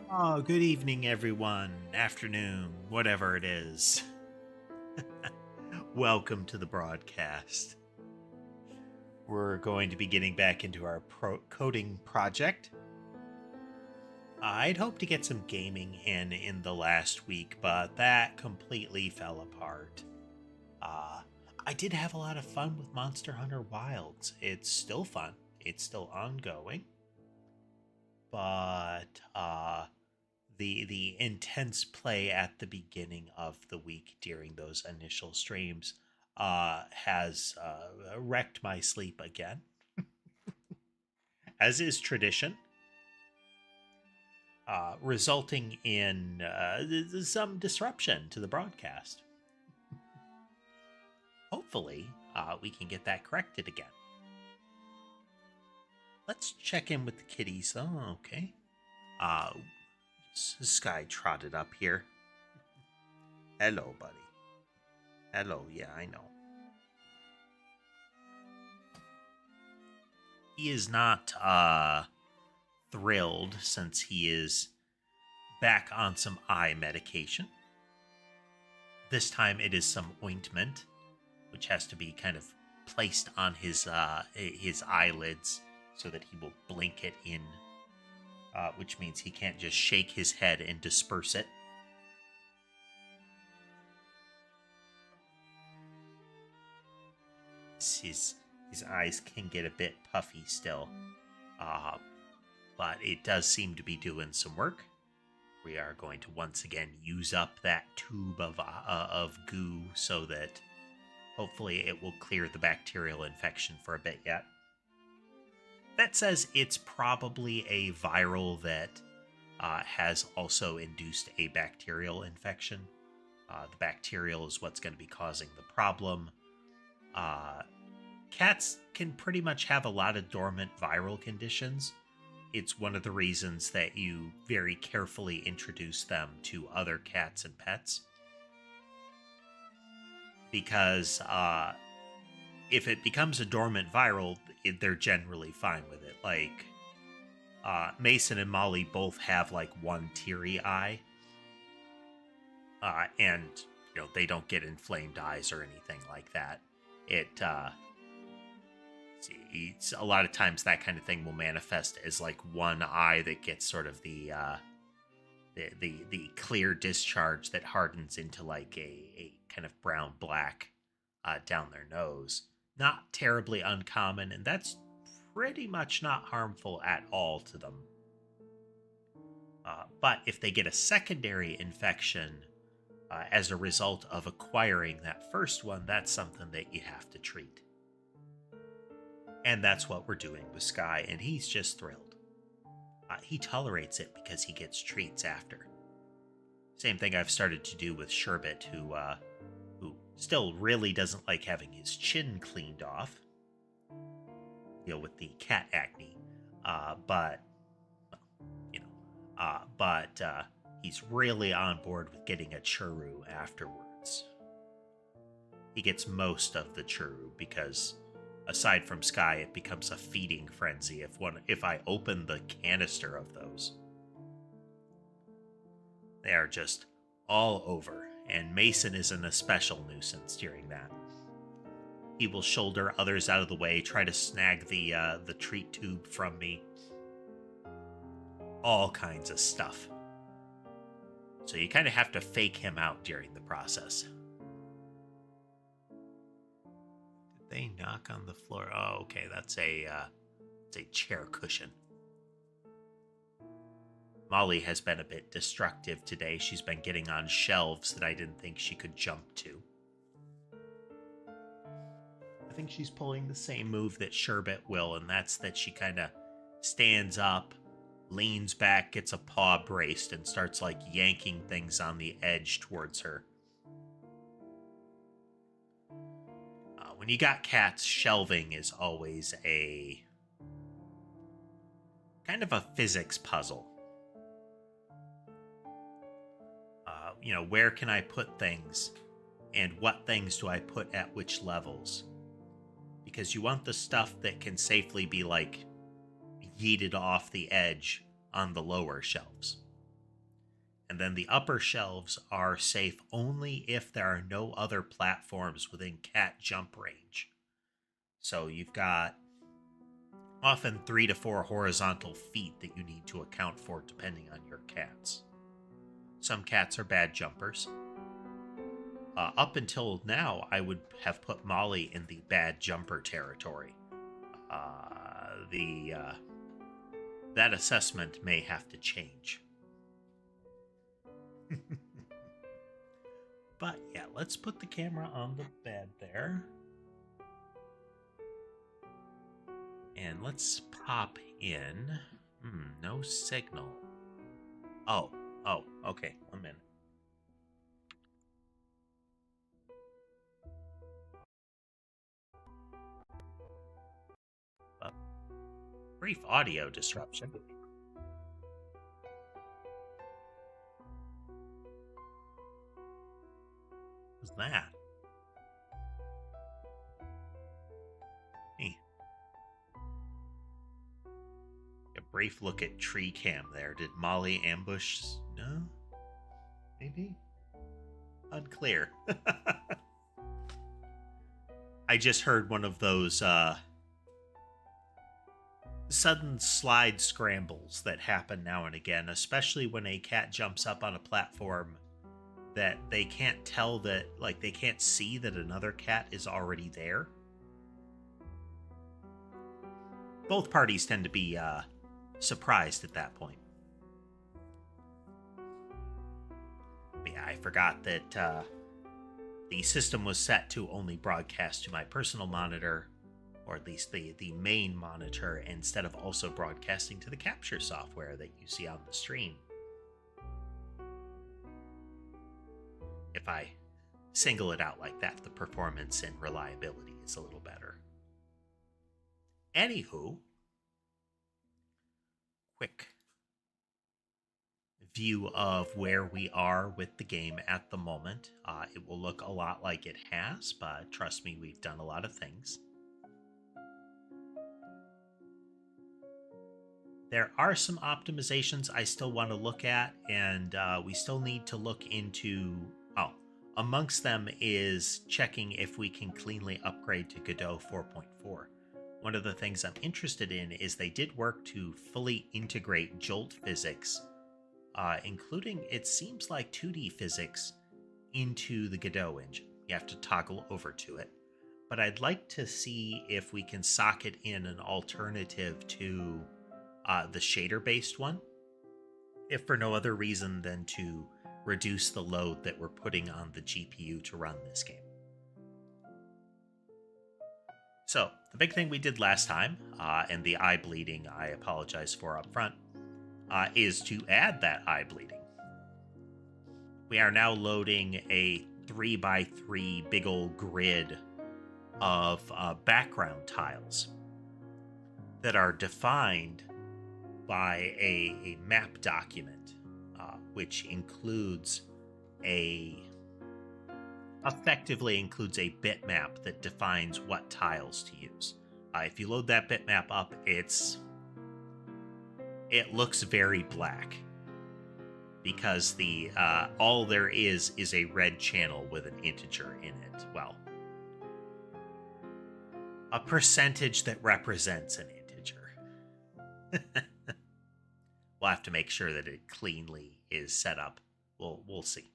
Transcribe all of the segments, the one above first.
Oh, good evening, everyone. Afternoon, whatever it is. Welcome to the broadcast. We're going to be getting back into our coding project. I'd hoped to get some gaming in the last week, but that completely fell apart. I did have a lot of fun with Monster Hunter Wilds. It's still fun. It's still ongoing. But the intense play at the beginning of the week during those initial streams has wrecked my sleep again, as is tradition, resulting in some disruption to the broadcast. Hopefully, we can get that corrected again. Let's check in with the kitties. Oh, okay. Sky trotted up here. Hello, buddy. Hello, yeah, I know. He is not thrilled since he is back on some eye medication. This time it is some ointment, which has to be kind of placed on his eyelids so that he will blink it in, which means he can't just shake his head and disperse it. His eyes can get a bit puffy still, but it does seem to be doing some work. We are going to once again use up that tube of goo so that hopefully it will clear the bacterial infection for a bit yet. That says it's probably a viral that has also induced a bacterial infection. The bacterial is what's going to be causing the problem. Cats can pretty much have a lot of dormant viral conditions. It's one of the reasons that you very carefully introduce them to other cats and pets. Because if it becomes a dormant viral, they're generally fine with it. Like, Mason and Molly both have, like, one teary eye. And, you know, they don't get inflamed eyes or anything like that. It's a lot of times that kind of thing will manifest as, like, one eye that gets sort of the clear discharge that hardens into, like, a kind of brown-black down their nose. Not terribly uncommon, and that's pretty much not harmful at all to them. But if they get a secondary infection as a result of acquiring that first one, that's something that you have to treat. And that's what we're doing with Sky, and he's just thrilled. He tolerates it because he gets treats after. Same thing I've started to do with Sherbet, who still really doesn't like having his chin cleaned off. You know, with the cat acne. But he's really on board with getting a churu afterwards. He gets most of the churu because, aside from Sky, it becomes a feeding frenzy if I open the canister of those. They are just all over, and Mason is an especial nuisance during that. He will shoulder others out of the way, try to snag the treat tube from me. All kinds of stuff. So you kind of have to fake him out during the process. Did they knock on the floor? Oh, okay, it's a chair cushion. Molly has been a bit destructive today. She's been getting on shelves that I didn't think she could jump to. I think she's pulling the same move that Sherbet will, and that's that she kind of stands up, leans back, gets a paw braced, and starts, like, yanking things on the edge towards her. When you got cats, shelving is always a kind of a physics puzzle. Where can I put things, and what things do I put at which levels? Because you want the stuff that can safely be, like, yeeted off the edge on the lower shelves. And then the upper shelves are safe only if there are no other platforms within cat jump range. So you've got often 3 to 4 horizontal feet that you need to account for depending on your cats. Some cats are bad jumpers. Up until now, I would have put Molly in the bad jumper territory. That assessment may have to change. But yeah, let's put the camera on the bed there. And let's pop in. No signal. Oh, okay. 1 minute. Brief audio disruption. What's that? Hey. A brief look at tree cam there. Did Molly ambush? No? Maybe? Unclear. I just heard one of those sudden slide scrambles that happen now and again, especially when a cat jumps up on a platform that they can't tell that, like, they can't see that another cat is already there. Both parties tend to be surprised at that point. But yeah, I forgot that the system was set to only broadcast to my personal monitor, or at least the main monitor, instead of also broadcasting to the capture software that you see on the stream. If I single it out like that, the performance and reliability is a little better. Anywho, quick view of where we are with the game at the moment. It will look a lot like it has, but trust me, we've done a lot of things. There are some optimizations I still want to look at, and we still need to look into... amongst them is checking if we can cleanly upgrade to Godot 4.4. One of the things I'm interested in is they did work to fully integrate jolt physics, including, it seems like, 2D physics into the Godot engine. You have to toggle over to it. But I'd like to see if we can socket in an alternative to the shader-based one, if for no other reason than to reduce the load that we're putting on the GPU to run this game. So, the big thing we did last time, and the eye bleeding I apologize for up front, is to add that eye bleeding. We are now loading a 3x3 big old grid of background tiles that are defined by a map document, which includes effectively includes a bitmap that defines what tiles to use. If you load that bitmap up, it looks very black, because the all there is a red channel with an integer in it. Well, a percentage that represents an integer. We'll have to make sure that it cleanly is set up. We'll see.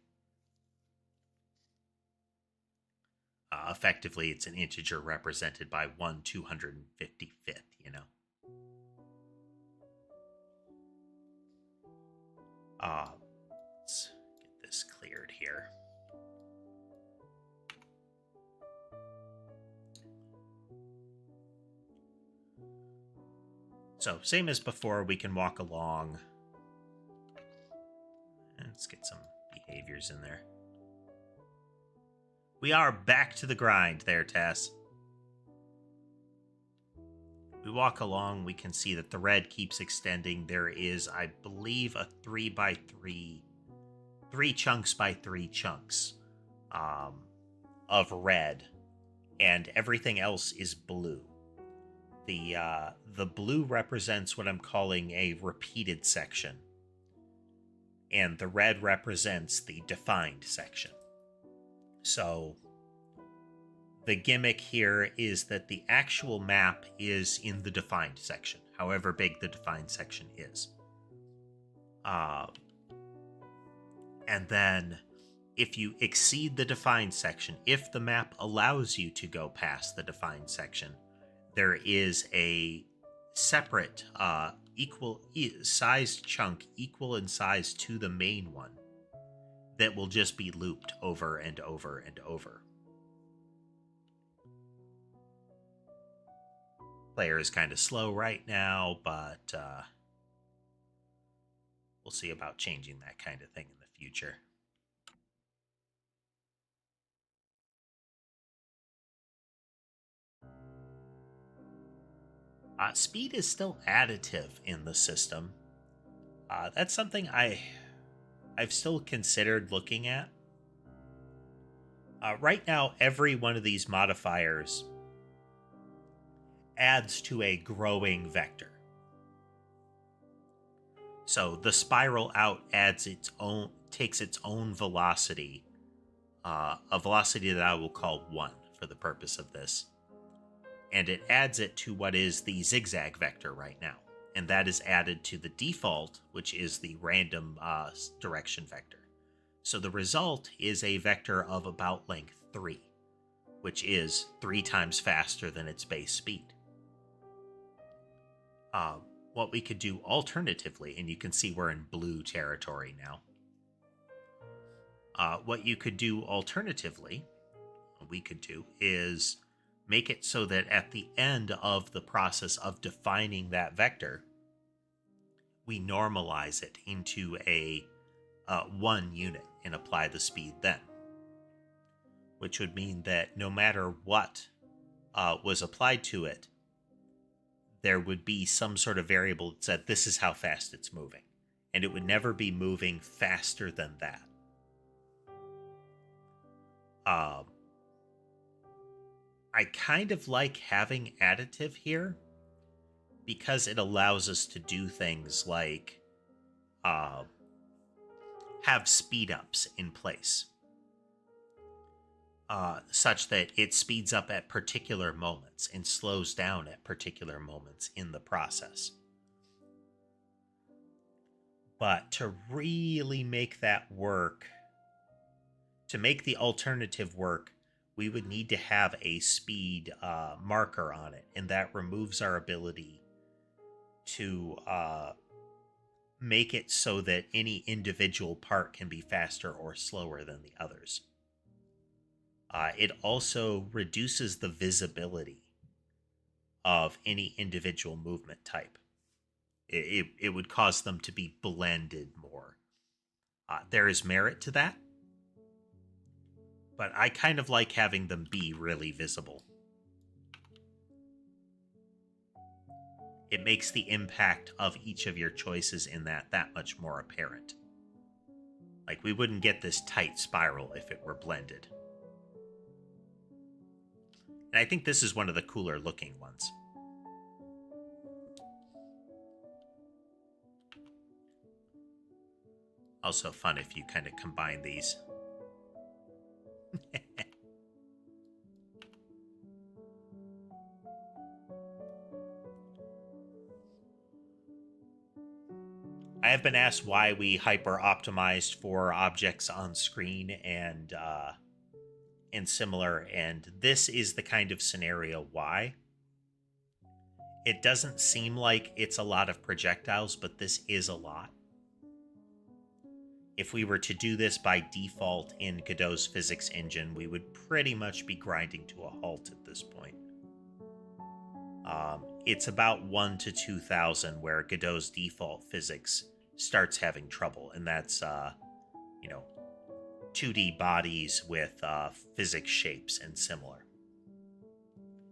Effectively, it's an integer represented by 1/255th, you know. Let's get this cleared here. So, same as before, we can walk along. And let's get some behaviors in there. We are back to the grind there, Tess. We walk along, we can see that the red keeps extending. There is, I believe, a 3x3, 3 chunks by 3 chunks of red, and everything else is blue. The blue represents what I'm calling a repeated section. and the red represents the defined section. So the gimmick here is that the actual map is in the defined section, however big the defined section is. And then if you exceed the defined section, if the map allows you to go past the defined section, there is a separate equal sized chunk equal in size to the main one that will just be looped over and over and over. Player is kind of slow right now, but we'll see about changing that kind of thing in the future. Speed is still additive in the system. That's something I've still considered looking at. Right now, every one of these modifiers adds to a growing vector. So the spiral out takes its own velocity, a velocity that I will call 1 for the purpose of this. And it adds it to what is the zigzag vector right now. And that is added to the default, which is the random direction vector. So the result is a vector of about length 3, which is 3 times faster than its base speed. What we could do alternatively, and you can see we're in blue territory now. What you could do alternatively, we could do, is make it so that at the end of the process of defining that vector, we normalize it into a 1 unit and apply the speed then. Which would mean that no matter what was applied to it, there would be some sort of variable that said this is how fast it's moving. And it would never be moving faster than that. I kind of like having additive here because it allows us to do things like have speed ups in place, such that it speeds up at particular moments and slows down at particular moments in the process. But to really make that work, to make the alternative work, we would need to have a speed marker on it, and that removes our ability to make it so that any individual part can be faster or slower than the others. It also reduces the visibility of any individual movement type. It would cause them to be blended more. There is merit to that, but I kind of like having them be really visible. It makes the impact of each of your choices in that much more apparent. Like, we wouldn't get this tight spiral if it were blended. And I think this is one of the cooler looking ones. Also fun if you kind of combine these. I have been asked why we hyper optimized for objects on screen and similar, and this is the kind of scenario why. It doesn't seem like it's a lot of projectiles, but this is a lot. If we were to do this by default in Godot's physics engine, we would pretty much be grinding to a halt at this point. It's about 1 to 2,000 where Godot's default physics starts having trouble, and that's 2D bodies with physics shapes and similar.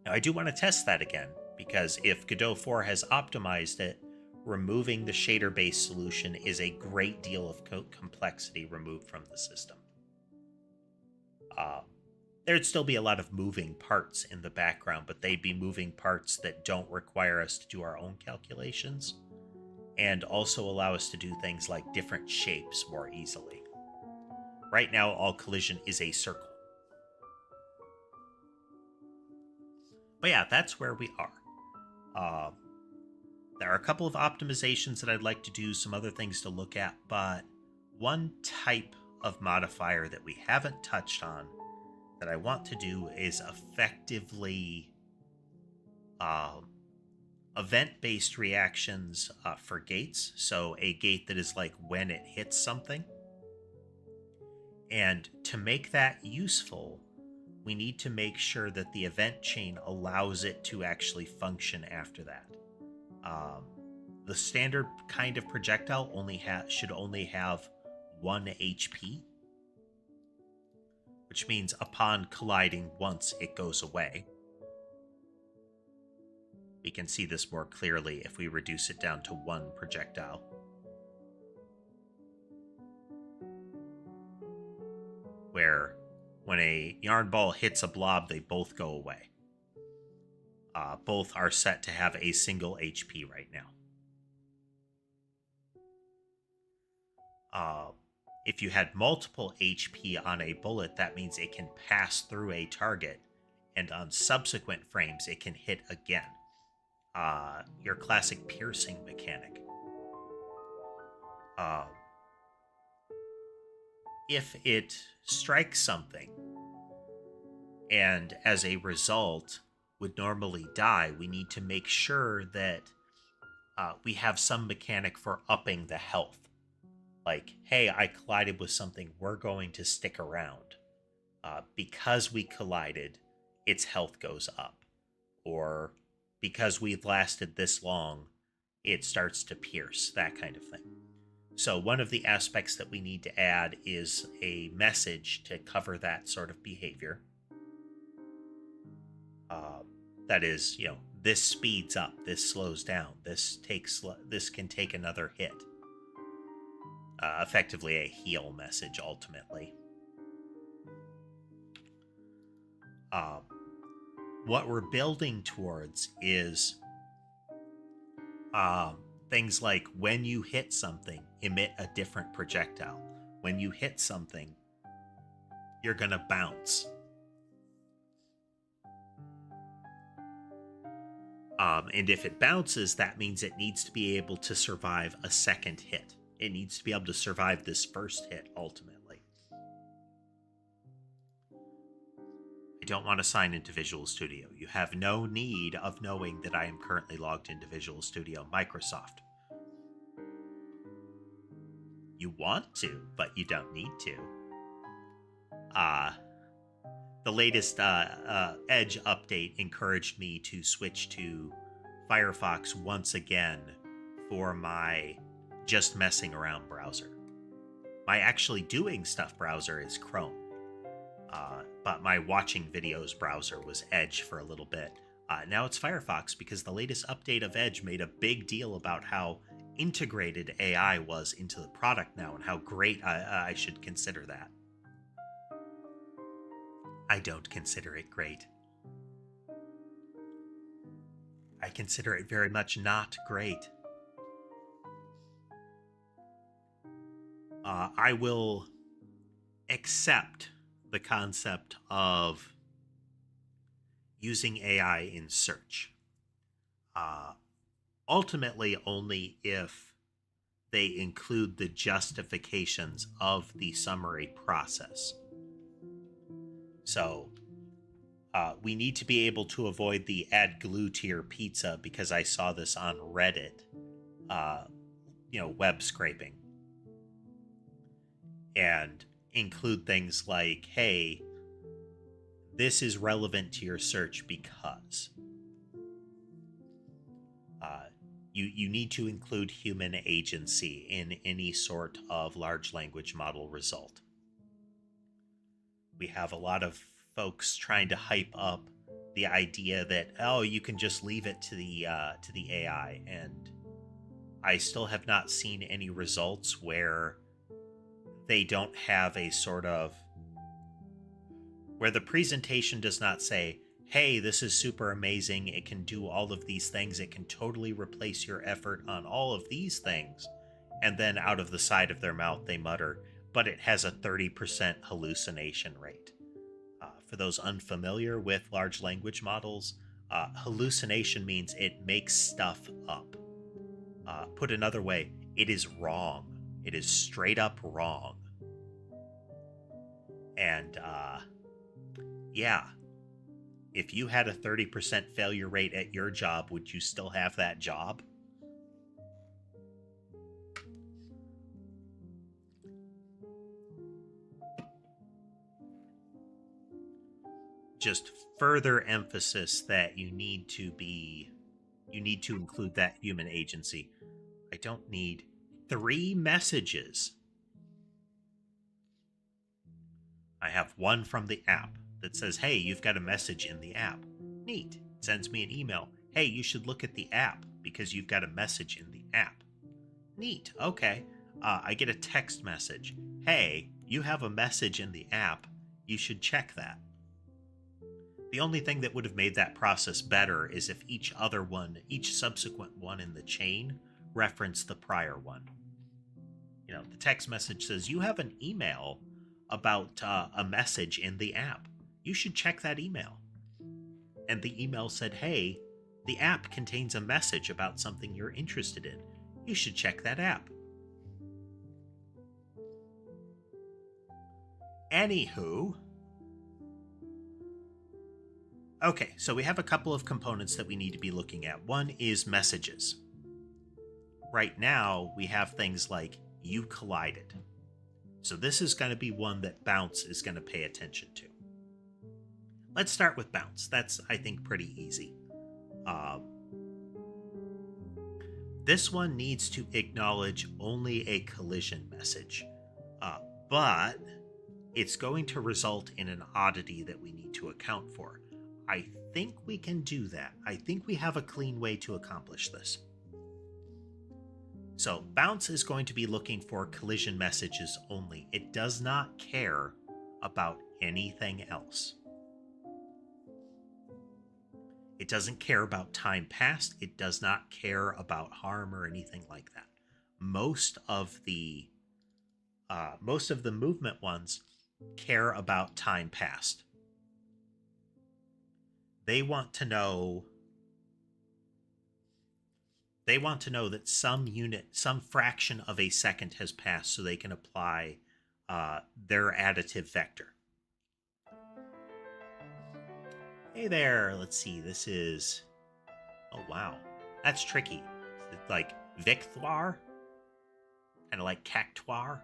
Now, I do want to test that again, because if Godot 4 has optimized it, removing the shader-based solution is a great deal of complexity removed from the system. There'd still be a lot of moving parts in the background, but they'd be moving parts that don't require us to do our own calculations. and also allow us to do things like different shapes more easily. Right now, all collision is a circle. But yeah, that's where we are. There are a couple of optimizations that I'd like to do, some other things to look at, but one type of modifier that we haven't touched on that I want to do is effectively event-based reactions for gates. So a gate that is like when it hits something. And to make that useful, we need to make sure that the event chain allows it to actually function after that. The standard kind of projectile should only have 1 HP, which means upon colliding once, it goes away. We can see this more clearly if we reduce it down to 1 projectile. Where when a yarn ball hits a blob, they both go away. Both are set to have a single HP right now. If you had multiple HP on a bullet, that means it can pass through a target, and on subsequent frames, it can hit again. Your classic piercing mechanic. If it strikes something, and as a result would normally die, we need to make sure that we have some mechanic for upping the health. Like, hey, I collided with something, we're going to stick around. Because we collided, its health goes up. Or because we've lasted this long, it starts to pierce, that kind of thing. So one of the aspects that we need to add is a message to cover that sort of behavior. That is, this speeds up, this slows down, this can take another hit. Effectively a heal message, ultimately. What we're building towards is things like when you hit something, emit a different projectile. When you hit something, you're going to bounce. And if it bounces, that means it needs to be able to survive a second hit. It needs to be able to survive this first hit, ultimately. I don't want to sign into Visual Studio. You have no need of knowing that I am currently logged into Visual Studio Microsoft. You want to, but you don't need to. The latest Edge update encouraged me to switch to Firefox once again for my just messing around browser. My actually doing stuff browser is Chrome. But my watching videos browser was Edge for a little bit. Now it's Firefox because the latest update of Edge made a big deal about how integrated AI was into the product now and how great I should consider that. I don't consider it great. I consider it very much not great. I will accept the concept of using AI in search. Ultimately, only if they include the justifications of the summary process. So, we need to be able to avoid the add glue to your pizza because I saw this on Reddit, web scraping. And include things like, hey, this is relevant to your search because. You need to include human agency in any sort of large language model result. We have a lot of folks trying to hype up the idea that, you can just leave it to the AI, and I still have not seen any results where they don't have a sort of where the presentation does not say, hey, this is super amazing. It can do all of these things. It can totally replace your effort on all of these things. And then out of the side of their mouth, they mutter, but it has a 30% hallucination rate. For those unfamiliar with large language models, hallucination means it makes stuff up. Put another way, it is wrong. It is straight up wrong. And yeah, if you had a 30% failure rate at your job, would you still have that job? Just further emphasis that you need to include that human agency. I don't need 3 messages. I have one from the app that says, hey, you've got a message in the app. Neat. It sends me an email. Hey, you should look at the app because you've got a message in the app. Neat. Okay. I get a text message. Hey, you have a message in the app. You should check that. The only thing that would have made that process better is if each subsequent one in the chain referenced the prior one. You know, the text message says, you have an email about a message in the app. You should check that email. And the email said, hey, the app contains a message about something you're interested in. You should check that app. Anywho, okay, so we have a couple of components that we need to be looking at. One is messages. Right now, we have things like you collided. So this is going to be one that Bounce is going to pay attention to. Let's start with Bounce. That's, I think, pretty easy. This one needs to acknowledge only a collision message, but it's going to result in an oddity that we need to account for. I think we can do that. I think we have a clean way to accomplish this. So Bounce is going to be looking for collision messages only. It does not care about anything else. It doesn't care about time passed. It does not care about harm or anything like that. Most of the movement ones care about time passed. They want to know that some fraction of a second has passed so they can apply their additive vector. Hey there, let's see, this is, oh wow, that's tricky. It's like Victoire, kind of like Cactoire,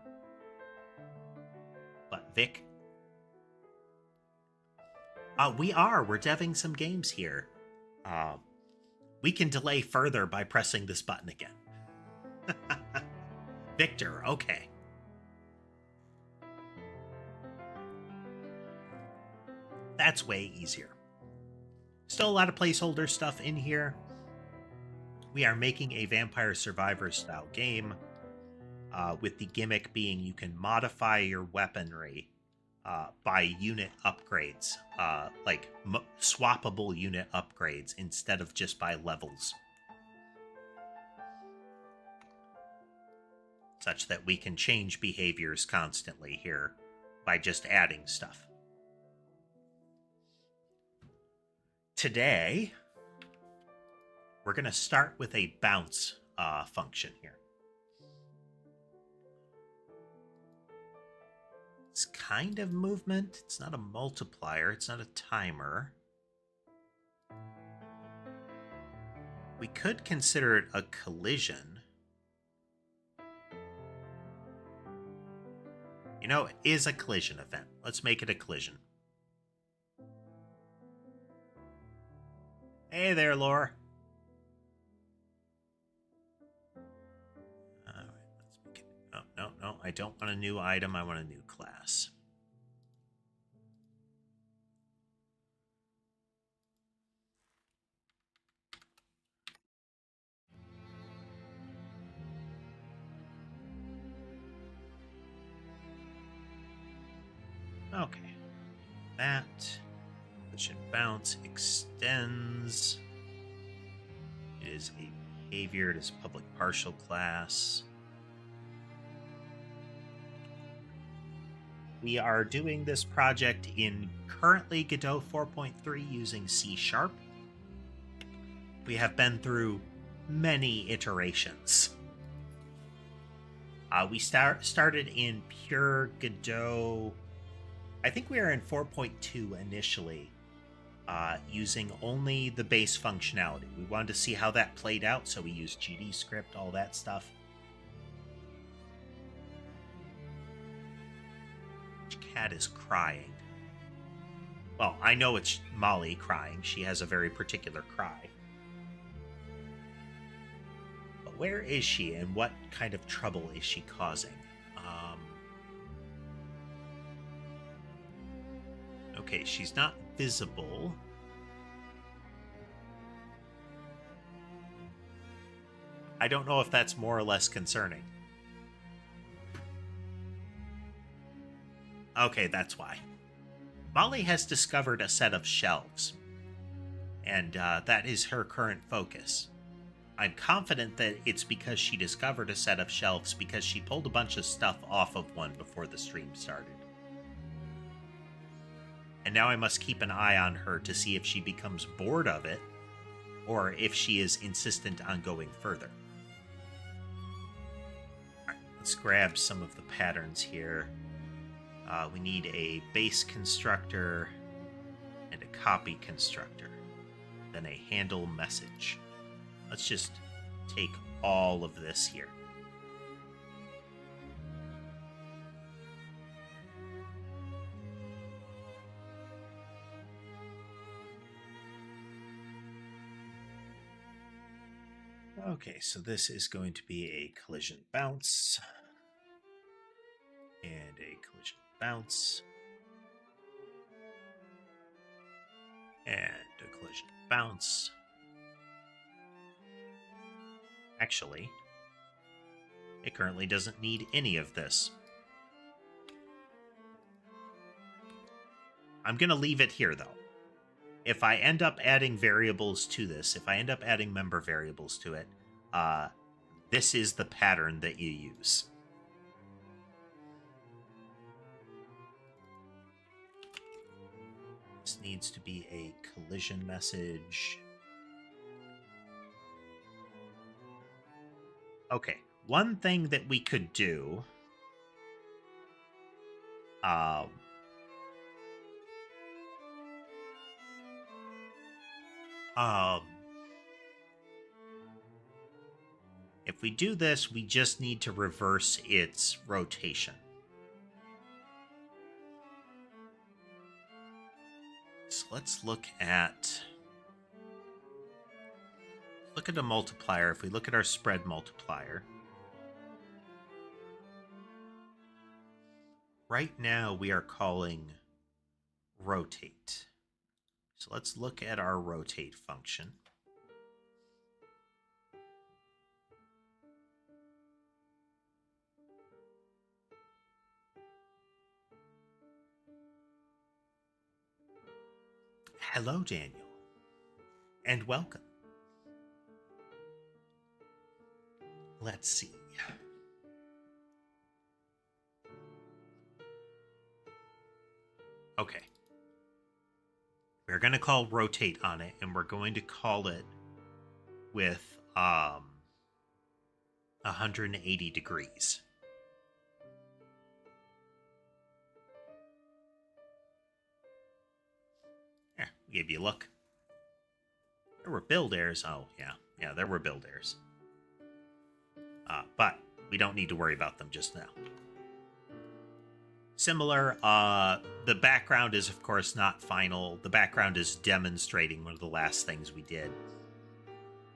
but Vic. We're deving some games here. We can delay further by pressing this button again. Victor, okay. That's way easier. Still a lot of placeholder stuff in here. We are making a Vampire Survivors style game, with the gimmick being you can modify your weaponry by unit upgrades, like swappable unit upgrades instead of just by levels. Such that we can change behaviors constantly here by just adding stuff. Today, we're going to start with a bounce function here. It's kind of movement. It's not a multiplier. It's not a timer. We could consider it a collision. You know, it is a collision event. Let's make it a collision. Hey there, Laura. All right, let's make it. Oh, no, I don't want a new item. I want a new class. Okay, that. collision bounce extends. It is a behavior. It is a public partial class. We are doing this project in currently Godot 4.3 using C#. We have been through many iterations. We started in pure Godot. I think we were in 4.2 initially, using only the base functionality. We wanted to see how that played out, so we used GD script, all that stuff. Cat is crying. Well, I know it's Molly crying. She has a very particular cry. But where is she, and what kind of trouble is she causing? Okay, she's not visible. I don't know if that's more or less concerning. Okay, that's why. Molly has discovered a set of shelves, and that is her current focus. I'm confident that it's because she discovered a set of shelves because she pulled a bunch of stuff off of one before the stream started. And now I must keep an eye on her to see if she becomes bored of it, or if she is insistent on going further. Alright, let's grab some of the patterns here. We need a base constructor and a copy constructor, then a handle message. Let's just take all of this here. Okay, so this is going to be a collision bounce and a collision bounce and a collision bounce. Actually, it currently doesn't need any of this. I'm going to leave it here, though. If I end up adding variables to this, if I end up adding member variables to it, this is the pattern that you use. This needs to be a collision message. Okay, one thing that we could do... if we do this, we just need to reverse its rotation. So let's look at a multiplier. If we look at our spread multiplier, right now we are calling rotate. So let's look at our rotate function. Hello, Daniel, and welcome. Let's see. Okay. We're going to call rotate on it, and we're going to call it with 180 degrees. Here, give you a look. There were build errors. Oh, yeah, there were build errors. But we don't need to worry about them just now. Similar, the background is, of course, not final. The background is demonstrating one of the last things we did.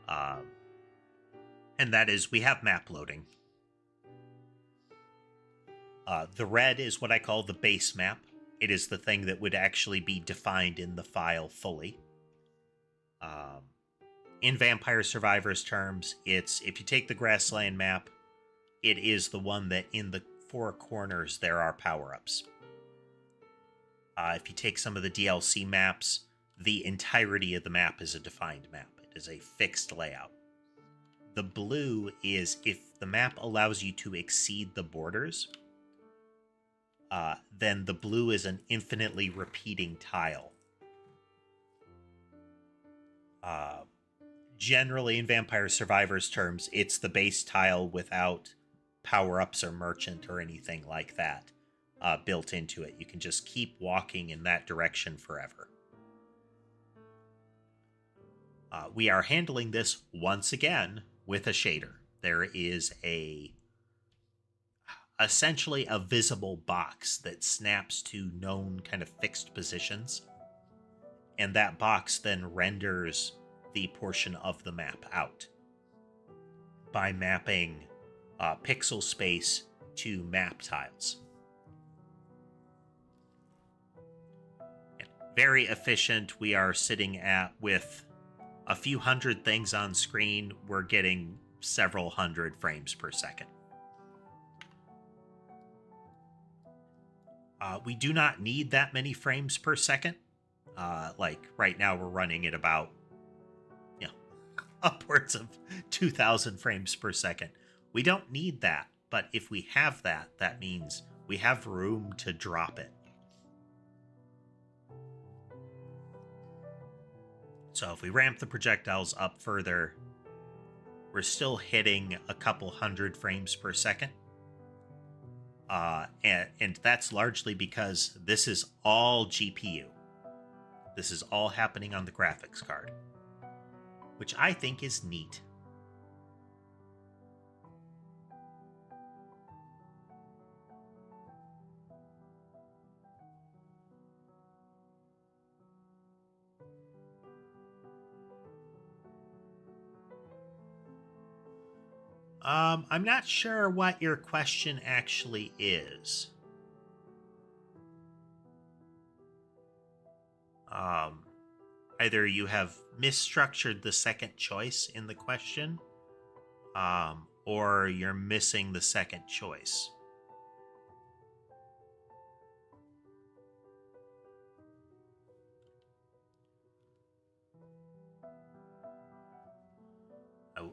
And that is, we have map loading. The red is what I call the base map. It is the thing that would actually be defined in the file fully. In Vampire Survivors terms, it's, if you take the grassland map, it is the one that in the four corners there are power-ups. If you take some of the DLC maps, the entirety of the map is a defined map. It is a fixed layout. The blue is if the map allows you to exceed the borders, then the blue is an infinitely repeating tile. Generally, in Vampire Survivors terms, it's the base tile without power-ups or merchant or anything like that built into it. You can just keep walking in that direction forever. We are handling this once again with a shader. There is essentially a visible box that snaps to known kind of fixed positions, and that box then renders the portion of the map out by mapping pixel space to map tiles. And very efficient. We are sitting at, with a few hundred things on screen, we're getting several hundred frames per second. We do not need that many frames per second. Like right now we're running at about upwards of 2,000 frames per second. We don't need that, but if we have that, that means we have room to drop it. So if we ramp the projectiles up further, we're still hitting a couple hundred frames per second. And that's largely because this is all GPU. This is all happening on the graphics card, which I think is neat. I'm not sure what your question actually is. Either you have misstructured the second choice in the question, or you're missing the second choice.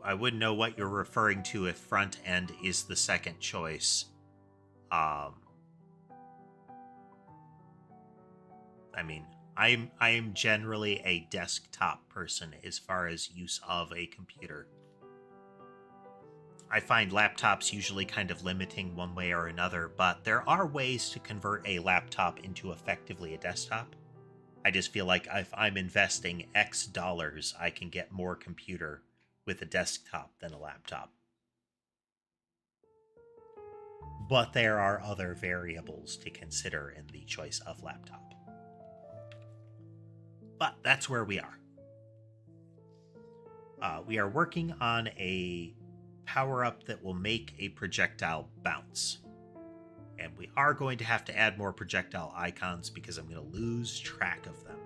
I wouldn't know what you're referring to if front end is the second choice. I mean, I am generally a desktop person as far as use of a computer. I find laptops usually kind of limiting one way or another, but there are ways to convert a laptop into effectively a desktop. I just feel like if I'm investing X dollars, I can get more computer with a desktop than a laptop. But there are other variables to consider in the choice of laptop. But that's where we are. We are working on a power-up that will make a projectile bounce. And we are going to have to add more projectile icons because I'm going to lose track of them.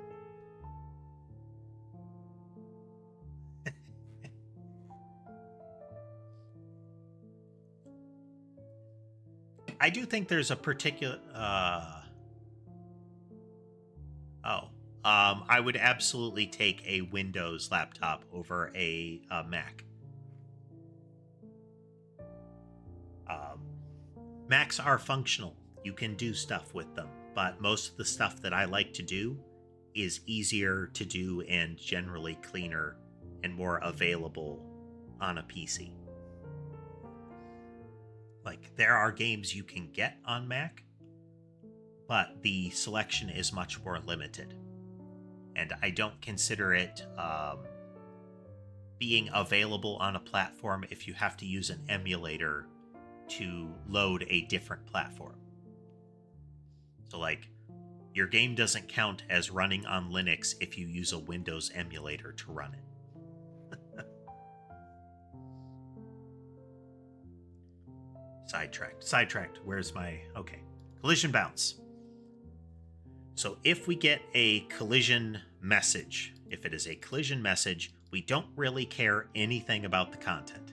I do think there's a particular... I would absolutely take a Windows laptop over a Mac. Macs are functional. You can do stuff with them, but most of the stuff that I like to do is easier to do and generally cleaner and more available on a PC. Like, there are games you can get on Mac, but the selection is much more limited. And I don't consider it being available on a platform if you have to use an emulator to load a different platform. So, like, your game doesn't count as running on Linux if you use a Windows emulator to run it. Sidetracked. Where's my... Okay. Collision bounce. So if we get a collision message, if it is a collision message, we don't really care anything about the content.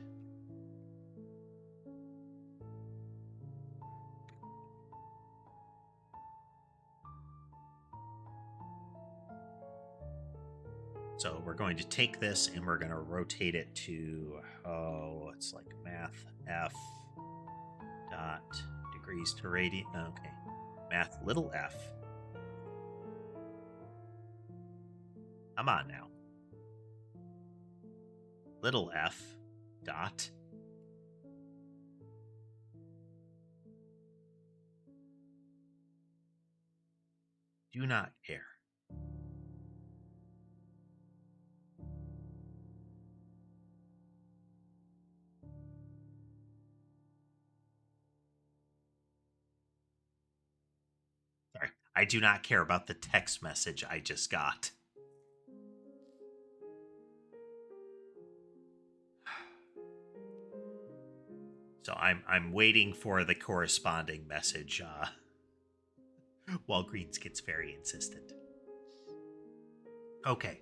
So we're going to take this and we're going to rotate it to, oh, it's like math f dot degrees to radian. Okay, math little f. Come on now. Little f dot do not care. Sorry, I do not care about the text message I just got. So I'm waiting for the corresponding message. Walgreens gets very insistent. Okay,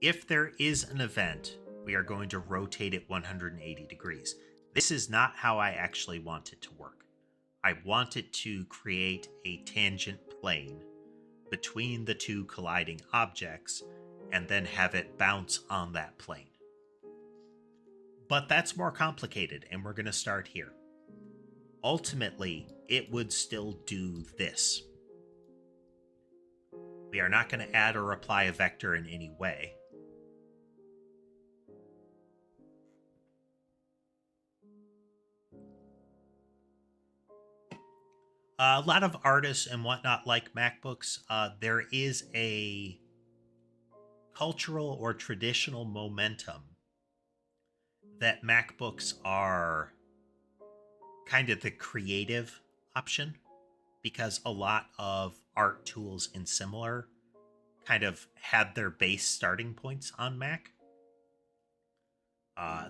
if there is an event, we are going to rotate it 180 degrees. This is not how I actually want it to work. I want it to create a tangent plane between the two colliding objects and then have it bounce on that plane. But that's more complicated, and we're going to start here. Ultimately, it would still do this. We are not going to add or apply a vector in any way. A lot of artists and whatnot like MacBooks. There is a cultural or traditional momentum that MacBooks are kind of the creative option, because a lot of art tools and similar kind of had their base starting points on Mac.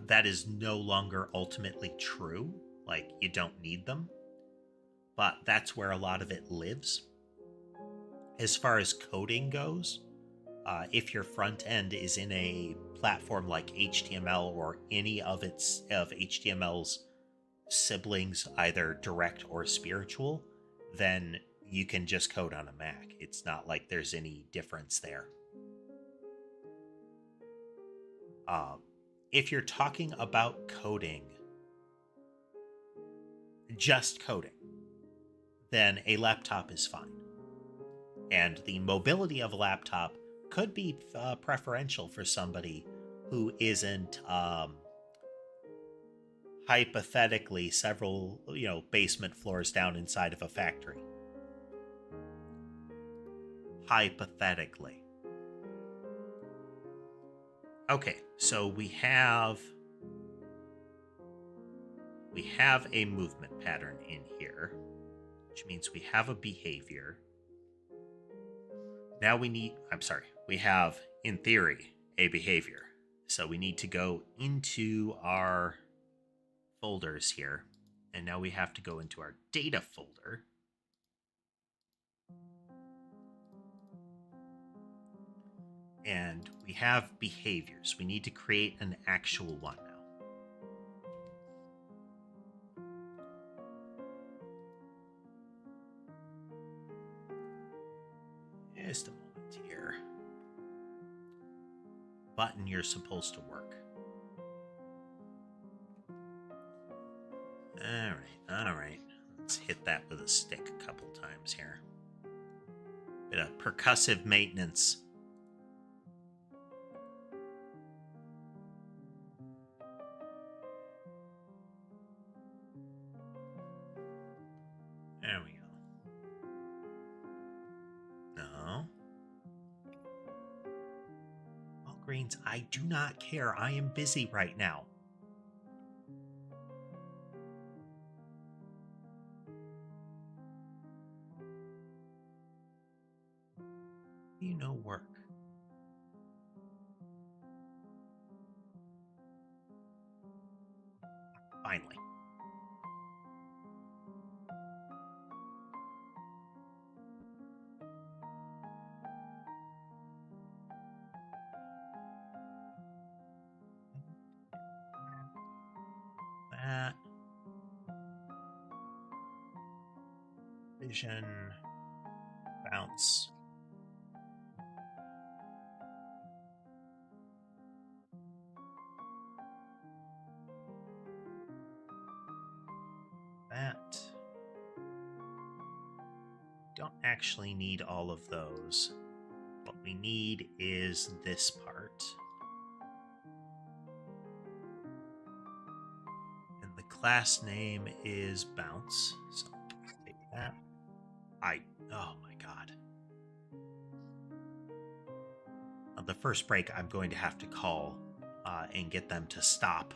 That is no longer ultimately true. Like, you don't need them, but that's where a lot of it lives. As far as coding goes, if your front end is in a platform like HTML or any of HTML's siblings, either direct or spiritual, then you can just code on a Mac. It's not like there's any difference there. If you're talking about coding, just coding, then a laptop is fine. And the mobility of a laptop could be preferential for somebody who isn't hypothetically several basement floors down inside of a factory. Hypothetically. Okay, so we have a movement pattern in here, which means we have a behavior. Now we have, in theory, a behavior. So we need to go into our folders here, and now we have to go into our data folder. And we have behaviors. We need to create an actual one now. Just a moment here. Button you're supposed to work. All right. Let's hit that with a stick a couple times here. Bit of percussive maintenance. There we go. No. Walgreens, I do not care. I am busy right now. Work. Finally. That. Vision. Bounce. don't actually need all of those. What we need is this part. And the class name is bounce. So take that. Oh my god. On the first break, I'm going to have to call and get them to stop.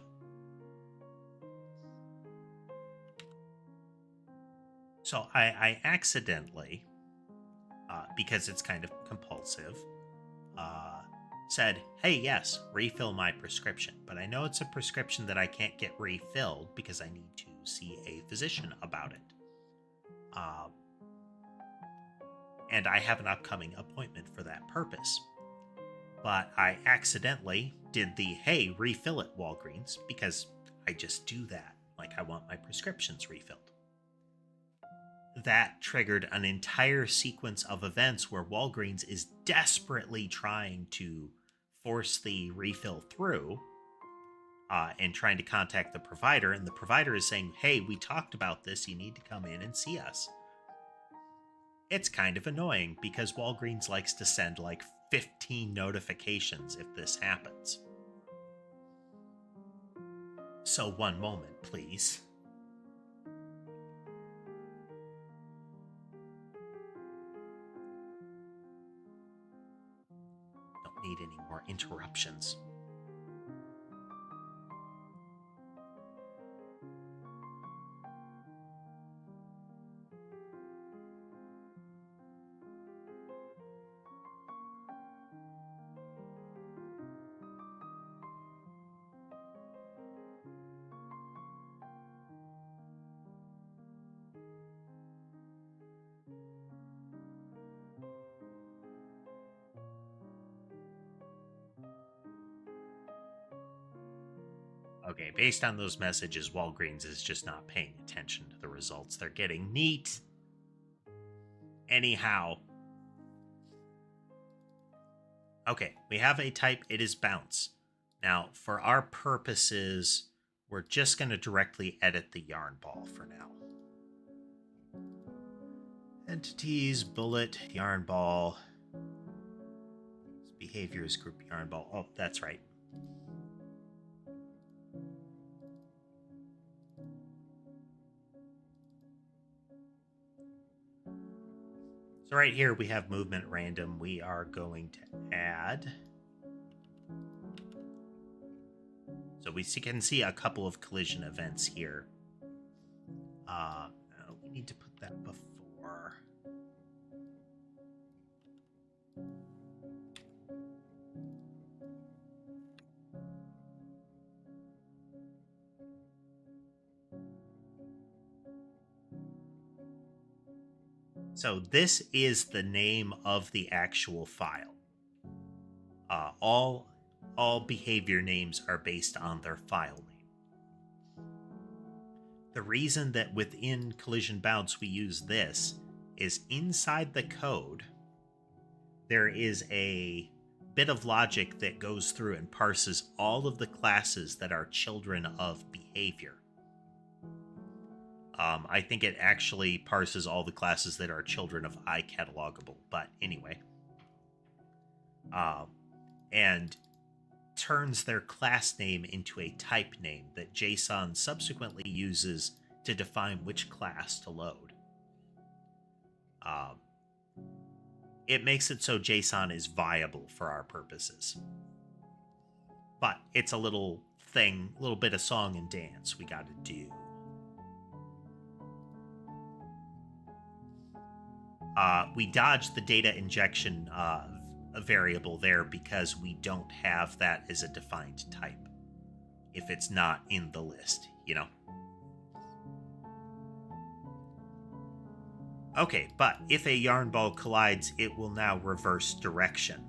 So I accidentally, because it's kind of compulsive, said, hey, yes, refill my prescription. But I know it's a prescription that I can't get refilled because I need to see a physician about it. And I have an upcoming appointment for that purpose. But I accidentally did the, hey, refill it, Walgreens, because I just do that. Like, I want my prescriptions refilled. That triggered an entire sequence of events where Walgreens is desperately trying to force the refill through and trying to contact the provider. And the provider is saying, hey, we talked about this. You need to come in and see us. It's kind of annoying because Walgreens likes to send like 15 notifications if this happens. So one moment, please. Don't need any more interruptions. Okay, based on those messages, Walgreens is just not paying attention to the results they're getting. Neat. Anyhow. Okay, we have a type. It is bounce. Now, for our purposes, we're just going to directly edit the yarn ball for now. Entities, bullet, yarn ball. Behaviors, group yarn ball. Oh, that's right. So right here we have movement random. We are going to add. So we can see a couple of collision events here. We need to put that before. So this is the name of the actual file. All behavior names are based on their file name. The reason that within collision bounce we use this is inside the code, there is a bit of logic that goes through and parses all of the classes that are children of behavior. I think it actually parses all the classes that are children of iCatalogable, but anyway. And turns their class name into a type name that JSON subsequently uses to define which class to load. It makes it so JSON is viable for our purposes. But it's a little thing, a little bit of song and dance we got to do. We dodged the data injection variable there because we don't have that as a defined type if it's not in the list, you know? Okay, but if a yarn ball collides, it will now reverse direction.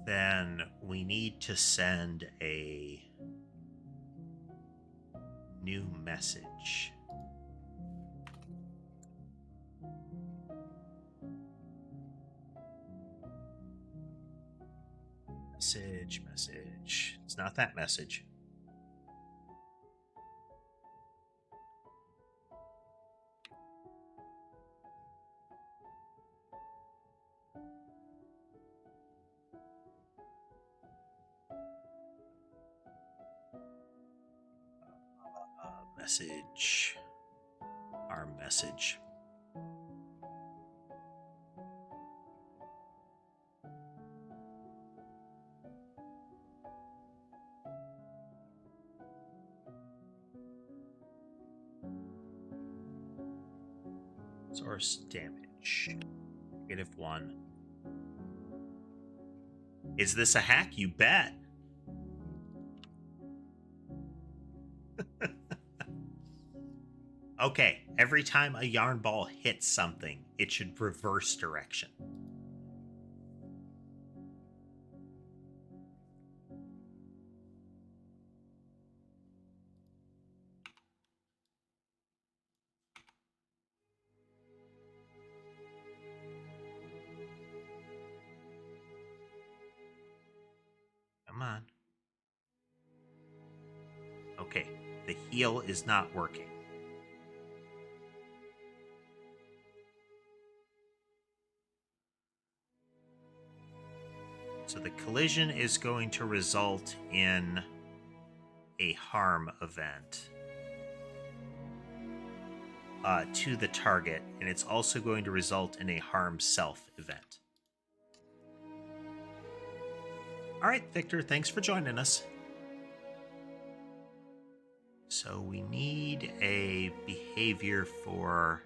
Then we need to send a new message. Message. It's not that message. message. Our message. Source damage. -1. Is this a hack? You bet. Okay, every time a yarn ball hits something, it should reverse direction. Come on. Okay, the heal is not working. So the collision is going to result in a harm event to the target, and it's also going to result in a harm self event. All right, Victor, thanks for joining us. So we need a behavior for...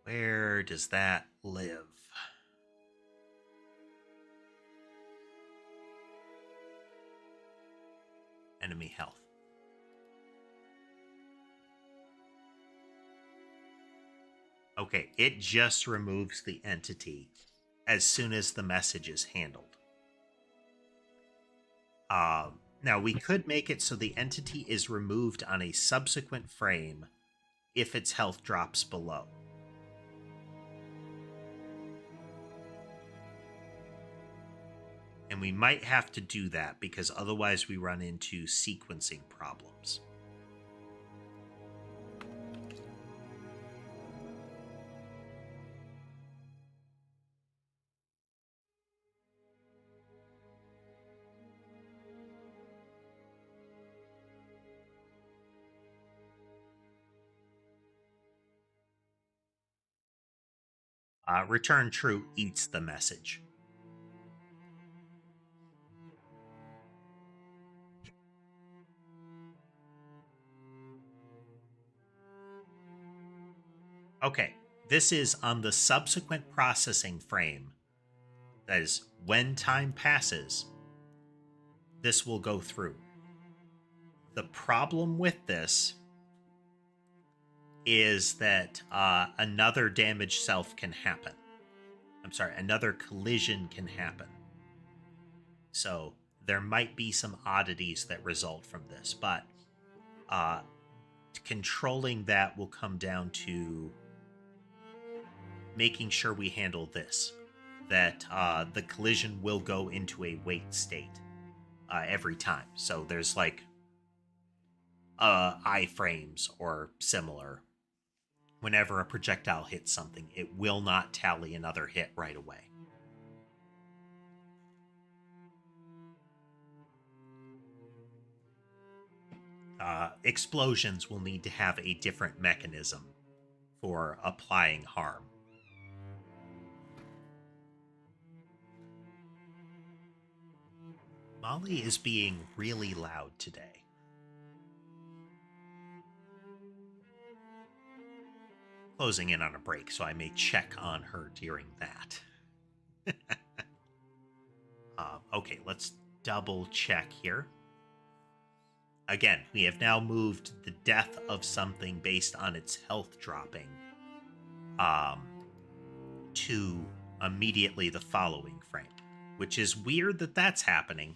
Where does that live? Enemy health. Okay, it just removes the entity as soon as the message is handled. Now, we could make it so the entity is removed on a subsequent frame if its health drops below. And we might have to do that because otherwise we run into sequencing problems. Return true eats the message. Okay, this is on the subsequent processing frame. That is, when time passes, this will go through. The problem with this is that another damage self can happen. I'm sorry, another collision can happen. So there might be some oddities that result from this, but controlling that will come down to making sure we handle this, that the collision will go into a wait state every time. So there's like iframes or similar. Whenever a projectile hits something, it will not tally another hit right away. Explosions will need to have a different mechanism for applying harm. Molly is being really loud today. Closing in on a break, so I may check on her during that. Okay, let's double check here. Again, we have now moved the death of something based on its health dropping to immediately the following frame, which is weird that that's happening.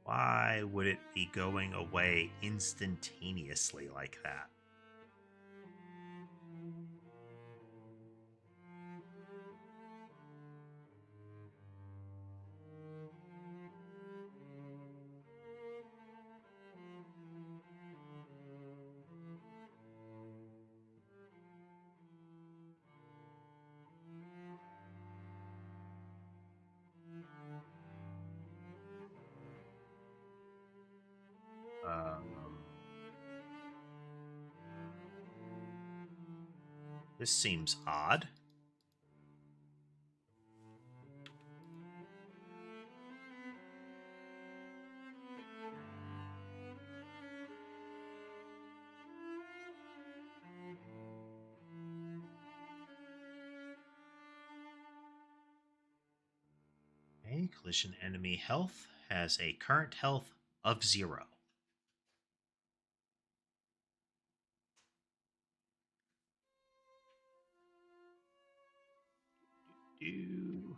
Why would it be going away instantaneously like that? This seems odd. Okay, collision enemy health has a current health of 0. Do.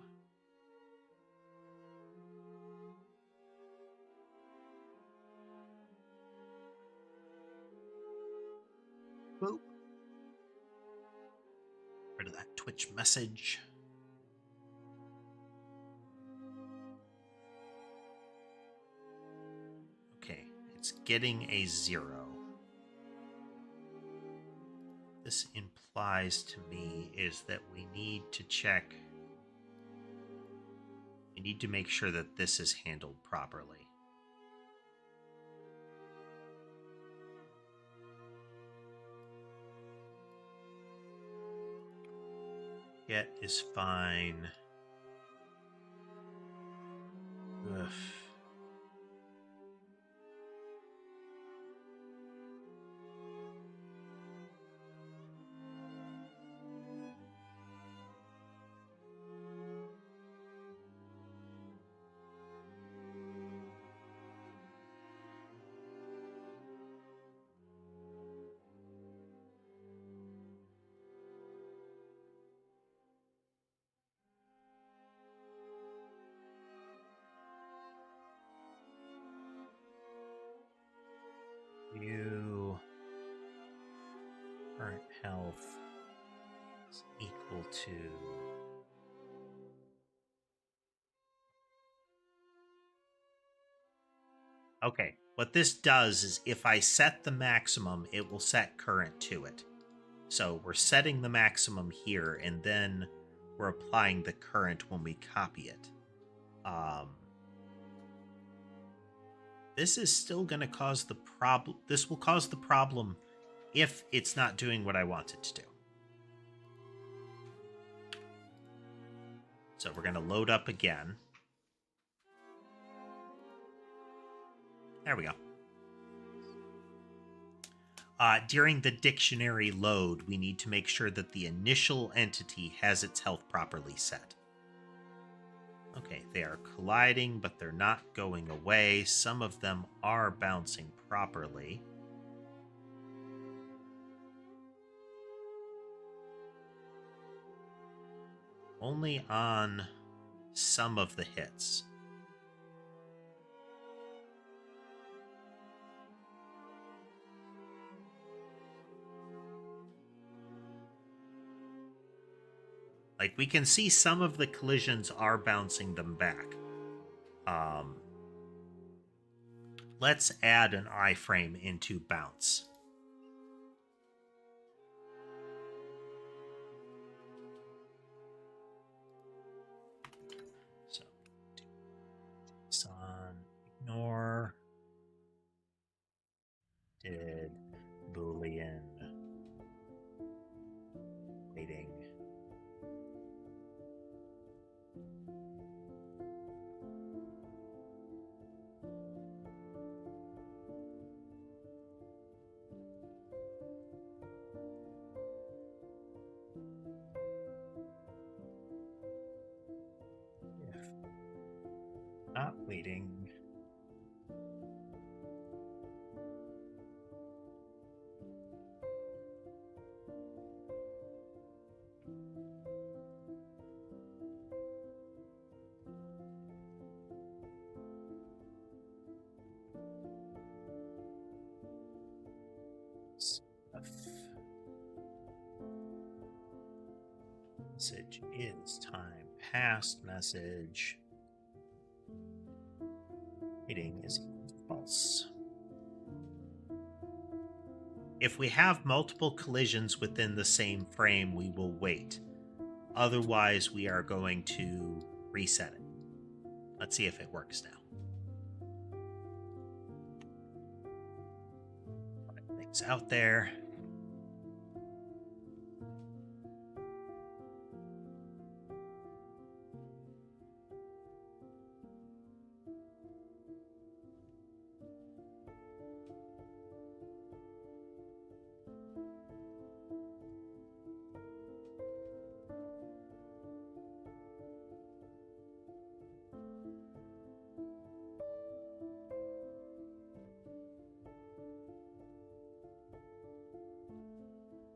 Boop. Rid of that Twitch message. Okay, it's getting a 0. This implies to me is that we need to check. We need to make sure that this is handled properly. Get is fine. Ugh. You current health is equal to okay. What this does is if I set the maximum, it will set current to it. So we're setting the maximum here, and then we're applying the current when we copy it. This is still going to cause the problem. This will cause the problem if it's not doing what I want it to do. So we're going to load up again. There we go. During the dictionary load, we need to make sure that the initial entity has its health properly set. Okay, they are colliding, but they're not going away. Some of them are bouncing properly. Only on some of the hits. Like, we can see some of the collisions are bouncing them back. Let's add an iframe into bounce. So, this on ignore did boolean waiting. Not waiting. Scuff. Message is time past message. Waiting is equal to false. If we have multiple collisions within the same frame, we will wait. Otherwise, we are going to reset it. Let's see if it works now. Put things out there.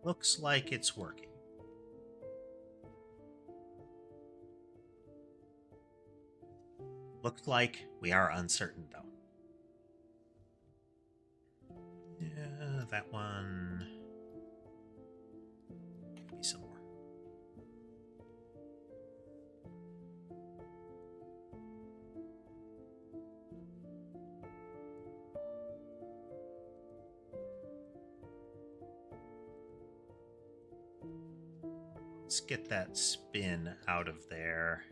Looks like it's working. Looks like we are uncertain, though. Yeah, that one. Maybe some more. Let's get that spin out of there.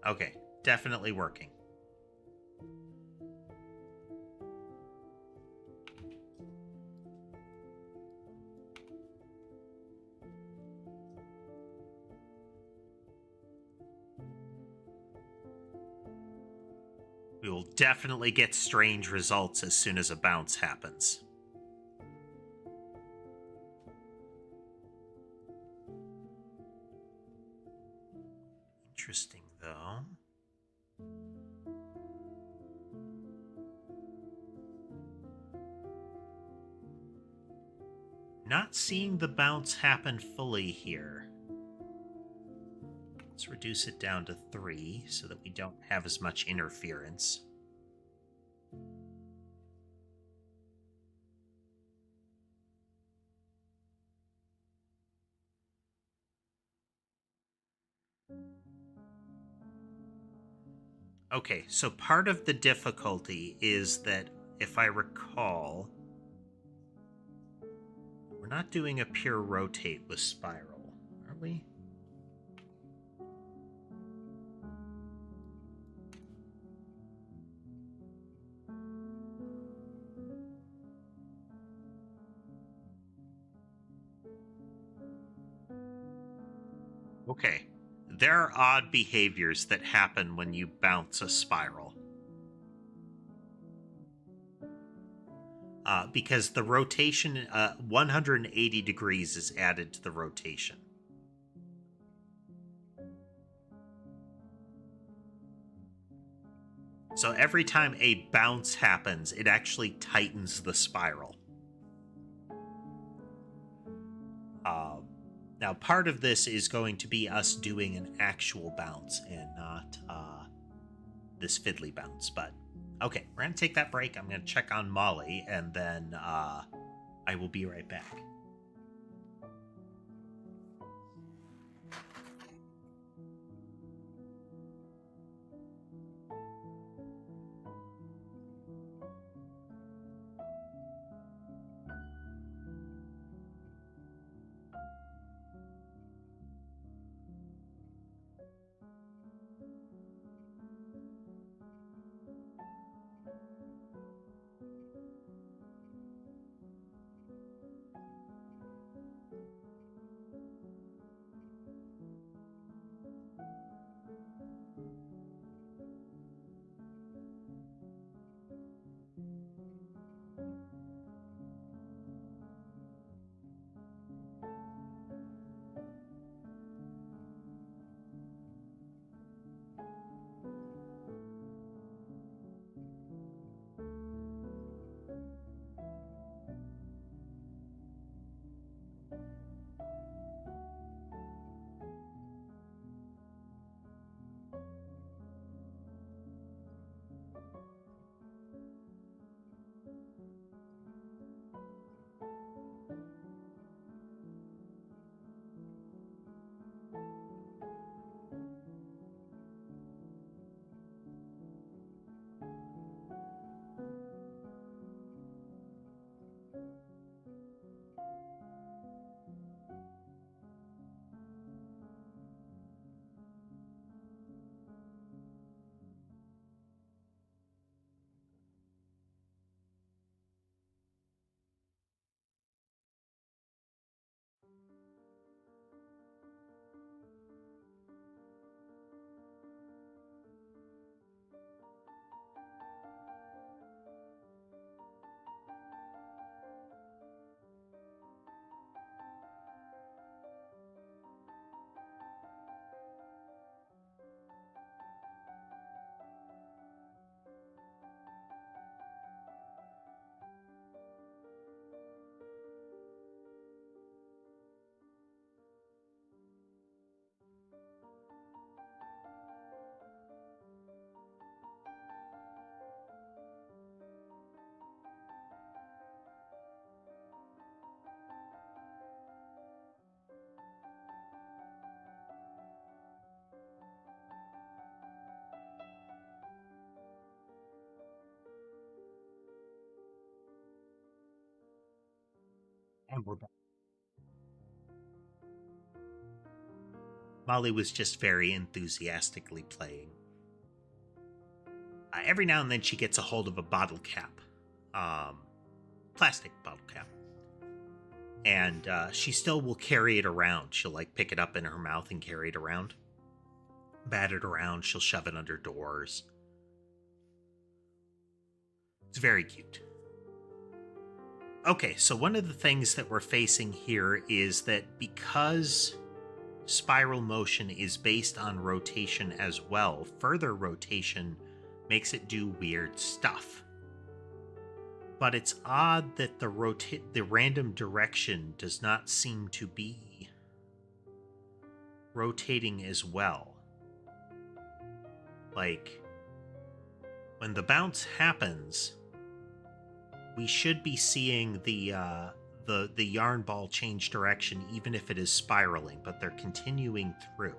Okay, definitely working. We will definitely get strange results as soon as a bounce happens. Interesting, though. Not seeing the bounce happen fully here. Let's reduce it down to 3 so that we don't have as much interference. Okay, so part of the difficulty is that, if I recall, we're not doing a pure rotate with spiral, are we? Okay, there are odd behaviors that happen when you bounce a spiral. Because the rotation, 180 degrees is added to the rotation. So every time a bounce happens, it actually tightens the spiral. Now, part of this is going to be us doing an actual bounce and not this fiddly bounce. But, okay, we're going to take that break. I'm going to check on Molly, and then I will be right back. And we're back. Molly was just very enthusiastically playing. Every now and then she gets a hold of a bottle cap. Plastic bottle cap. And she still will carry it around. She'll like pick it up in her mouth and carry it around. Bat it around. She'll shove it under doors. It's very cute. Okay, so one of the things that we're facing here is that because spiral motion is based on rotation as well, further rotation makes it do weird stuff. But it's odd that the random direction does not seem to be rotating as well. Like, when the bounce happens, we should be seeing the yarn ball change direction even if it is spiraling, but they're continuing through.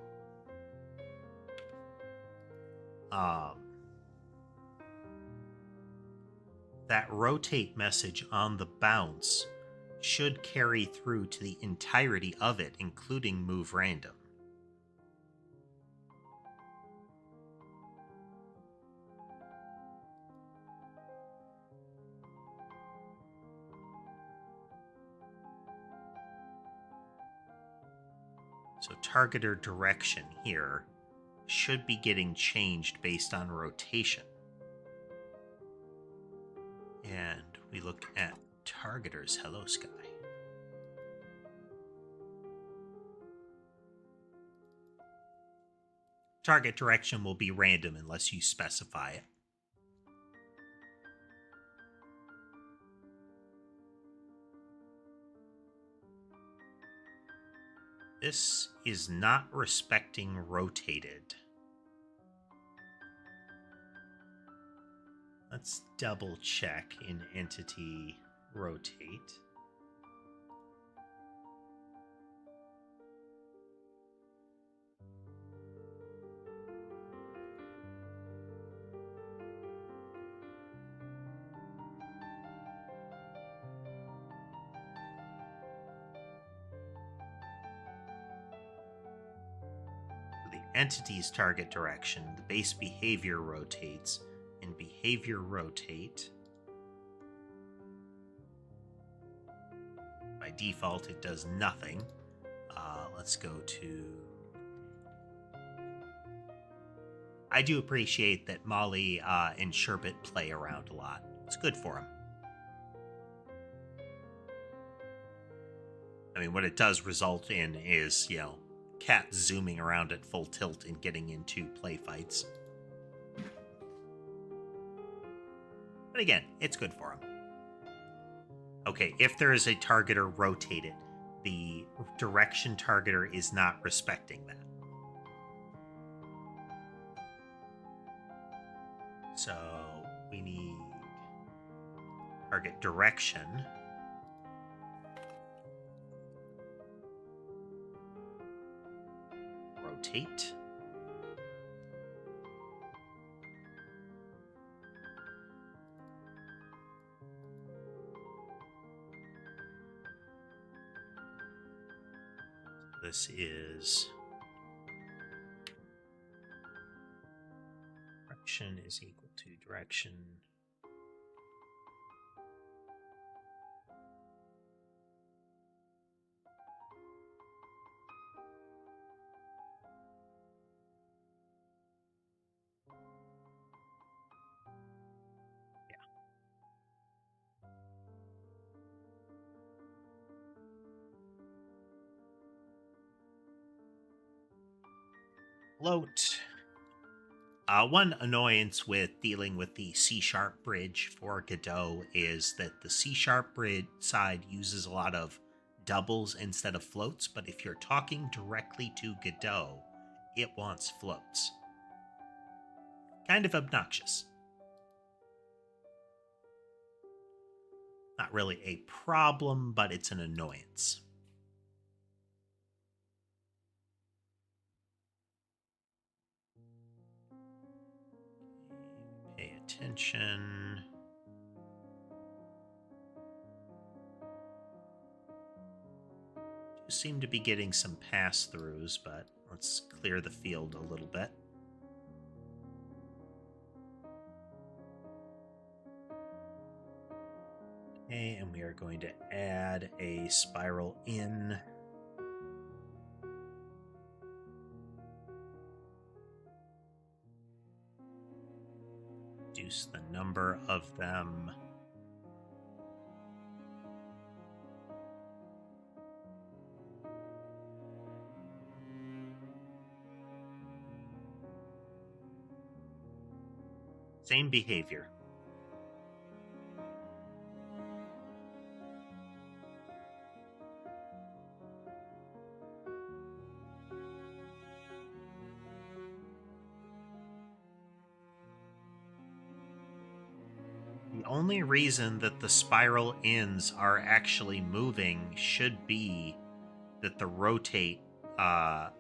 That rotate message on the bounce should carry through to the entirety of it, including move random. So targeter direction here should be getting changed based on rotation. And we look at targeters. Hello, Sky. Target direction will be random unless you specify it. This is not respecting rotated. Let's double check in entity rotate. The entity's target direction, the base behavior rotates. In behavior rotate, by default it does nothing. Let's go to... I do appreciate that Molly and Sherbet play around a lot. It's good for them. I mean, what it does result in is, you know, cats zooming around at full tilt and getting into play fights. But again, it's good for them. Okay, if there is a targeter rotated, the direction targeter is not respecting that. So we need target direction. Rotate. This is direction is equal to direction. Float. One annoyance with dealing with the C# bridge for Godot is that the C# bridge side uses a lot of doubles instead of floats, but if you're talking directly to Godot, it wants floats. Kind of obnoxious. Not really a problem, but it's an annoyance. Pay attention. seem to be getting some pass-throughs, but let's clear the field a little bit. Okay, and we are going to add a spiral in. Reduce the number of them. Same behavior. The only reason that the spiral ends are actually moving should be that the rotate, that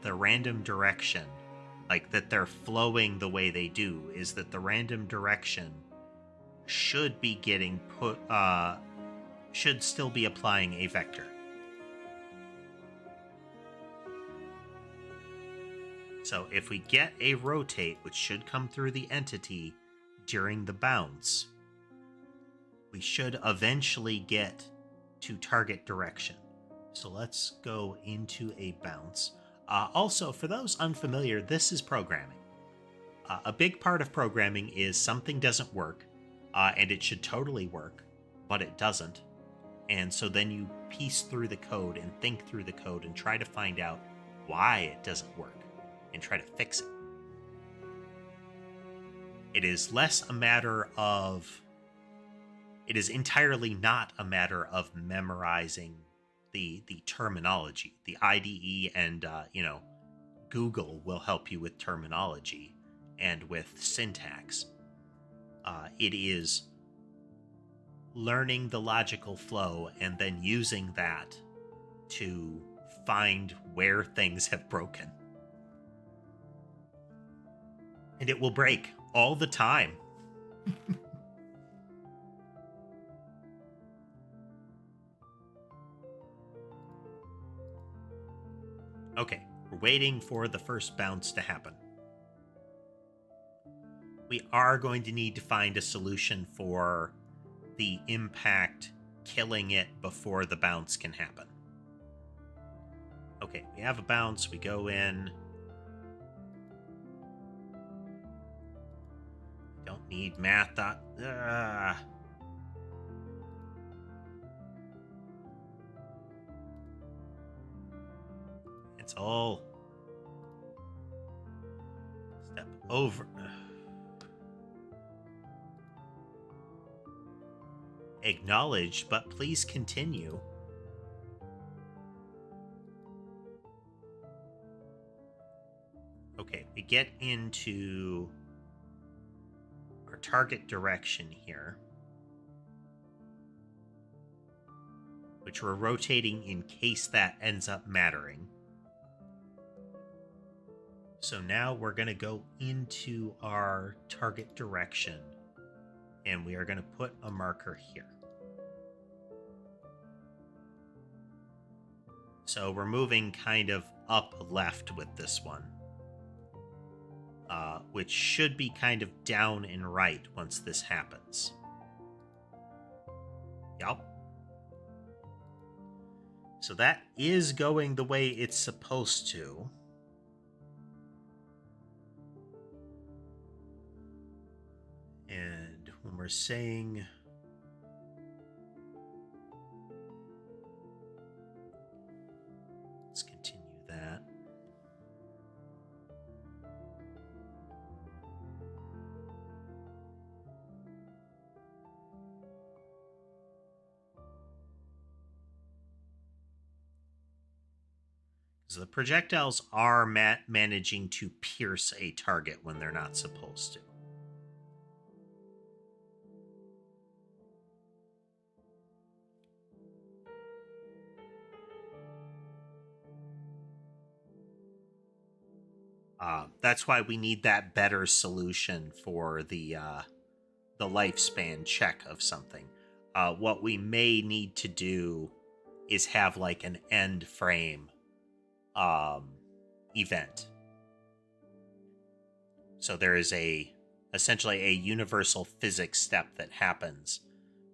the random direction, like that they're flowing the way they do, is that the random direction should be getting put, should still be applying a vector. So if we get a rotate, which should come through the entity during the bounce, we should eventually get to target direction. So let's go into a bounce. Also, for those unfamiliar, this is programming. A big part of programming is something doesn't work, and it should totally work, but it doesn't. And so then you piece through the code and think through the code and try to find out why it doesn't work and try to fix it. It is entirely not a matter of memorizing the terminology. The IDE and Google will help you with terminology and with syntax. It is learning the logical flow and then using that to find where things have broken. And it will break all the time. Okay, we're waiting for the first bounce to happen. We are going to need to find a solution for the impact killing it before the bounce can happen. Okay, we have a bounce, we go in. Don't need math. It's all step over. Acknowledged, but please continue. Okay, we get into our target direction here, which we're rotating in case that ends up mattering. So now we're going to go into our target direction, and we are going to put a marker here. So we're moving kind of up left with this one, which should be kind of down and right once this happens. Yup. So that is going the way it's supposed to. And when we're saying let's continue that. So the projectiles are managing to pierce a target when they're not supposed to. That's why we need that better solution for the lifespan check of something. What we may need to do is have like an end frame event. So there is essentially a universal physics step that happens.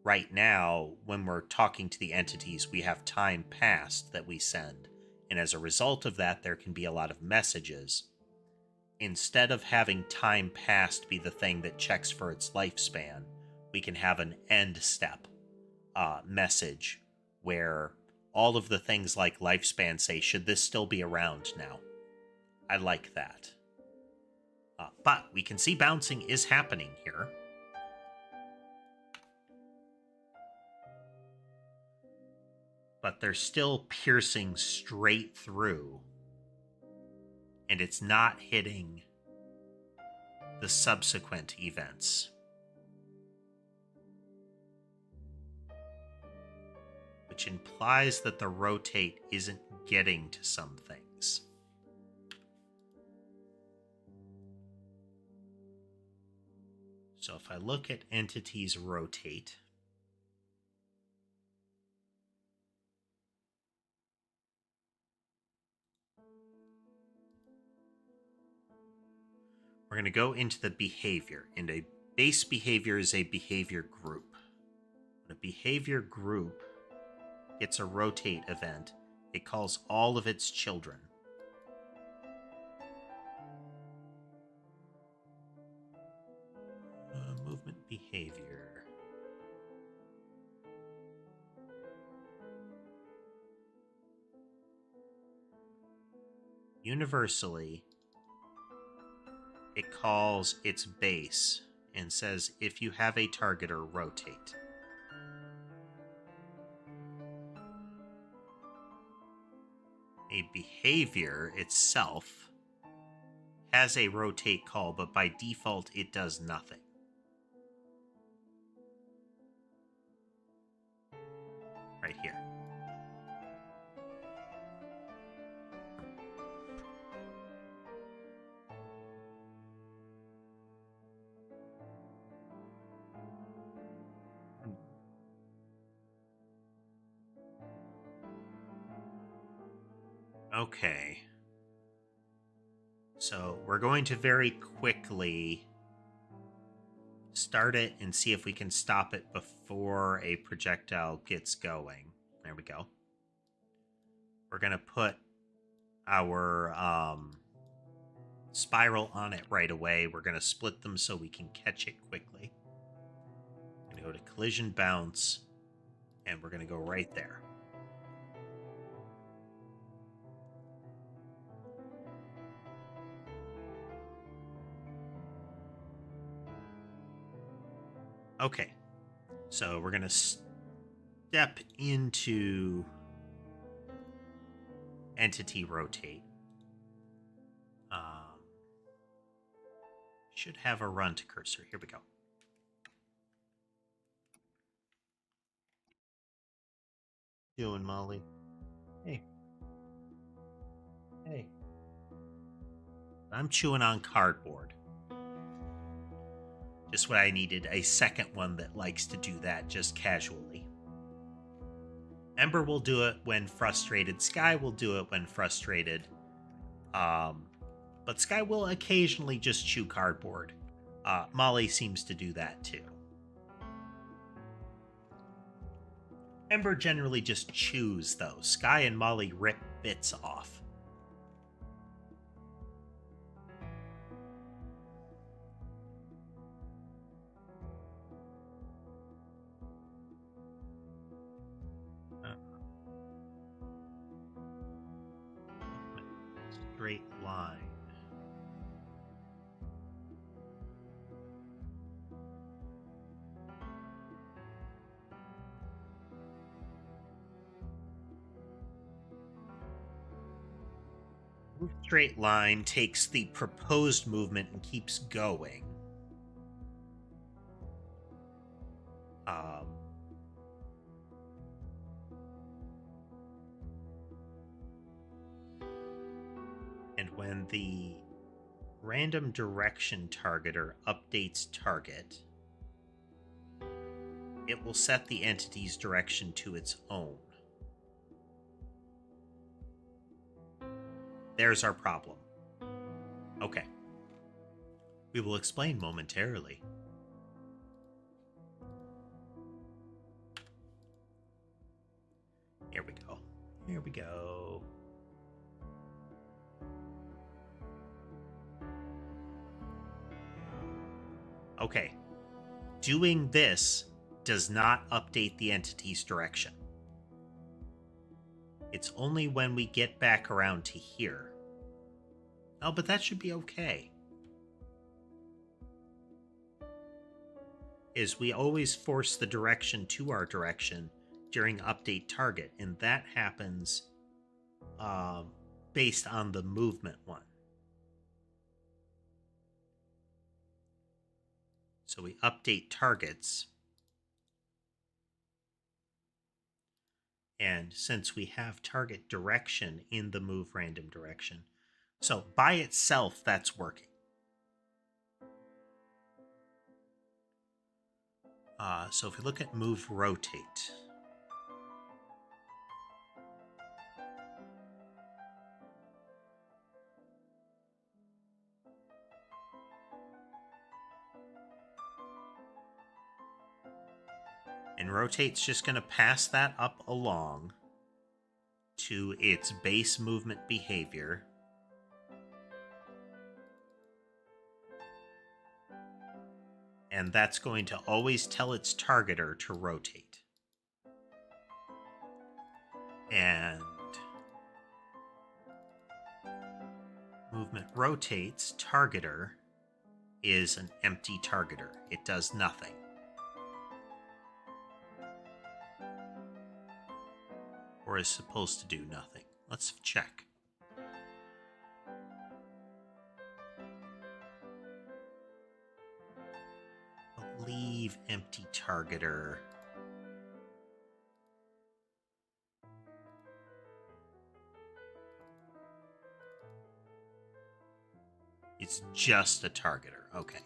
Right now, when we're talking to the entities, we have time passed that we send. And as a result of that, there can be a lot of messages. Instead of having time passed be the thing that checks for its lifespan, we can have an end step message where all of the things like lifespan say, should this still be around now? I like that. But we can see bouncing is happening here. But they're still piercing straight through. And it's not hitting the subsequent events. Which implies that the rotate isn't getting to some things. So if I look at entities rotate, we're going to go into the behavior, and a base behavior is a behavior group. When a behavior group gets a rotate event, it calls all of its children. Movement behavior. Universally, it calls its base and says, if you have a targeter, rotate. A behavior itself has a rotate call, but by default, it does nothing. Right here. Okay. So we're going to very quickly start it and see if we can stop it before a projectile gets going. There we go. We're going to put our spiral on it right away. We're going to split them so we can catch it quickly. We're going to go to collision bounce, and we're going to go right there. Okay, so we're going to step into entity rotate. Should have a run to cursor. Here we go. Doing, Molly? Hey. Hey. I'm chewing on cardboard. Just what I needed, a second one that likes to do that just casually. Ember will do it when frustrated. Sky will do it when frustrated. But Sky will occasionally just chew cardboard. Molly seems to do that too. Ember generally just chews, though. Sky and Molly rip bits off. Straight line. Move straight line takes the proposed movement and keeps going. And when the random direction targeter updates target, it will set the entity's direction to its own. there's our problem. Okay. We will explain momentarily. Here we go. Here we go. Okay. Doing this does not update the entity's direction. It's only when we get back around to here. Oh, but that should be okay. Is we always force the direction to our direction during update target, and that happens based on the movement one. So we update targets. And since we have target direction in the move random direction, so by itself, that's working. So if we look at move rotate, and rotate's just going to pass that up along to its base movement behavior. And that's going to always tell its targeter to rotate. And movement rotates targeter is an empty targeter. It does nothing. Or is supposed to do nothing. Let's check. Leave empty targeter. It's just a targeter. Okay.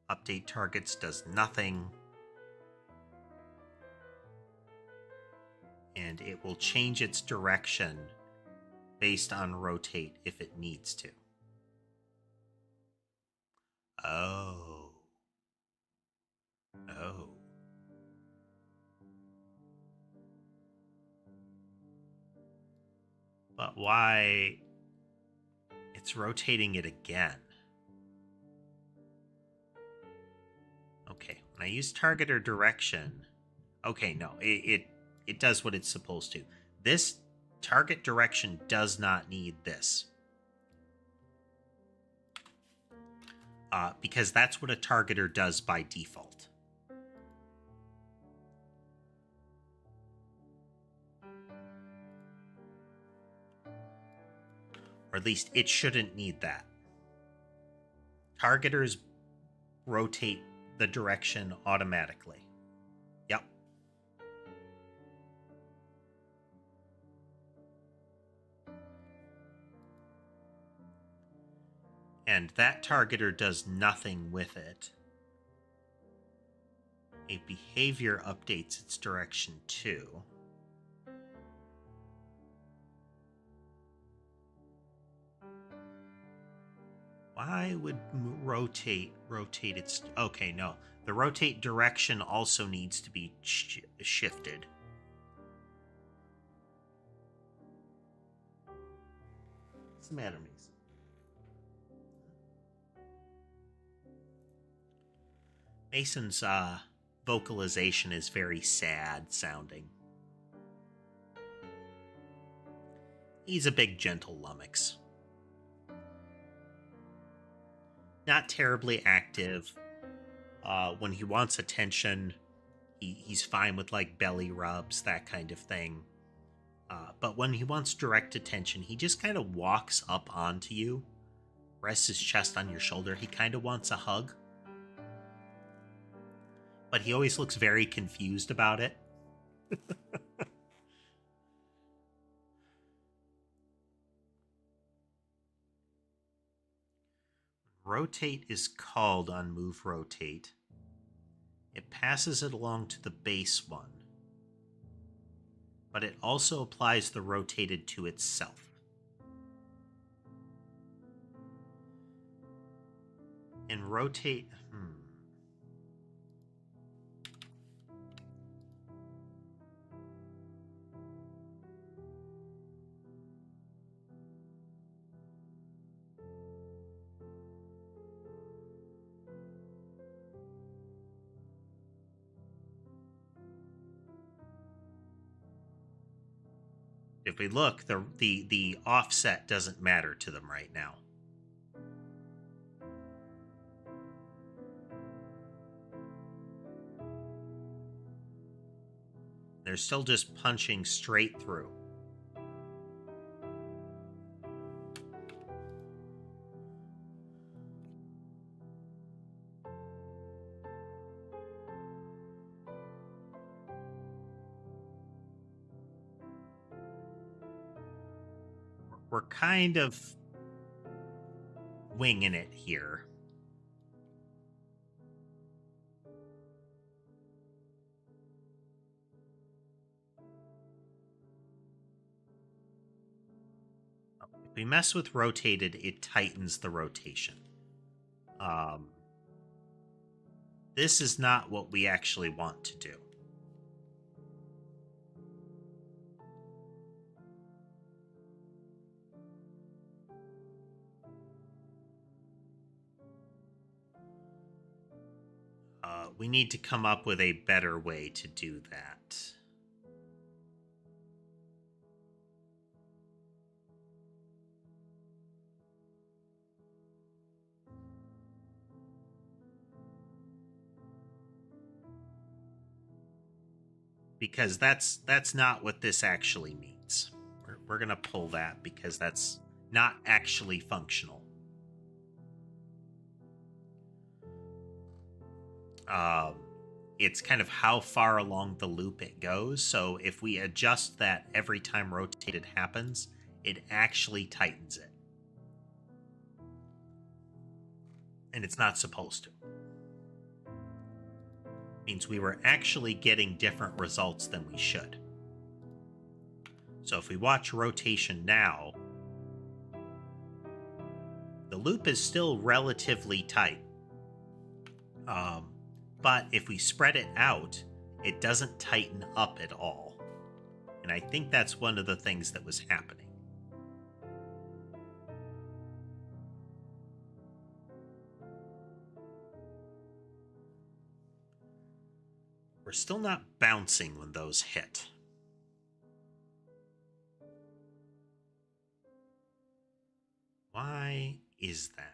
Update targets does nothing. And it will change its direction based on rotate if it needs to. Oh. Oh. But why? It's rotating it again. Okay, when I use target or direction, okay, no, it does what it's supposed to. This target direction does not need this. Because that's what a targeter does by default. Or at least it shouldn't need that. Targeters rotate the direction automatically. Yep. And that targeter does nothing with it. A behavior updates its direction too. Why would rotate its... Okay, no. The rotate direction also needs to be shifted. What's the matter, Mason? Mason's vocalization is very sad sounding. He's a big, gentle lummox. Not terribly active. When he wants attention, he's fine with like belly rubs, that kind of thing. But when he wants direct attention, he just kind of walks up onto you, rests his chest on your shoulder. He kind of wants a hug. But he always looks very confused about it. Rotate is called on move rotate. It passes it along to the base one. but it also applies the rotated to itself. And rotate... If we look, the offset doesn't matter to them right now. They're still just punching straight through. We're kind of winging it here. If we mess with rotated, it tightens the rotation. This is not what we actually want to do. We need to come up with a better way to do that. Because that's not what this actually means. We're going to pull that because that's not actually functional. It's kind of how far along the loop it goes. So if we adjust that every time rotated happens, it actually tightens it. And it's not supposed to. Means we were actually getting different results than we should. So if we watch rotation now, the loop is still relatively tight. But if we spread it out, it doesn't tighten up at all. And I think that's one of the things that was happening. We're still not bouncing when those hit. Why is that?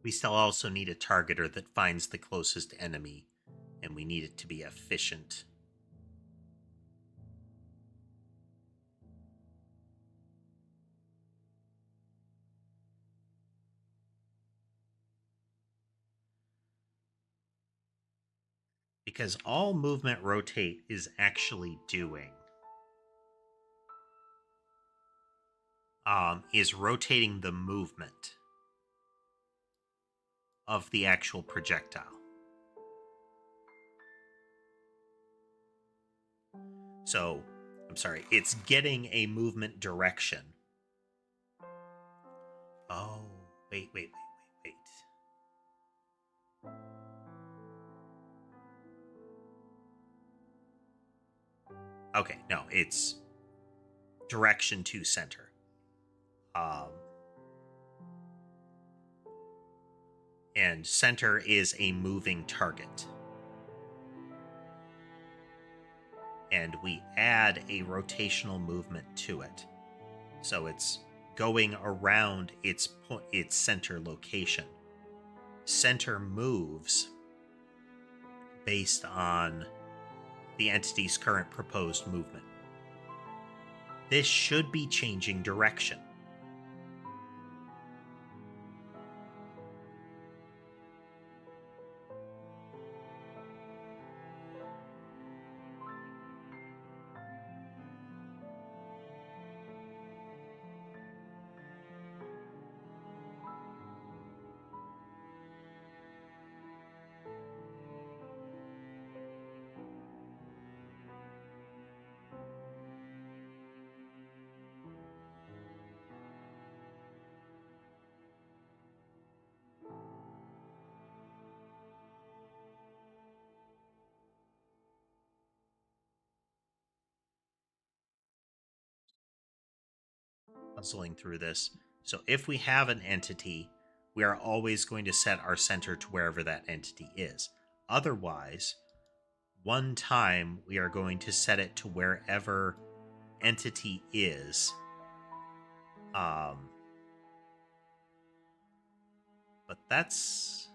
We still also need a targeter that finds the closest enemy, and we need it to be efficient. Because all movement rotate is actually doing is rotating the movement of the actual projectile. So, I'm sorry, it's getting a movement direction. Oh, wait. Okay, no, it's direction to center. And center is a moving target. And we add a rotational movement to it. So it's going around its center location. Center moves based on the entity's current proposed movement. This should be changing direction. puzzling through this. So if we have an entity, we are always going to set our center to wherever that entity is. Otherwise, one time we are going to set it to wherever entity is. But that's...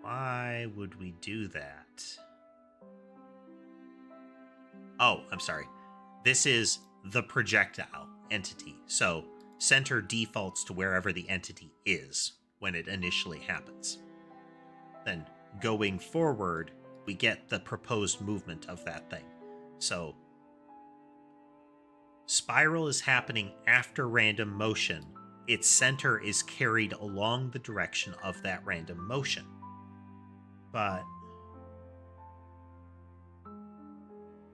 Why would we do that? Oh, I'm sorry. This is the projectile entity. So center defaults to wherever the entity is when it initially happens. Then going forward, we get the proposed movement of that thing. So spiral is happening after random motion. Its center is carried along the direction of that random motion. But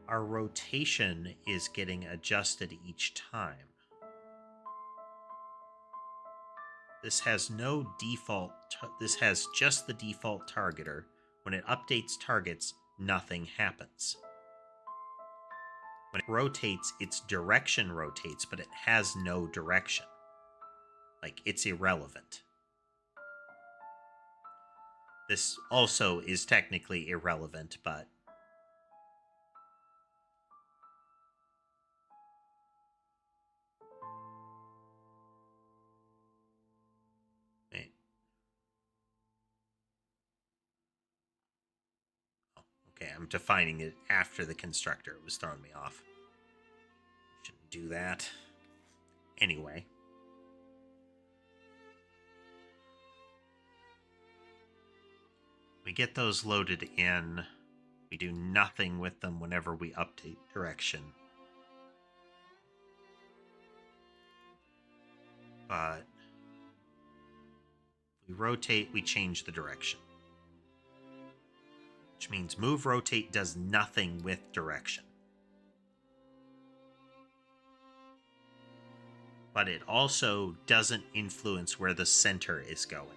our rotation is getting adjusted each time. This has no default, this has just the default targeter. When it updates targets, nothing happens. When it rotates, its direction rotates, but it has no direction. Like, it's irrelevant. This also is technically irrelevant, but okay, I'm defining it after the constructor. It was throwing me off. Shouldn't do that. Anyway. We get those loaded in. We do nothing with them whenever we update direction. But if we rotate, we change the direction. Which means move rotate does nothing with direction. But it also doesn't influence where the center is going.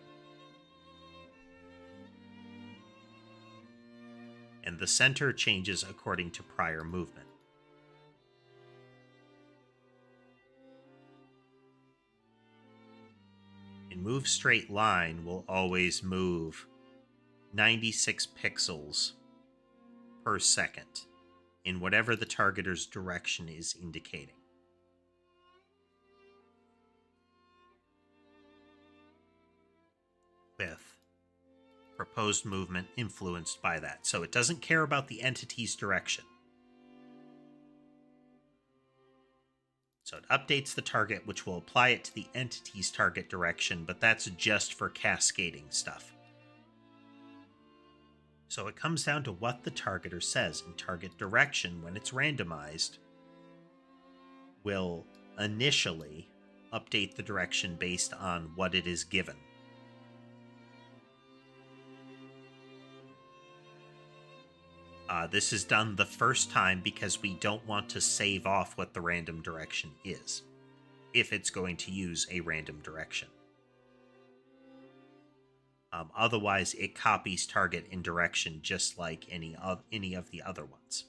And the center changes according to prior movement. In move straight line, we'll always move 96 pixels per second in whatever the targeter's direction is indicating. With proposed movement influenced by that. So it doesn't care about the entity's direction. So it updates the target, which will apply it to the entity's target direction, but that's just for cascading stuff. So it comes down to what the targeter says, and target direction, when it's randomized, will initially update the direction based on what it is given. This is done the first time because we don't want to save off what the random direction is, if it's going to use a random direction. Otherwise, it copies target in direction just like any of the other ones.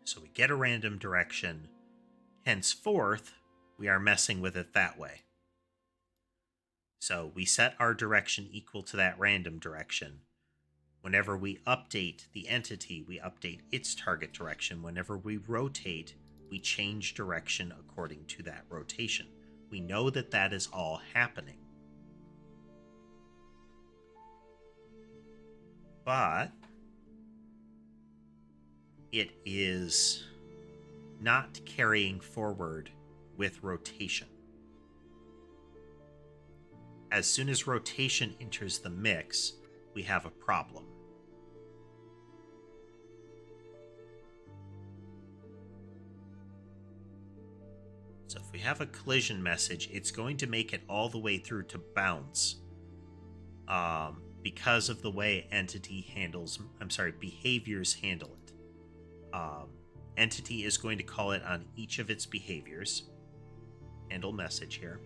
So we get a random direction. Henceforth, we are messing with it that way. So we set our direction equal to that random direction. Whenever we update the entity, we update its target direction. Whenever we rotate, we change direction according to that rotation. We know that that is all happening. But it is not carrying forward with rotation. As soon as rotation enters the mix, we have a problem. So if we have a collision message, it's going to make it all the way through to bounce because of the way behaviors handle it. Entity is going to call it on each of its behaviors. Handle message here.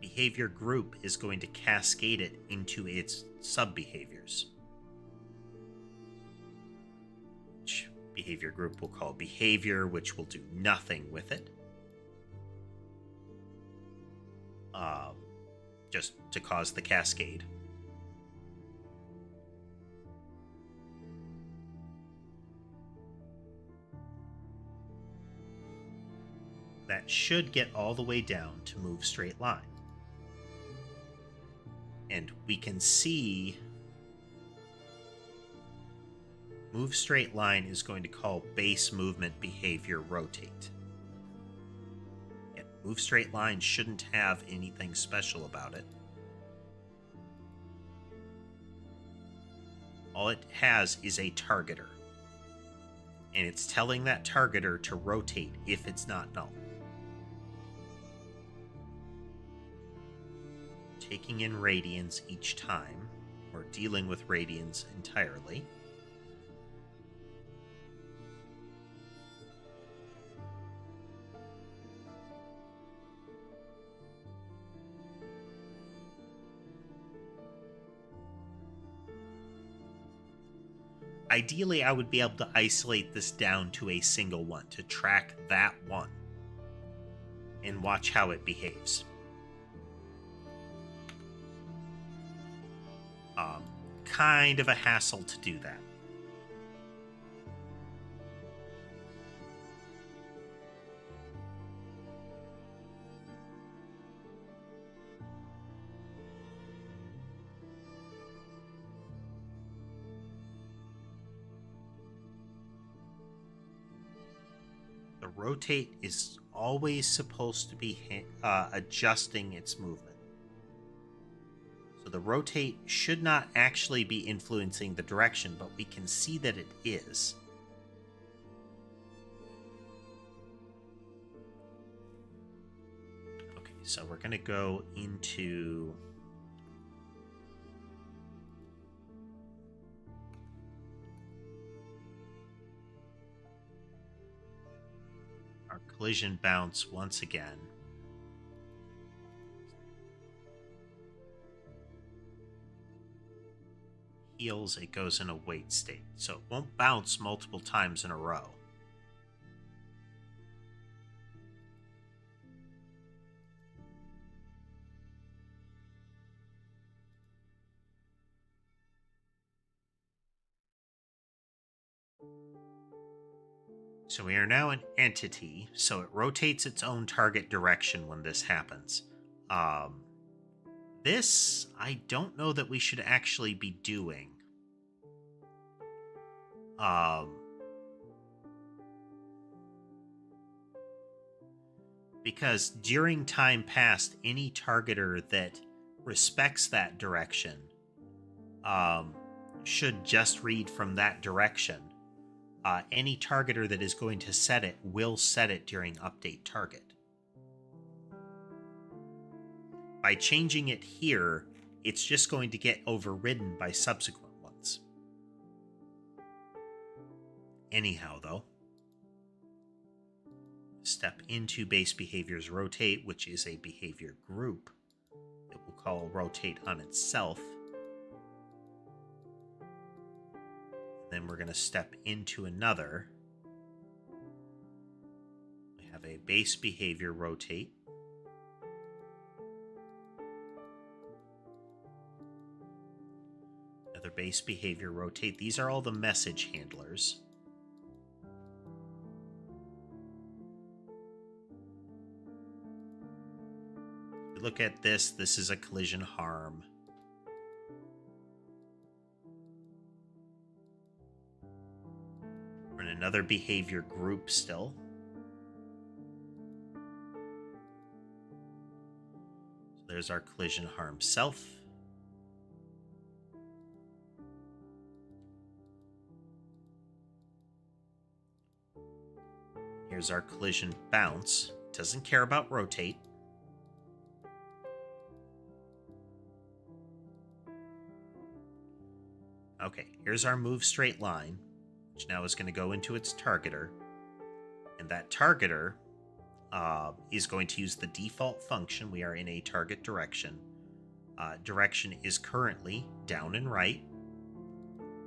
behavior group is going to cascade it into its sub-behaviors. Which behavior group we'll call behavior, which will do nothing with it. Just to cause the cascade. That should get all the way down to move straight line. And we can see move straight line is going to call base movement behavior rotate. And move straight line shouldn't have anything special about it. All it has is a targeter. And it's telling that targeter to rotate if it's not null. Taking in radians each time, or dealing with radians entirely. Ideally, I would be able to isolate this down to a single one, to track that one, and watch how it behaves. Kind of a hassle to do that. The rotate is always supposed to be adjusting its movement. So the rotate should not actually be influencing the direction, but we can see that it is. Okay, so we're going to go into our collision bounce once again. Heals, it goes in a wait state, so it won't bounce multiple times in a row. So we are now an entity, so it rotates its own target direction when this happens. This, I don't know that we should actually be doing. Because during time past, any targeter that respects that direction should just read from that direction. Any targeter that is going to set it will set it during update target. By changing it here, it's just going to get overridden by subsequent ones. Anyhow, though, step into base behaviors rotate, which is a behavior group that we'll call rotate on itself. Then we're going to step into another. We have a base behavior rotate. Another base behavior rotate. These are all the message handlers. If we look at this, this is a collision harm. We're in another behavior group still. So there's our collision harm self. Here's our collision bounce. Doesn't care about rotate. Okay, here's our move straight line, which now is going to go into its targeter. And that targeter is going to use the default function. We are in a target direction. Direction is currently down and right.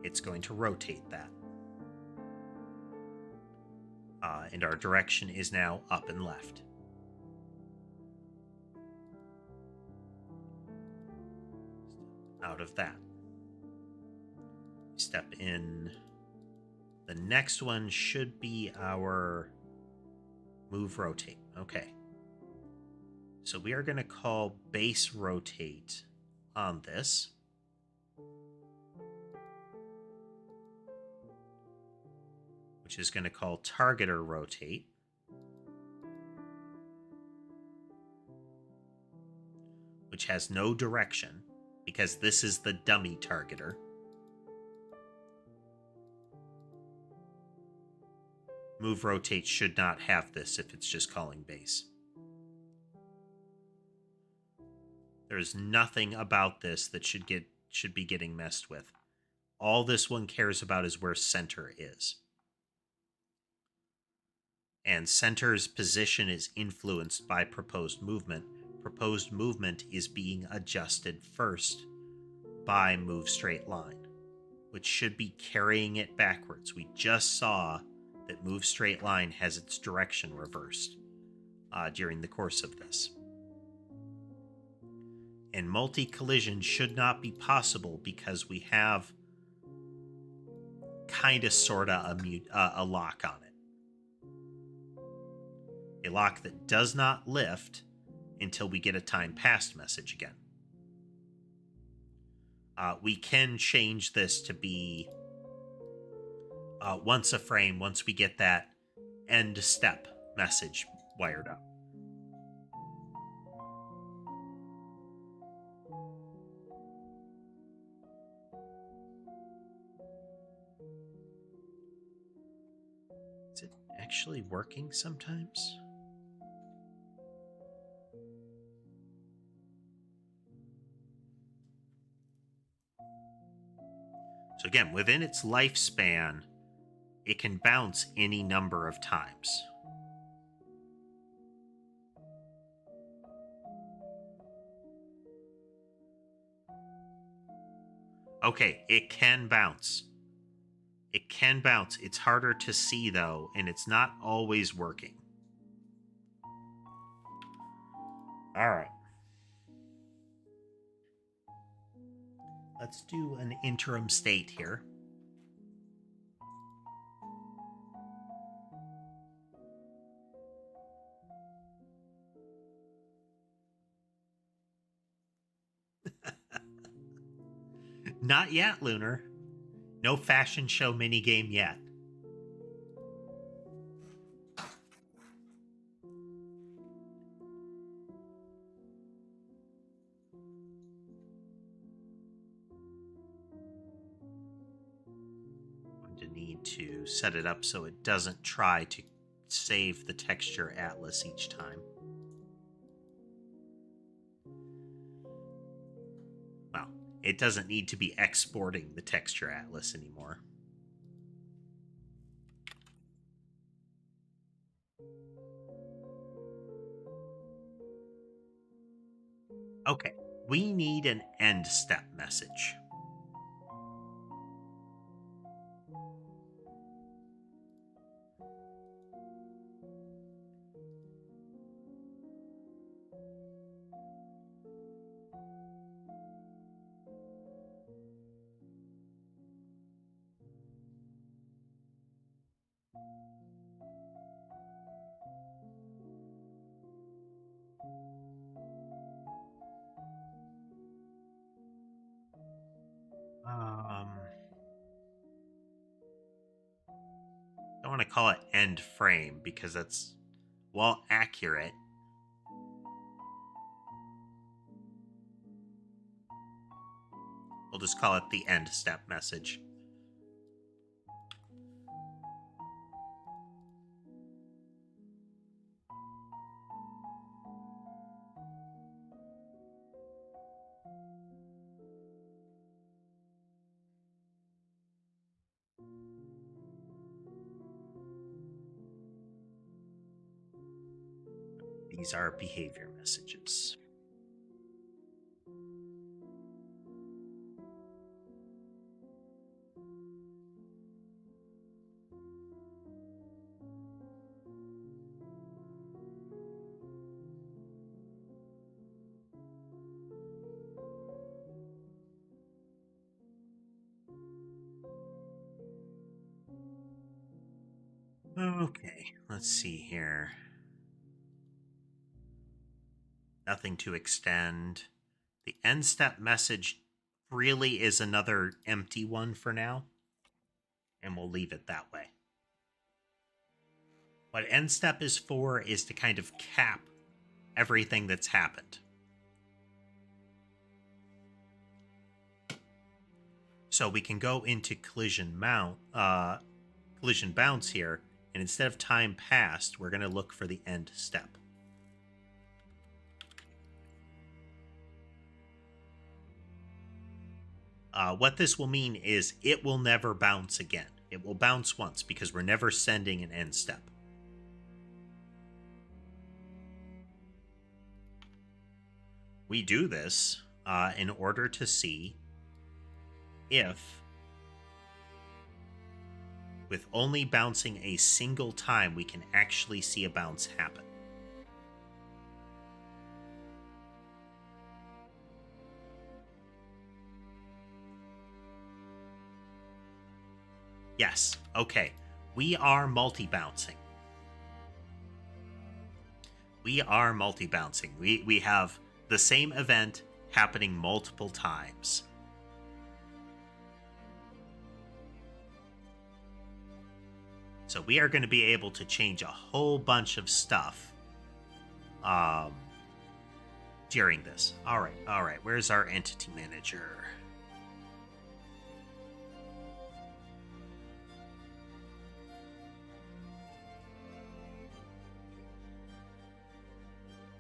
It's going to rotate that. And our direction is now up and left. Out of that. Step in. The next one should be our move rotate. Okay. So we are going to call base rotate on this. Which is going to call targeter rotate. Which has no direction because this is the dummy targeter. Move rotate should not have this if it's just calling base. There's nothing about this that should be getting messed with. All this one cares about is where center is. And center's position is influenced by proposed movement. Proposed movement is being adjusted first by move straight line, which should be carrying it backwards. We just saw that move straight line has its direction reversed during the course of this. And multi-collision should not be possible because we have kind of sort of a lock on it. A lock that does not lift until we get a time passed message again. We can change this to be once a frame, once we get that end step message wired up. Is it actually working sometimes? So again, within its lifespan, it can bounce any number of times. Okay, it can bounce. It can bounce. It's harder to see, though, and it's not always working. All right. Let's do an interim state here. Not yet, Lunar. No fashion show minigame yet. I'm going to need to set it up so it doesn't try to save the texture atlas each time. Well, it doesn't need to be exporting the texture atlas anymore. Okay, we need an end step message. I want to call it end frame because that's, while accurate, we'll just call it the end step message. These are behavior messages. Okay, let's see here. Nothing to extend. The end step message really is another empty one for now, and we'll leave it that way. What end step is for is to kind of cap everything that's happened. So we can go into collision bounce here, and instead of time passed, we're going to look for the end step. What this will mean is it will never bounce again. It will bounce once because we're never sending an end step. We do this in order to see if, with only bouncing a single time, we can actually see a bounce happen. Yes, okay. We are multi-bouncing. We have the same event happening multiple times. So we are going to be able to change a whole bunch of stuff during this. All right. Where's our entity manager?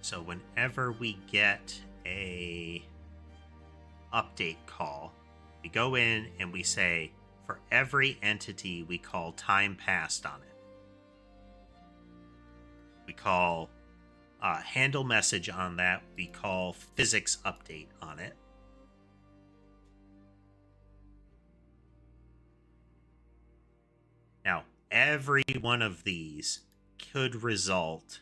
So whenever we get a update call, we go in and we say, for every entity, we call time passed on it. We call handle message on that. We call physics update on it. Now, every one of these could result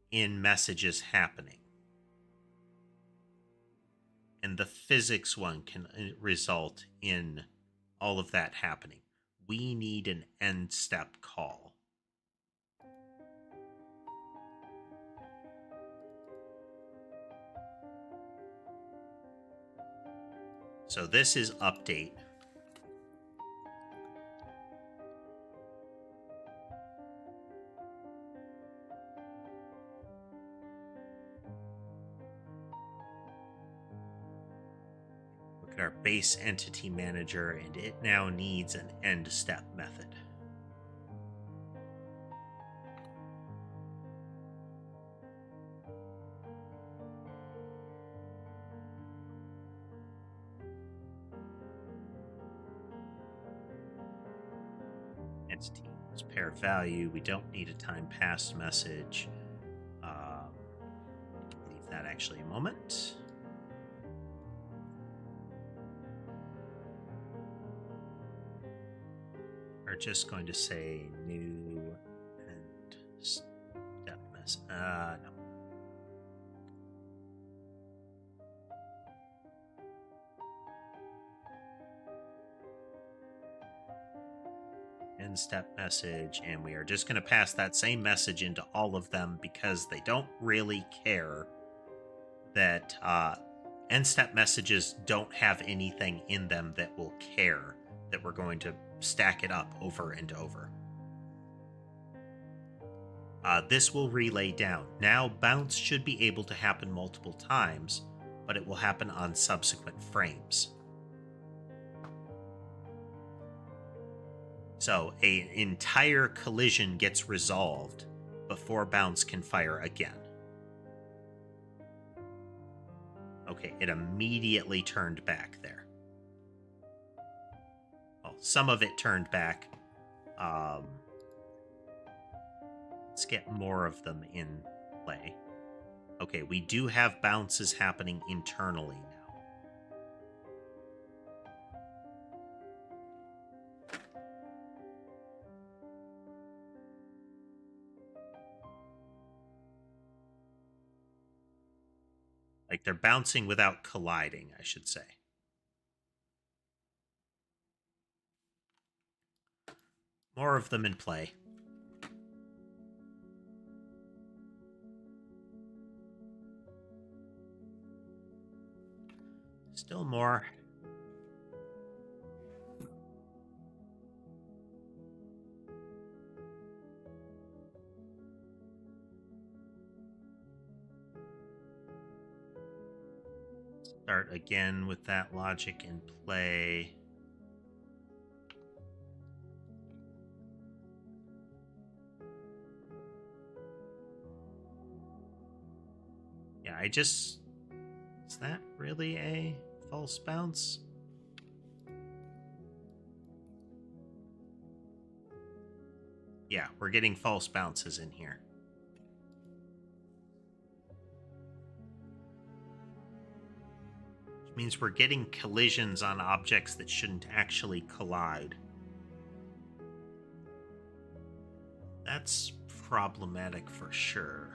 in messages happening. And the physics one can result in all of that happening. We need an end step call. So this is update. Our base entity manager, and it now needs an end step method. Entity is pair value. We don't need a time passed message. Leave that actually a moment. We're just going to say new and step mess. No. End step message, and we are just going to pass that same message into all of them because they don't really care that end step messages don't have anything in them that will care that we're going to stack it up over and over. This will relay down. Now, bounce should be able to happen multiple times, but it will happen on subsequent frames. So, an entire collision gets resolved before bounce can fire again. Okay, it immediately turned back there. Well, some of it turned back. Let's get more of them in play. Okay, we do have bounces happening internally now. Like they're bouncing without colliding, I should say. More of them in play. Still more. Start again with that logic in play. Yeah, is that really a false bounce? Yeah, we're getting false bounces in here. Which means we're getting collisions on objects that shouldn't actually collide. That's problematic for sure.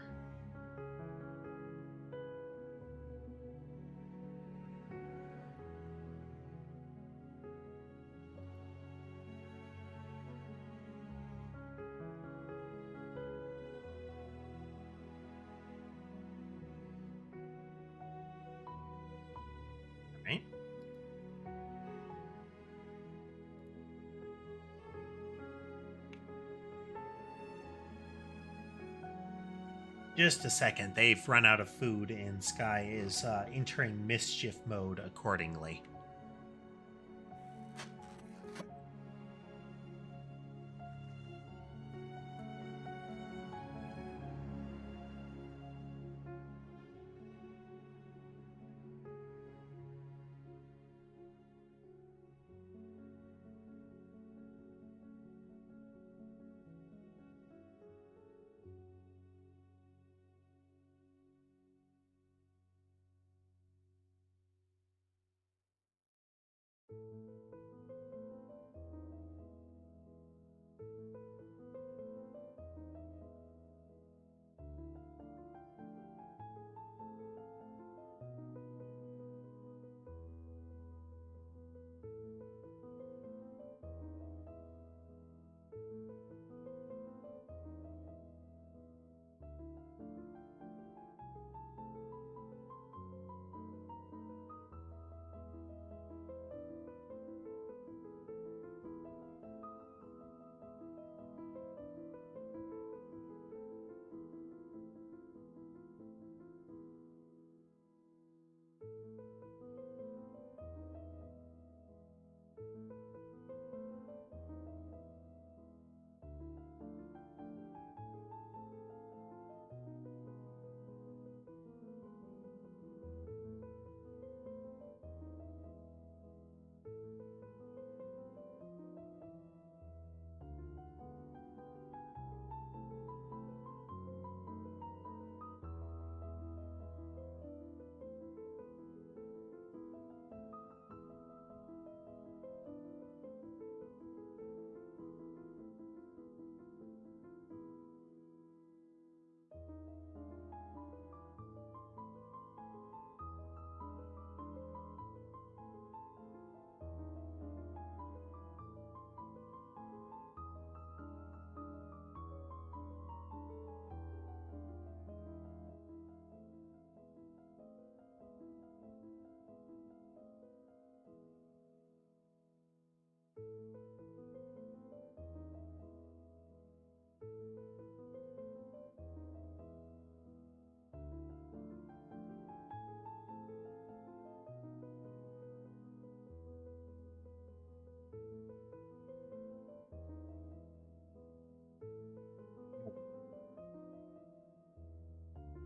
Right? Just a second. They've run out of food, and Sky is entering mischief mode accordingly.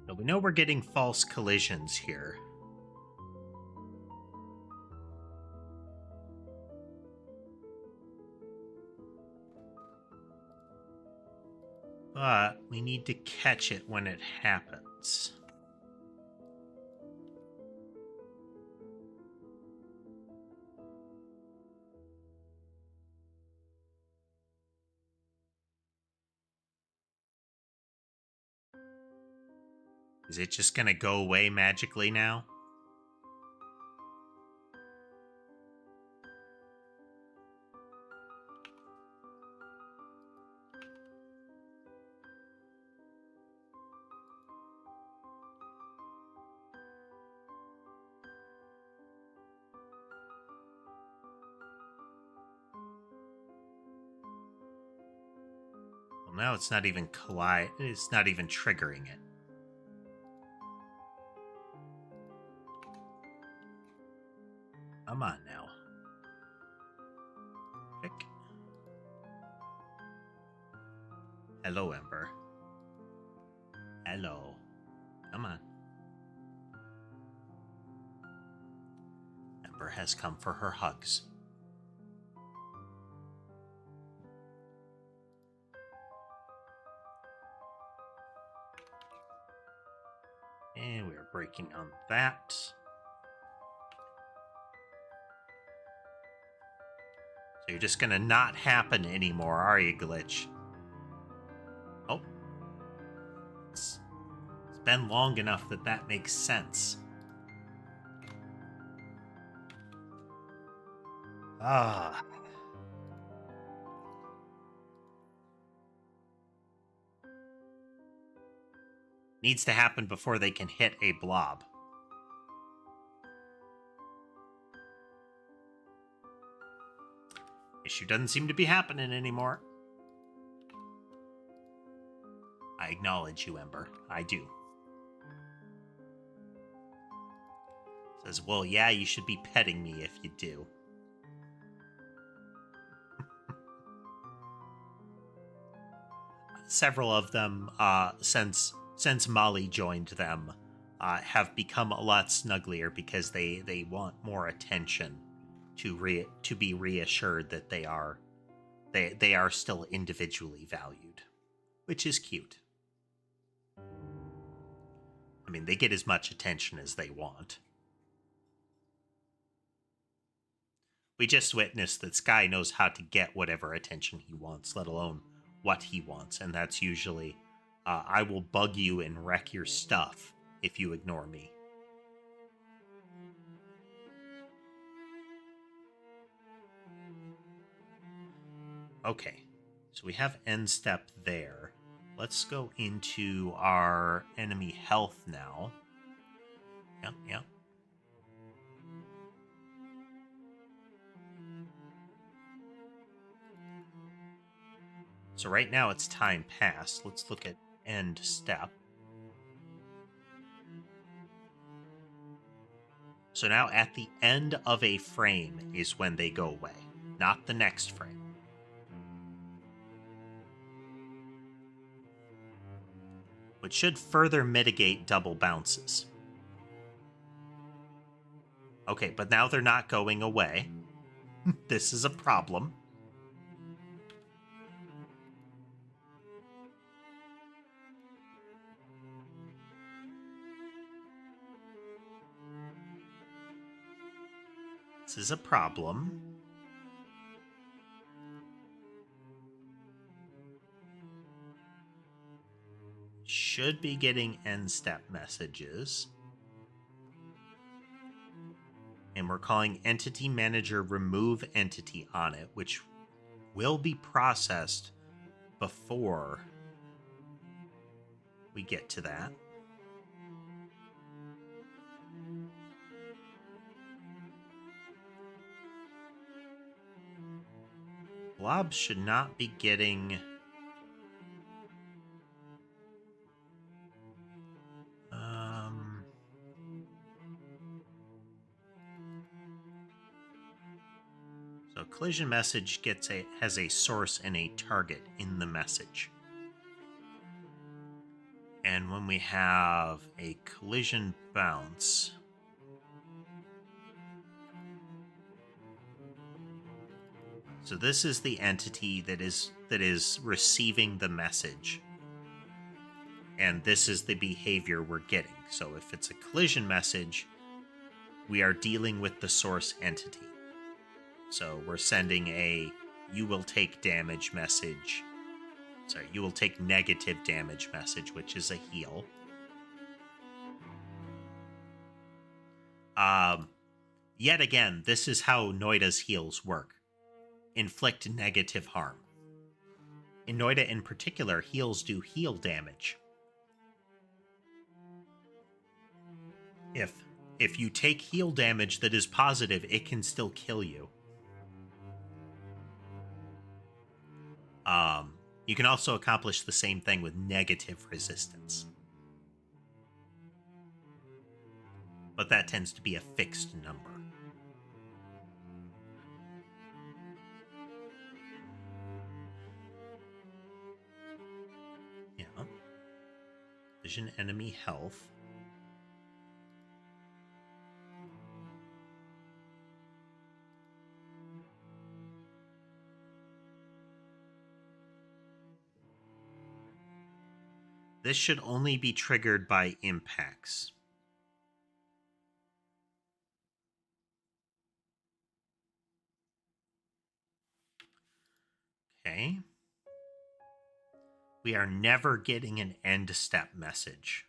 So we know we're getting false collisions here. But we need to catch it when it happens. Is it just going to go away magically now? Well, now it's not even it's not even triggering it. Come on now. Pick. Hello, Ember. Hello. Come on. Ember has come for her hugs. And we're breaking on that. So you're just gonna not happen anymore, are you, Glitch? Oh. It's been long enough that that makes sense. Ah. Needs to happen before they can hit a blob. Issue doesn't seem to be happening anymore. I acknowledge you, Ember. I do. Says, well, yeah, you should be petting me if you do. Several of them, since Molly joined them, have become a lot snugglier because they want more attention to be reassured that they are still individually valued, which is cute. I mean, they get as much attention as they want. We just witnessed that Sky knows how to get whatever attention he wants, let alone what he wants, and that's usually, I will bug you and wreck your stuff if you ignore me. Okay, so we have end step there. Let's go into our enemy health now. Yep. So right now it's time passed. Let's look at end step. So now at the end of a frame is when they go away, not the next frame. Which should further mitigate double bounces. Okay, but now they're not going away. This is a problem. This is a problem. Should be getting end step messages. And we're calling entity manager remove entity on it, which will be processed before we get to that. Blobs should not be getting... So collision message has a source and a target in the message. And when we have a collision bounce... So this is the entity that is receiving the message And this is the behavior we're getting. So if it's a collision message, we are dealing with the source entity. So we're sending a you will take damage message. Sorry, you will take negative damage message, which is a heal. Yet again, this is how Noida's heals work. Inflict negative harm. In Noida in particular, heals do heal damage. If you take heal damage that is positive, it can still kill you. You can also accomplish the same thing with negative resistance. But that tends to be a fixed number. Yeah. Vision enemy health. This should only be triggered by impacts. Okay. We are never getting an end step message.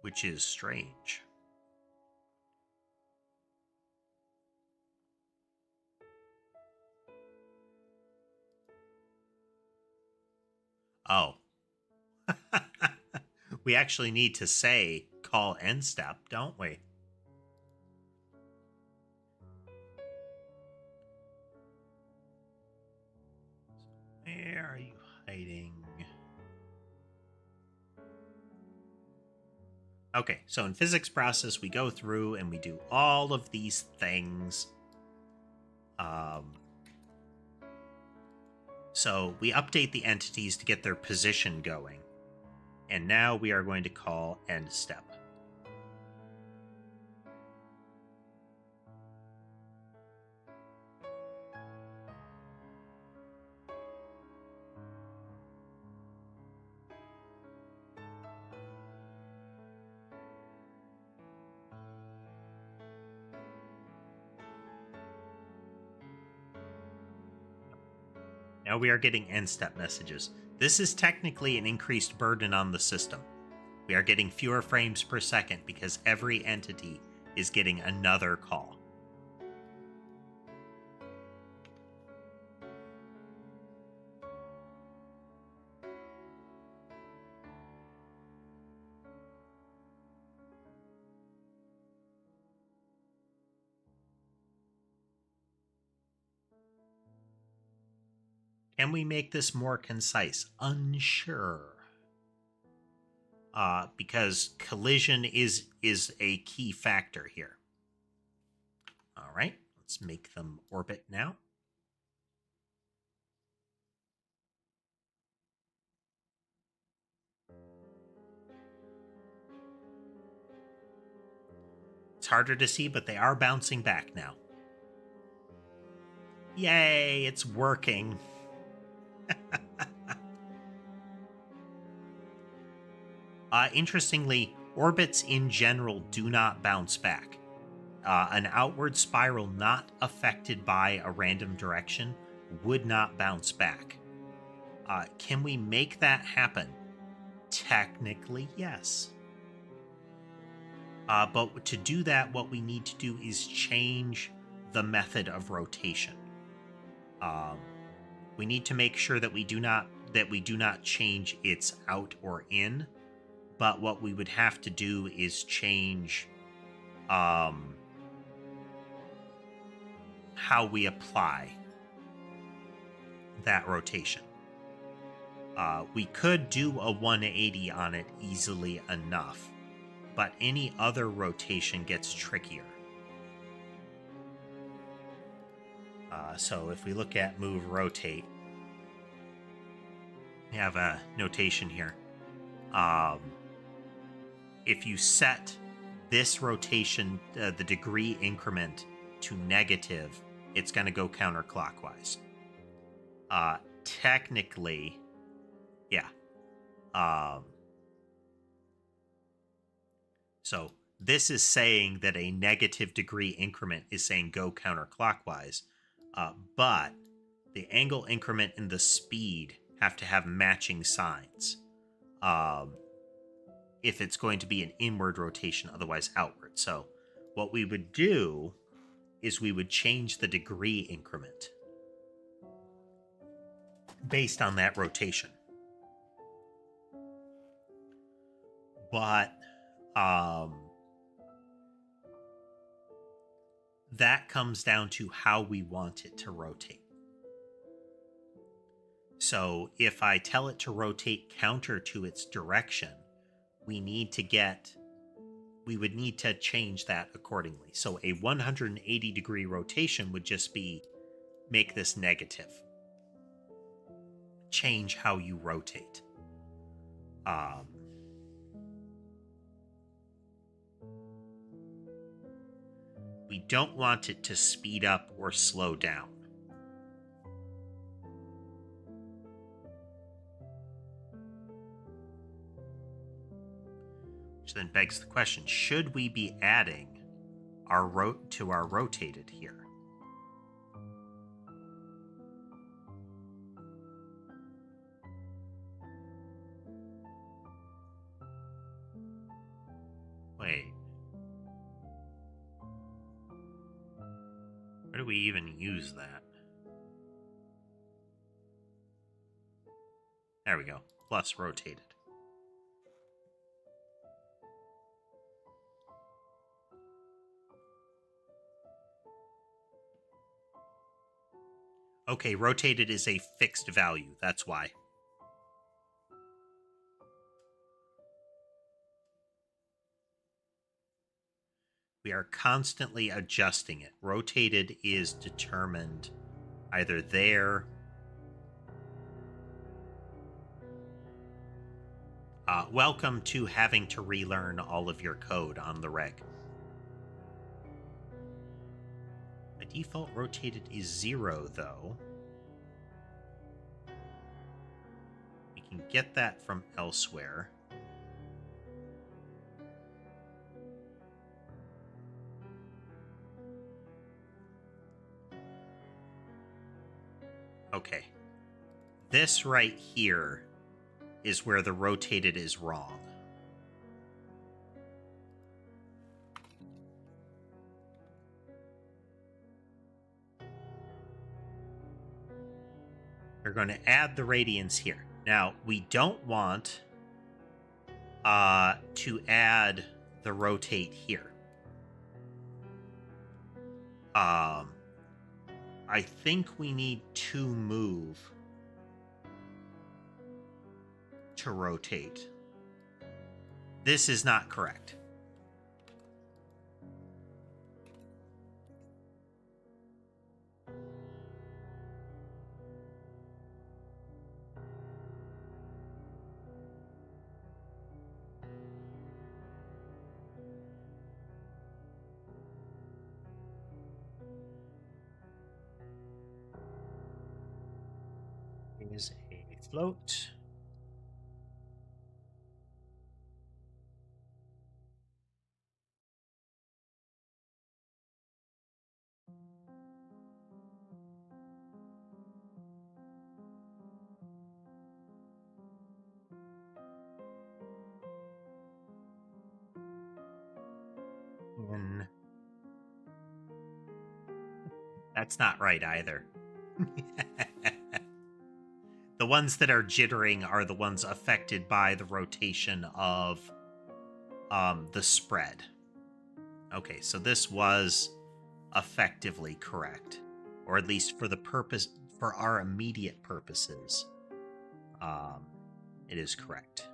Which is strange. Oh. We actually need to say call end step, don't we? Where are you hiding? Okay, so in physics process, we go through and we do all of these things. So we update the entities to get their position going. And now we are going to call end step. Now we are getting end step messages. This is technically an increased burden on the system. We are getting fewer frames per second because every entity is getting another call. Can we make this more concise? Unsure. Because collision is a key factor here. All right, let's make them orbit now. It's harder to see, but they are bouncing back now. Yay, it's working. Interestingly, orbits in general do not bounce back. An outward spiral not affected by a random direction would not bounce back. Can we make that happen? Technically, yes. But to do that, what we need to do is change the method of rotation. We need to make sure that we do not change its out or in. But what we would have to do is change how we apply that rotation. We could do a 180 on it easily enough, but any other rotation gets trickier. So if we look at move rotate, we have a notation here. If you set this rotation, the degree increment, to negative, it's going to go counterclockwise. Technically, yeah. So this is saying that a negative degree increment is saying go counterclockwise, but the angle increment and the speed have to have matching signs if it's going to be an inward rotation, otherwise outward. So what we would do is we would change the degree increment based on that rotation. But that comes down to how we want it to rotate. So if I tell it to rotate counter to its direction, we would need to change that accordingly. So a 180 degree rotation would just be make this negative. Change how you rotate. We don't want it to speed up or slow down. Which then begs the question, should we be adding our rotated here? Wait. Where do we even use that? There we go. Plus rotated. Okay, rotated is a fixed value. That's why. We are constantly adjusting it. Rotated is determined either there. Welcome to having to relearn all of your code on the reg. By default, rotated is 0, though. We can get that from elsewhere. Okay. This right here is where the rotated is wrong. We're going to add the radians here. Now, we don't want to add the rotate here. I think we need to move to rotate. This is not correct. Is a float. That's not right either. The ones that are jittering are the ones affected by the rotation of the spread. Okay, so this was effectively correct, or at least for the purpose, for our immediate purposes, it is correct.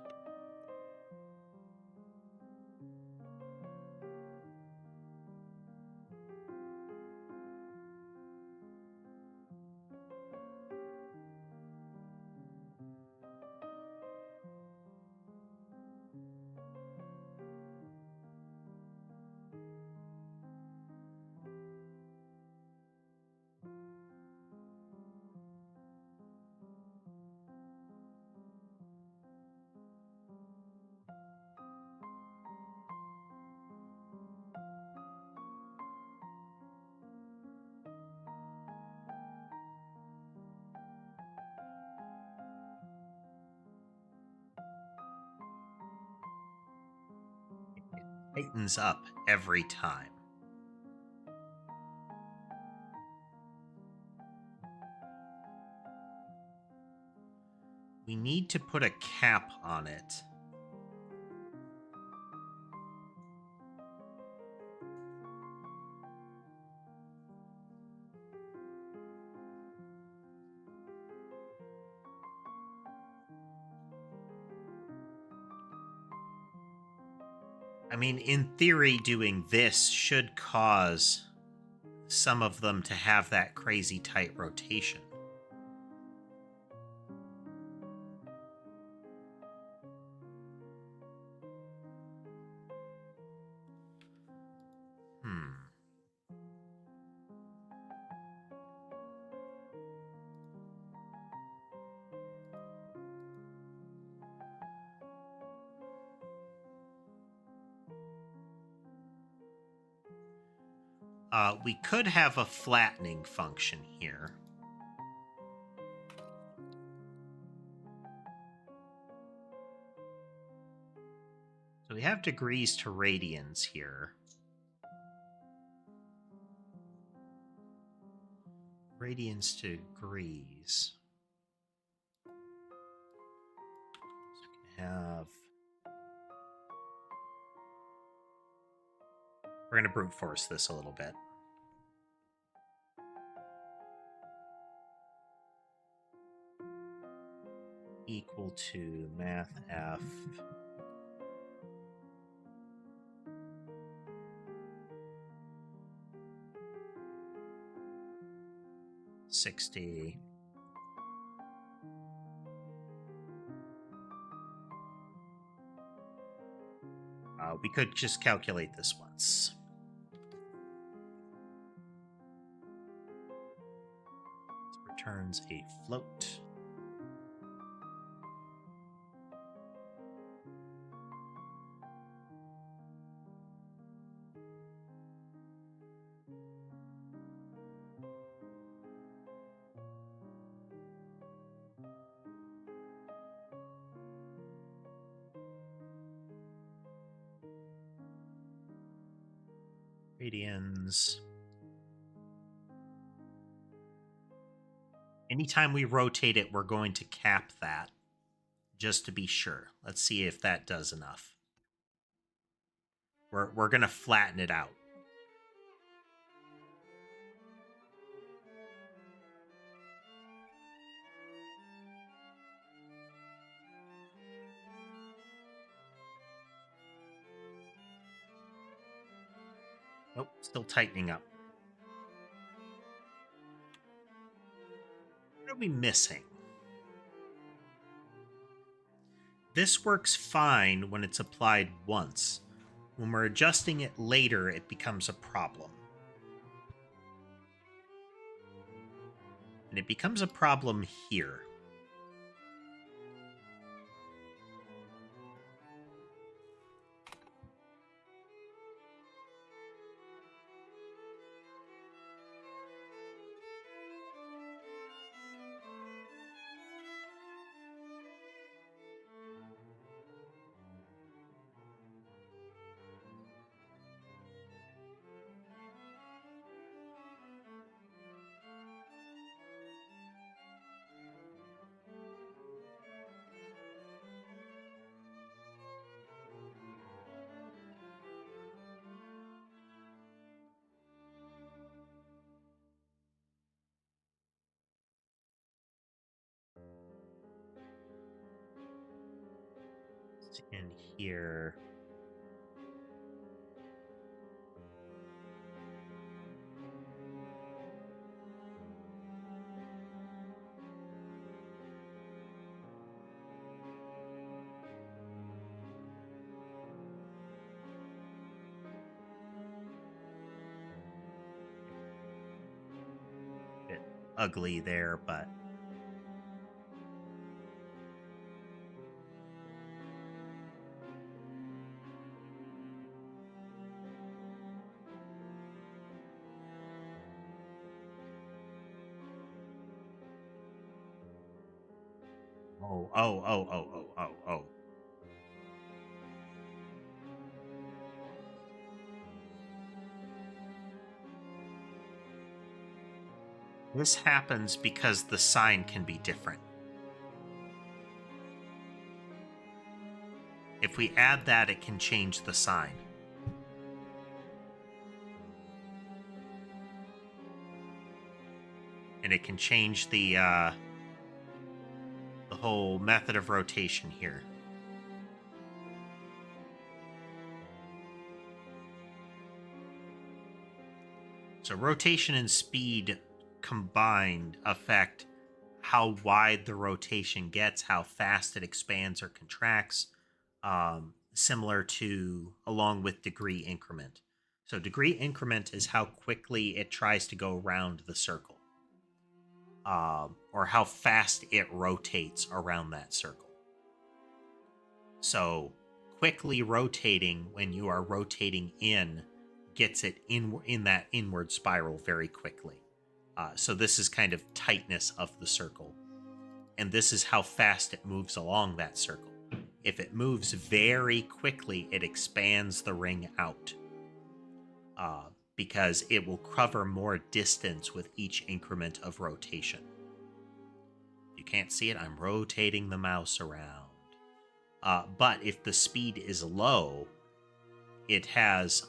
Tightens up every time. We need to put a cap on it. I mean, in theory, doing this should cause some of them to have that crazy tight rotation. We could have a flattening function here. So we have degrees to radians here. Radians to degrees. So we can have... We're going to brute force this a little bit. Equal to math f 60 we could just calculate this once. This returns a float. Radians. Anytime we rotate it, we're going to cap that, just to be sure. Let's see if that does enough. We're going to flatten it out. Nope, still tightening up. What are we missing? This works fine when it's applied once. When we're adjusting it later, it becomes a problem. And it becomes a problem here. In here. Bit ugly there, but oh. This happens because the sign can be different. If we add that, it can change the sign. And it can change the whole method of rotation here. So rotation and speed combined affect how wide the rotation gets, how fast it expands or contracts, similar to along with degree increment. So degree increment is how quickly it tries to go around the circle, or how fast it rotates around that circle. So quickly rotating when you are rotating in gets it in that inward spiral very quickly. So this is kind of tightness of the circle. And this is how fast it moves along that circle. If it moves very quickly, it expands the ring out. Because it will cover more distance with each increment of rotation. You can't see it, I'm rotating the mouse around. But if the speed is low, it has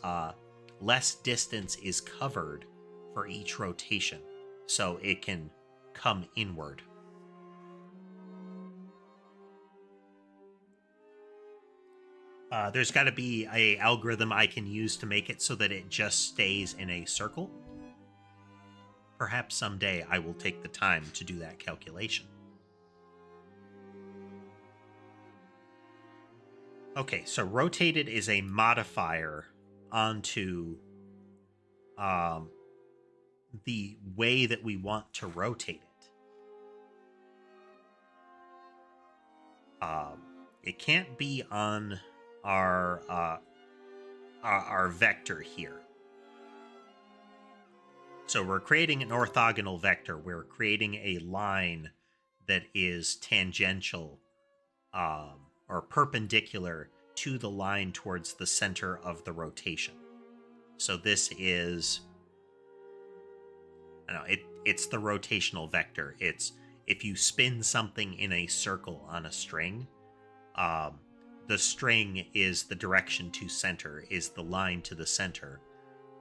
less distance is covered for each rotation, so it can come inward. There's got to be an algorithm I can use to make it so that it just stays in a circle. Perhaps someday I will take the time to do that calculation. Okay, so rotated is a modifier onto the way that we want to rotate it. It can't be on our vector here. So we're creating an orthogonal vector. We're creating a line that is tangential or perpendicular to the line towards the center of the rotation. So this is, it's the rotational vector. It's if you spin something in a circle on a string, the string is the direction to center, is the line to the center.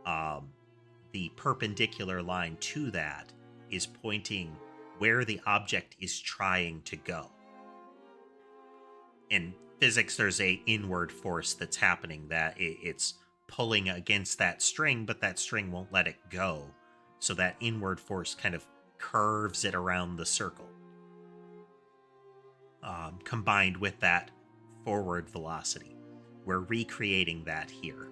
The perpendicular line to that is pointing where the object is trying to go. In physics, there's a inward force that's happening, that it's pulling against that string, but that string won't let it go. So that inward force kind of curves it around the circle. Combined with that forward velocity. We're recreating that here.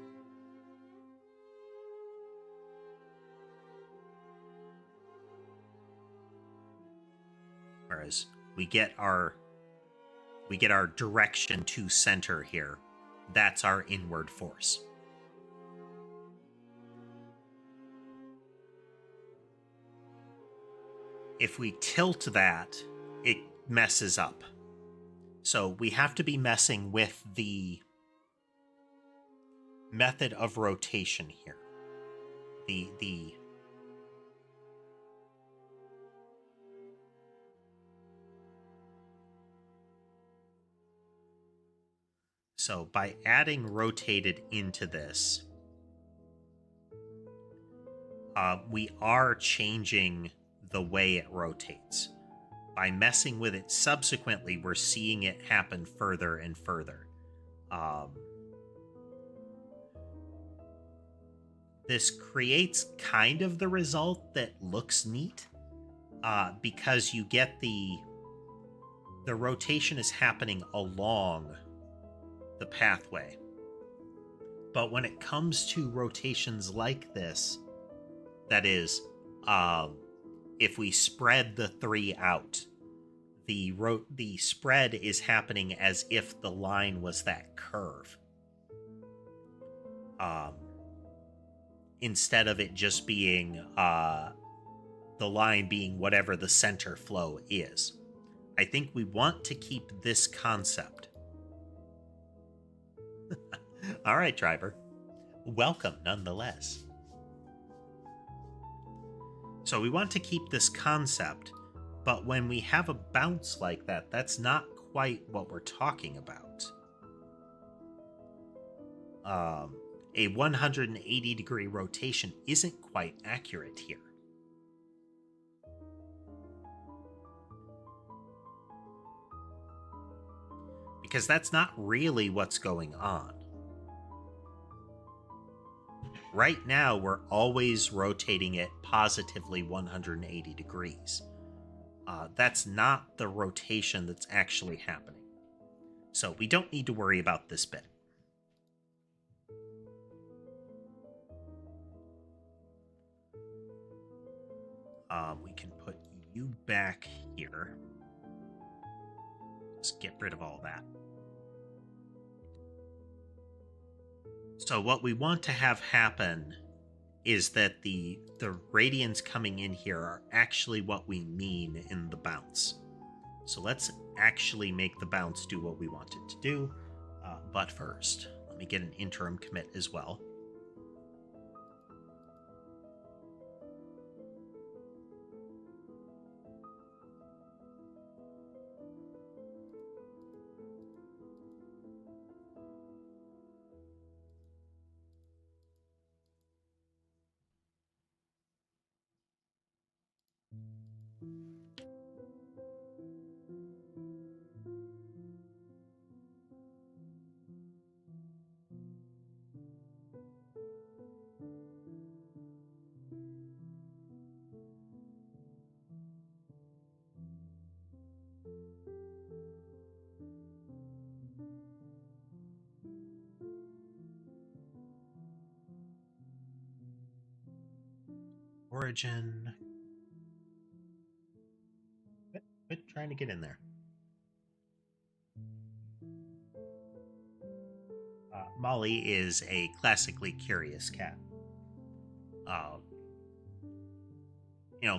Whereas we get our direction to center here. That's our inward force. If we tilt that, it messes up. So we have to be messing with the method of rotation here. So by adding rotated into this, we are changing the way it rotates. By messing with it subsequently, we're seeing it happen further and further. This creates kind of the result that looks neat, because you get the rotation is happening along the pathway. But when it comes to rotations like this, that is, if we spread the 3 out, the spread is happening as if the line was that curve. Instead of it just being the line being whatever the center flow is. I think we want to keep this concept. All right, driver. Welcome nonetheless. So we want to keep this concept, but when we have a bounce like that, that's not quite what we're talking about. A 180-degree rotation isn't quite accurate here. Because that's not really what's going on. Right now, we're always rotating it positively 180 degrees. That's not the rotation that's actually happening. So we don't need to worry about this bit. We can put you back here. Just get rid of all that. So what we want to have happen is that the radians coming in here are actually what we mean in the bounce. So let's actually make the bounce do what we want it to do. But first, let me get an interim commit as well. Origin. Quit trying to get in there. Molly is a classically curious cat.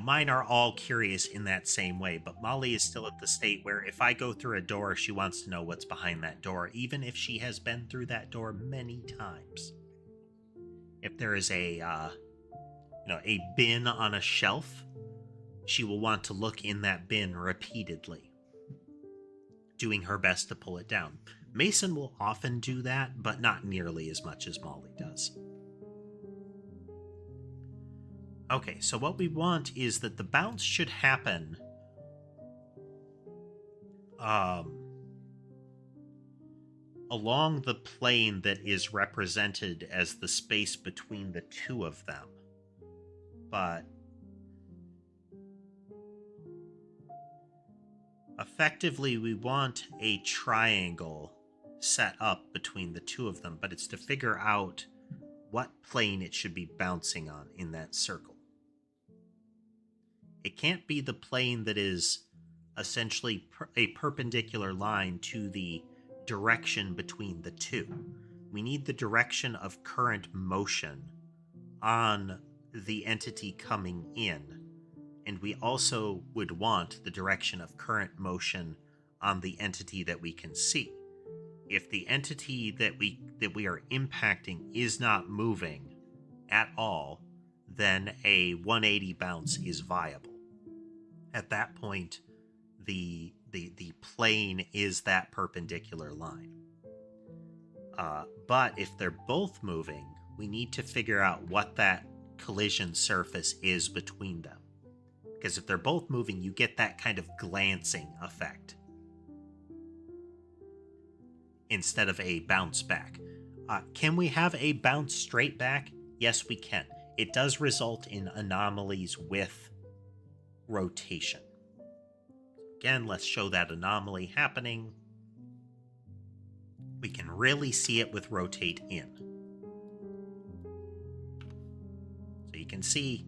Mine are all curious in that same way, but Molly is still at the state where if I go through a door, she wants to know what's behind that door, even if she has been through that door many times. If there is a bin on a shelf, she will want to look in that bin repeatedly, doing her best to pull it down. Mason will often do that, but not nearly as much as Molly does. Okay, so what we want is that the bounce should happen along the plane that is represented as the space between the two of them. But effectively, we want a triangle set up between the two of them, but it's to figure out what plane it should be bouncing on in that circle. It can't be the plane that is essentially a perpendicular line to the direction between the two. We need the direction of current motion on the entity coming in, and we also would want the direction of current motion on the entity that we can see. If the entity that we are impacting is not moving at all, then a 180 bounce is viable. At that point, the plane is that perpendicular line. But if they're both moving, we need to figure out what that collision surface is between them. Because if they're both moving, you get that kind of glancing effect instead of a bounce back. Can we have a bounce straight back? Yes, we can. It does result in anomalies with rotation. Again, let's show that anomaly happening. We can really see it with rotate in. So you can see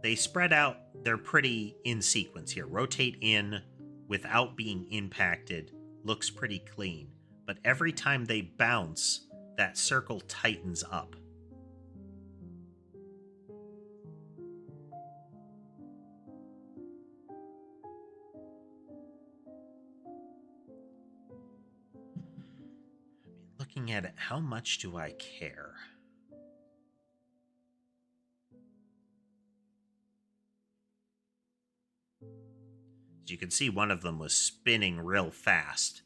they spread out. They're pretty in sequence here. Rotate in without being impacted looks pretty clean. But every time they bounce, that circle tightens up. Looking at it, how much do I care? As you can see, one of them was spinning real fast.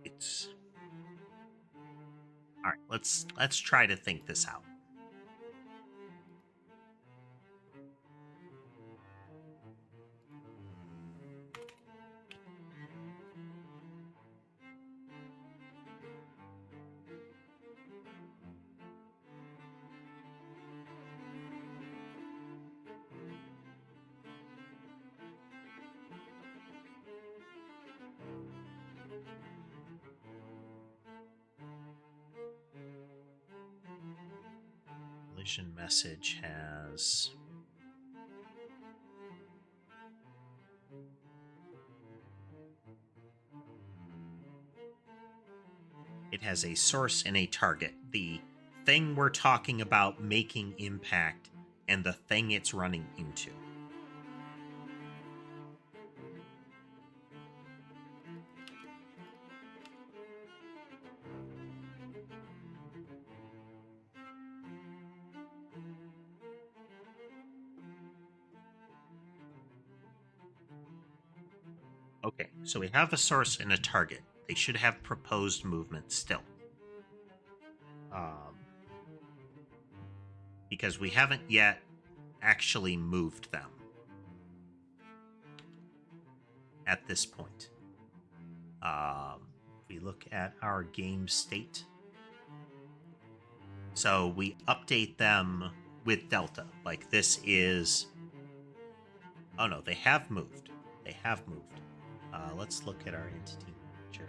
It's all right. Let's try to think this out. Collision message has it has a source and a target. The thing we're talking about making impact and the thing it's running into. Okay, so we have a source and a target. They should have proposed movement still. Because we haven't yet actually moved them at this point. If we look at our game state, so we update them with delta. Like this is, oh no, they have moved. They have moved. Let's look at our entity manager.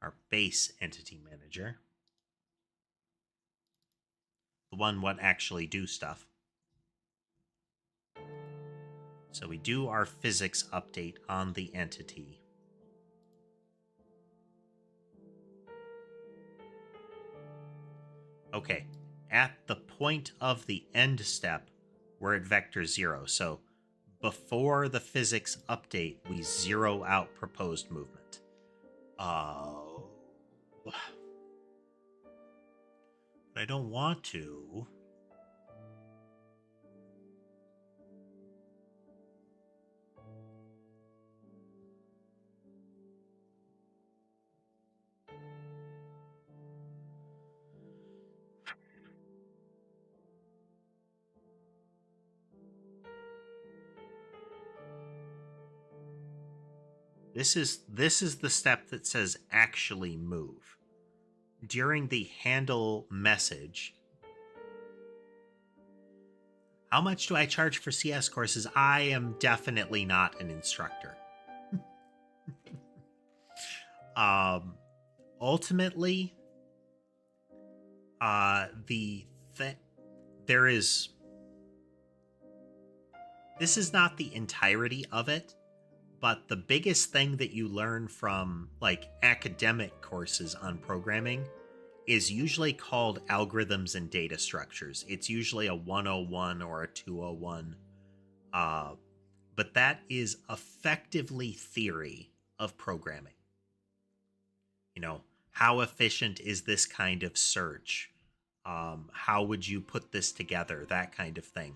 Our base entity manager. The one what actually do stuff. So we do our physics update on the entity. Okay, at the point of the end step, we're at vector 0. So before the physics update, we zero out proposed movement. But I don't want to. This is the step that says actually move. During the handle message, how much do I charge for CS courses? I am definitely not an instructor. Ultimately, there is. This is not the entirety of it, but the biggest thing that you learn from like academic courses on programming is usually called algorithms and data structures. It's usually a 101 or a 201. But that is effectively theory of programming. You know, how efficient is this kind of search? How would you put this together? That kind of thing.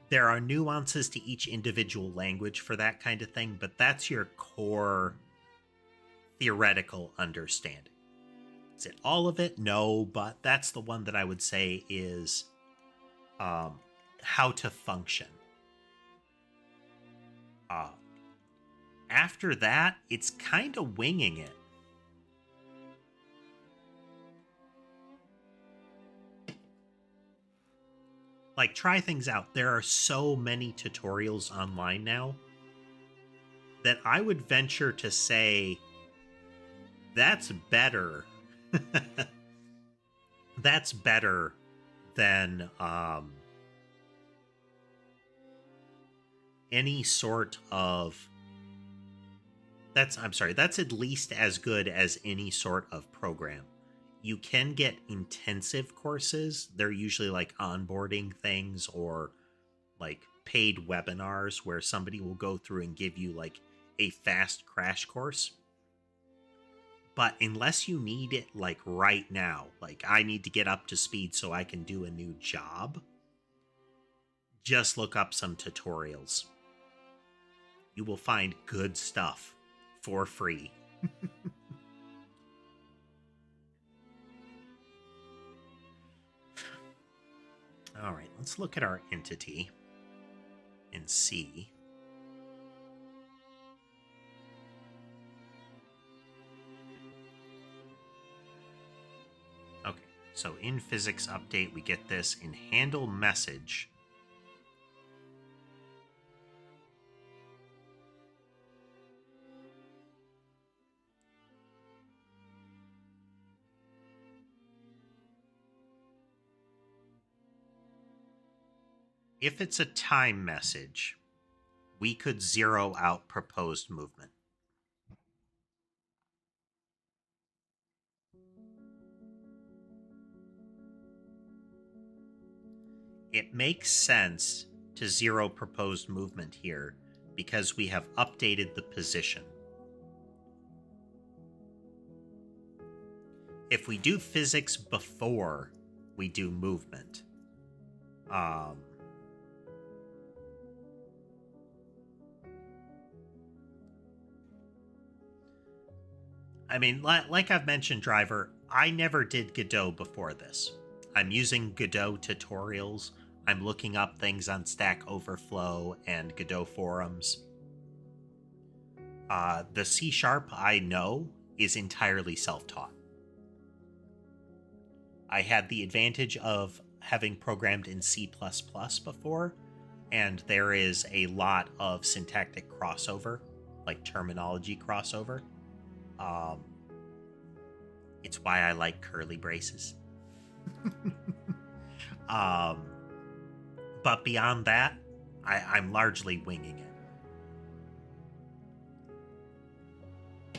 There are nuances to each individual language for that kind of thing, but that's your core theoretical understanding. Is it all of it? No, but that's the one that I would say is how to function. After that, it's kind of winging it. Like, try things out. There are so many tutorials online now that I would venture to say that's better. That's better than any sort of I'm sorry, that's at least as good as any sort of program. You can get intensive courses. They're usually like onboarding things or like paid webinars where somebody will go through and give you like a fast crash course. But unless you need it like right now, like I need to get up to speed so I can do a new job, just look up some tutorials. You will find good stuff for free. All right, let's look at our entity and see. Okay, so in physics update, we get this in handle message. If it's a time message, we could zero out proposed movement. It makes sense to zero proposed movement here because we have updated the position. If we do physics before we do movement, I mean, like I've mentioned, Driver, I never did Godot before this. I'm using Godot tutorials. I'm looking up things on Stack Overflow and Godot forums. The C# I know is entirely self-taught. I had the advantage of having programmed in C++ before, and there is a lot of syntactic crossover, like terminology crossover. It's why I like curly braces. But beyond that, I'm largely winging it.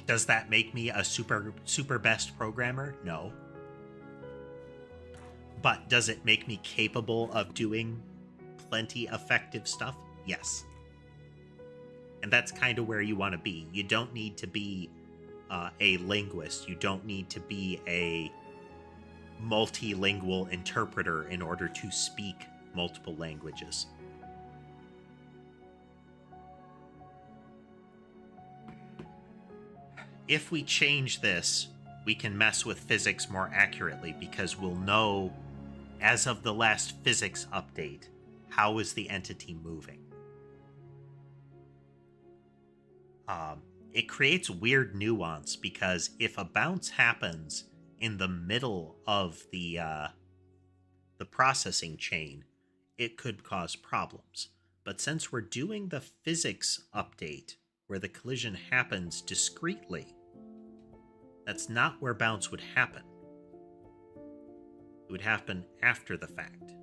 Does that make me a super best programmer? No. But does it make me capable of doing plenty effective stuff? Yes. And that's kind of where you want to be. You don't need to be a linguist. You don't need to be a multilingual interpreter in order to speak multiple languages. If we change this, we can mess with physics more accurately because we'll know, as of the last physics update, how is the entity moving. It creates weird nuance because if a bounce happens in the middle of the processing chain, it could cause problems. But since we're doing the physics update where the collision happens discretely, that's not where bounce would happen. It would happen after the fact,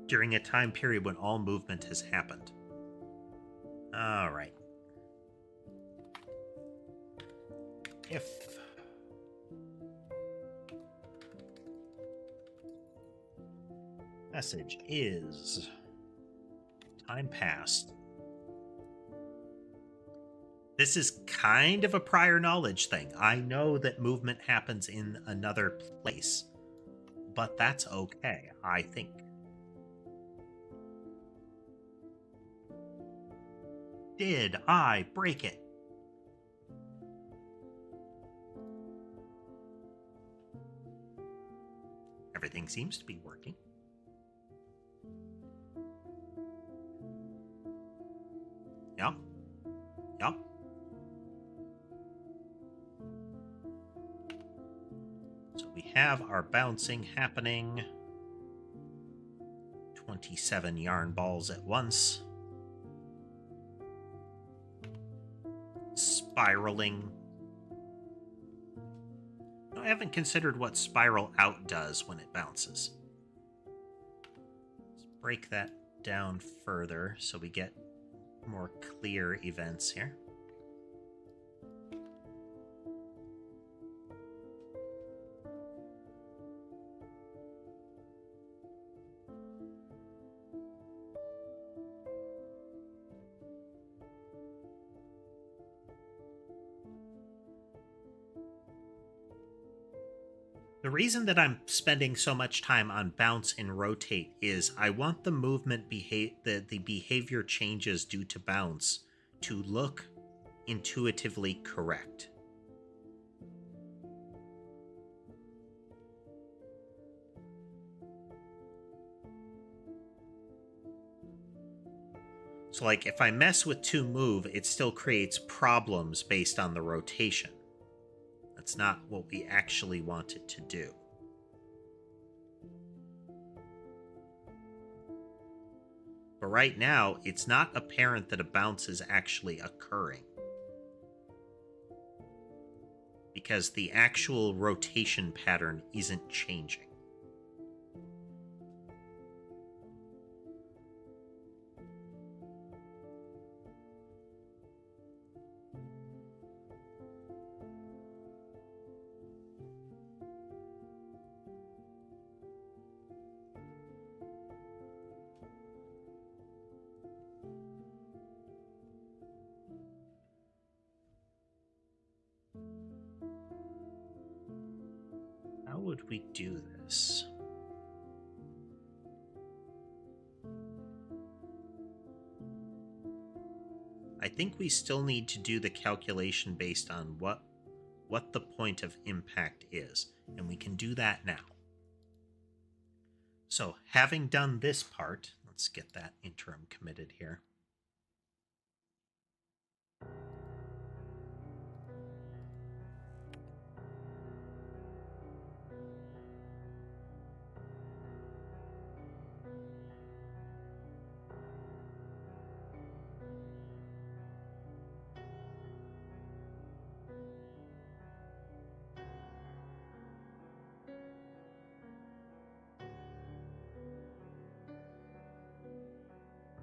during a time period when all movement has happened. All right. If message is time passed, this is kind of a prior knowledge thing. I know that movement happens in another place, but that's okay, I think. Did I break it? Everything seems to be working. Yep. Yep. So we have our bouncing happening. 27 yarn balls at once. Spiraling. I haven't considered what spiral out does when it bounces. Let's break that down further so we get more clear events here. The reason that I'm spending so much time on bounce and rotate is I want the movement the behavior changes due to bounce to look intuitively correct. So like if I mess with toMove, it still creates problems based on the rotation. That's not what we actually want it to do. But right now, it's not apparent that a bounce is actually occurring, because the actual rotation pattern isn't changing. How would we do this? I think we still need to do the calculation based on what the point of impact is, and we can do that now. So having done this part, let's get that interim committed here.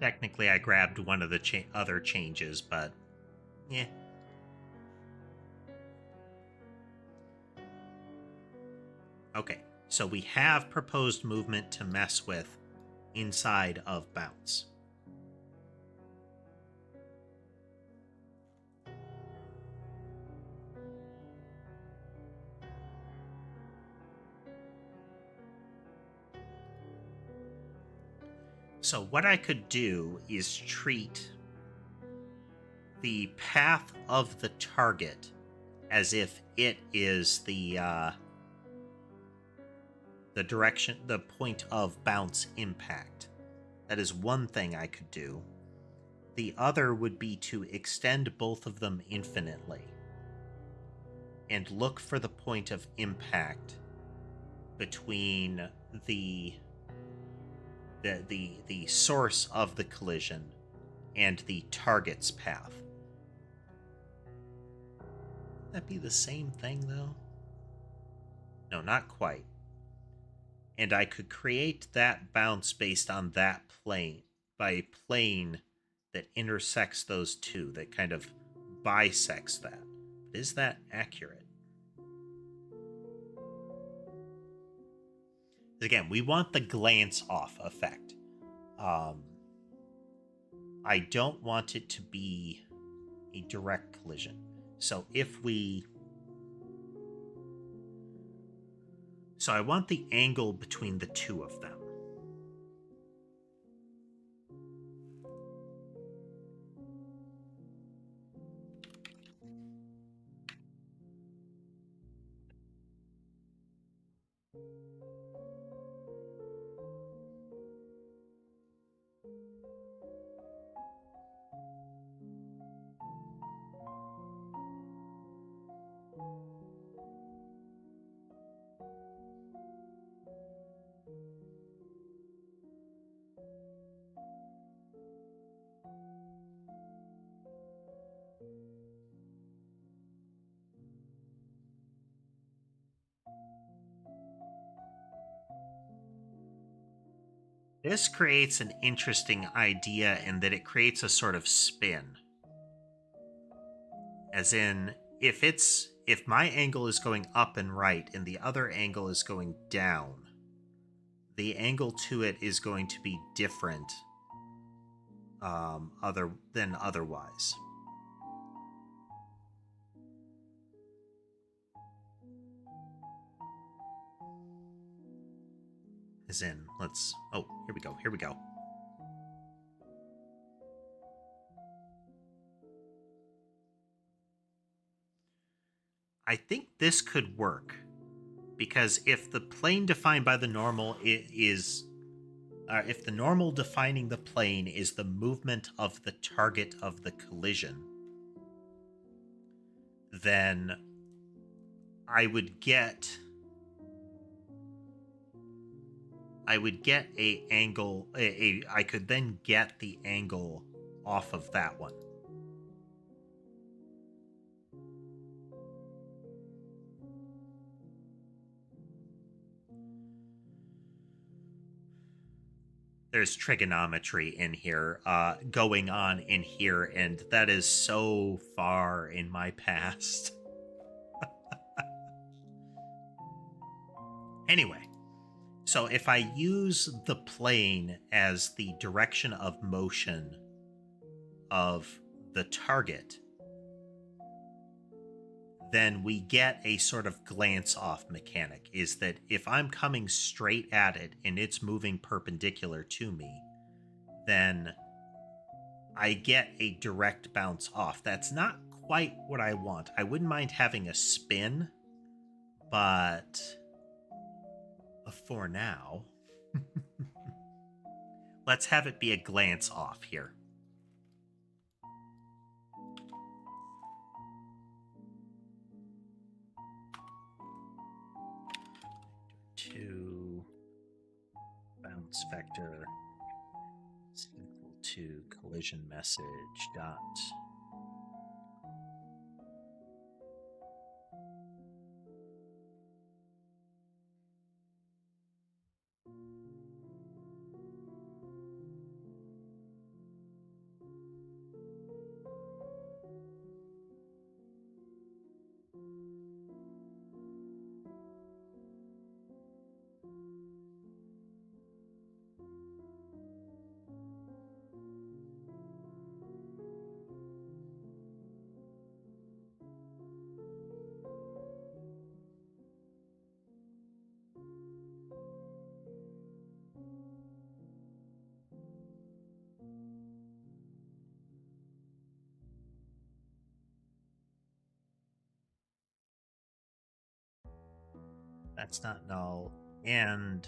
Technically, I grabbed one of the other changes, but yeah. Okay, so we have proposed movement to mess with inside of bounce. So what I could do is treat the path of the target as if it is the direction, the point of bounce impact. That is one thing I could do. The other would be to extend both of them infinitely and look for the point of impact between the source of the collision and the target's path. Would that be the same thing, though? No, not quite. And I could create that bounce based on that plane, by a plane that intersects those two, that kind of bisects that. But is that accurate? Again, we want the glance off effect. I don't want it to be a direct collision. So if we... So I want the angle between the two of them. This creates an interesting idea in that it creates a sort of spin. As in, if my angle is going up and right and the other angle is going down, the angle to it is going to be different than otherwise. As in, let's... Oh, here we go, here we go. I think this could work, because if the plane defined by the normal is... if the normal defining the plane is the movement of the target of the collision, then I would get a angle. I could then get the angle off of that one. There's trigonometry in here, going on in here, and that is so far in my past. Anyway, so if I use the plane as the direction of motion of the target, then we get a sort of glance off mechanic, is that if I'm coming straight at it and it's moving perpendicular to me, then I get a direct bounce off. That's not quite what I want. I wouldn't mind having a spin, but for now, let's have it be a glance off here. To bounce vector is equal to collision message dot that's not null, and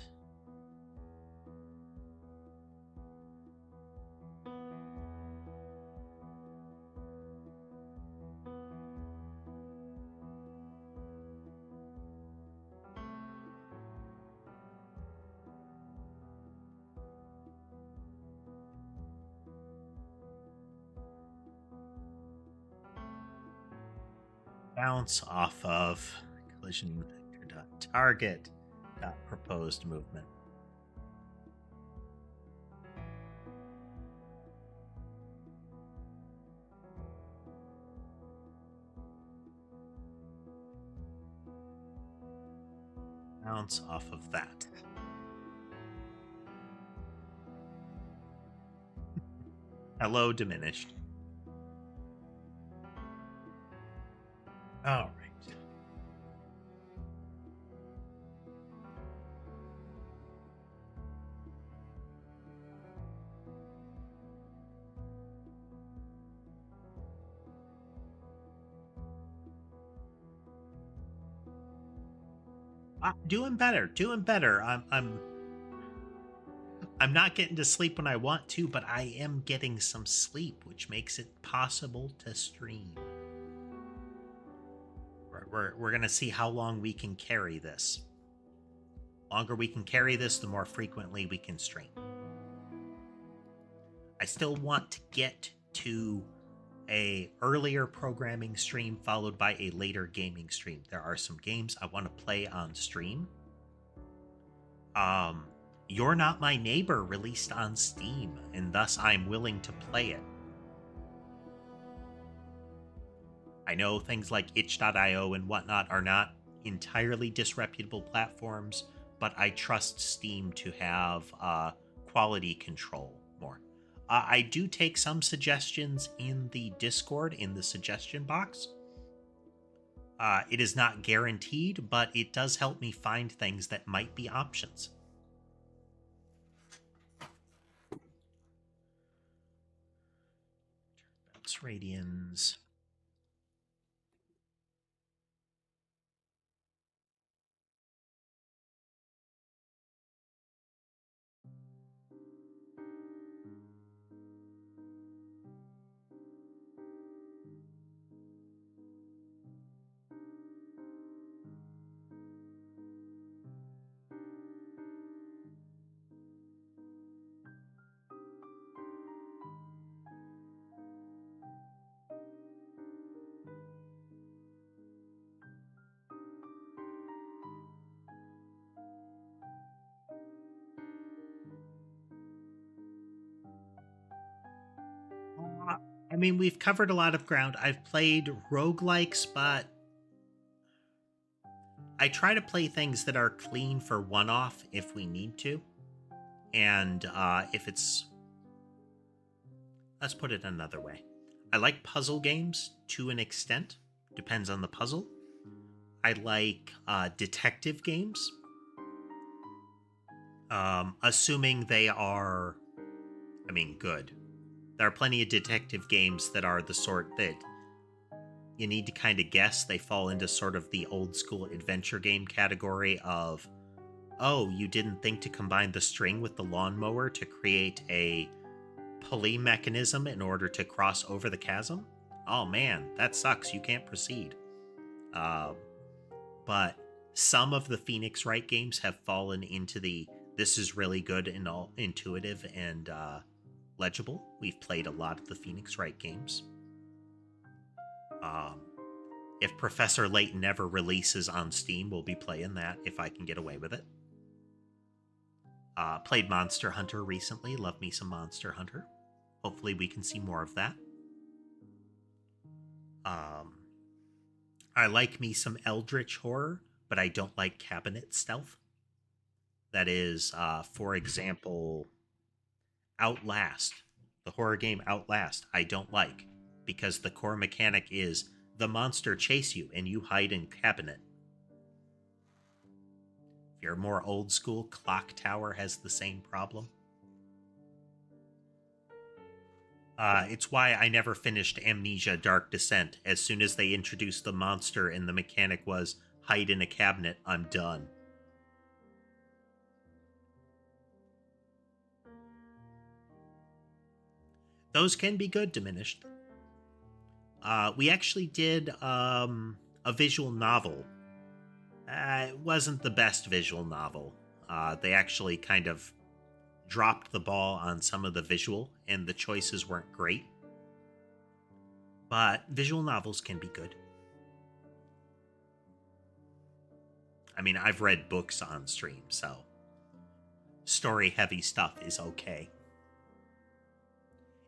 bounce off of collision vector dot target dot proposed movement. Bounce off of that. Hello, diminished. All right. Doing better, doing better. I'm not getting to sleep when I want to, but I am getting some sleep, which makes it possible to stream. We're going to see how long we can carry this. The longer we can carry this, the more frequently we can stream. I still want to get to a earlier programming stream followed by a later gaming stream. There are some games I want to play on stream. You're Not My Neighbor released on Steam, and thus I'm willing to play it. I know things like itch.io and whatnot are not entirely disreputable platforms, but I trust Steam to have quality control more. I do take some suggestions in the Discord, in the suggestion box. It is not guaranteed, but it does help me find things that might be options. bounce radians. I mean, we've covered a lot of ground. I've played roguelikes, but I try to play things that are clean for one-off if we need to. And if it's... Let's put it another way. I like puzzle games to an extent. Depends on the puzzle. I like detective games. Assuming they are, I mean, good. There are plenty of detective games that are the sort that you need to kind of guess. They fall into sort of the old school adventure game category of, oh, you didn't think to combine the string with the lawnmower to create a pulley mechanism in order to cross over the chasm? Oh man, that sucks. You can't proceed. But some of the Phoenix Wright games have fallen into the this is really good and all intuitive and legible. We've played a lot of the Phoenix Wright games. If Professor Layton ever releases on Steam, we'll be playing that if I can get away with it. Played Monster Hunter recently. Love me some Monster Hunter. Hopefully we can see more of that. I like me some Eldritch horror, but I don't like cabinet stealth. That is, for example, Outlast. The horror game Outlast, I don't like, because the core mechanic is the monster chase you and you hide in cabinet. If you're more old school, Clock Tower has the same problem. It's why I never finished Amnesia Dark Descent. As soon as they introduced the monster and the mechanic was hide in a cabinet, I'm done. Those can be good, diminished. We actually did a visual novel. It wasn't the best visual novel. They actually kind of dropped the ball on some of the visual, and the choices weren't great. But visual novels can be good. I mean, I've read books on stream, so story-heavy stuff is okay.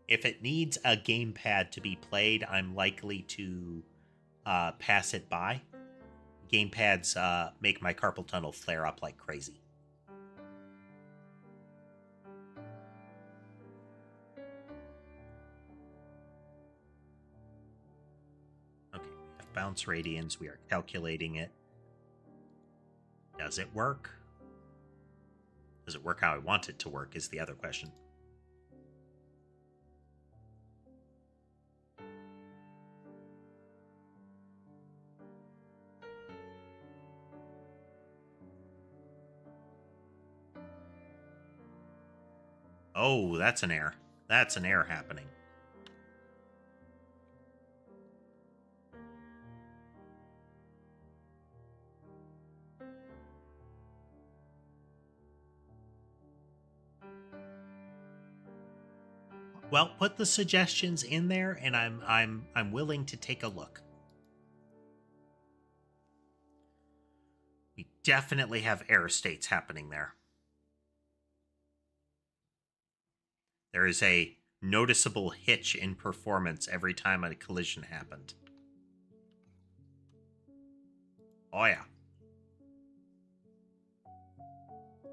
If it needs a gamepad to be played, I'm likely to pass it by. Gamepads make my carpal tunnel flare up like crazy. Okay, we have bounce radians. We are calculating it. Does it work? Does it work how I want it to work is the other question. Oh, that's an error. That's an error happening. Well, put the suggestions in there, and I'm willing to take a look. We definitely have error states happening there. There is a noticeable hitch in performance every time a collision happened. Oh yeah.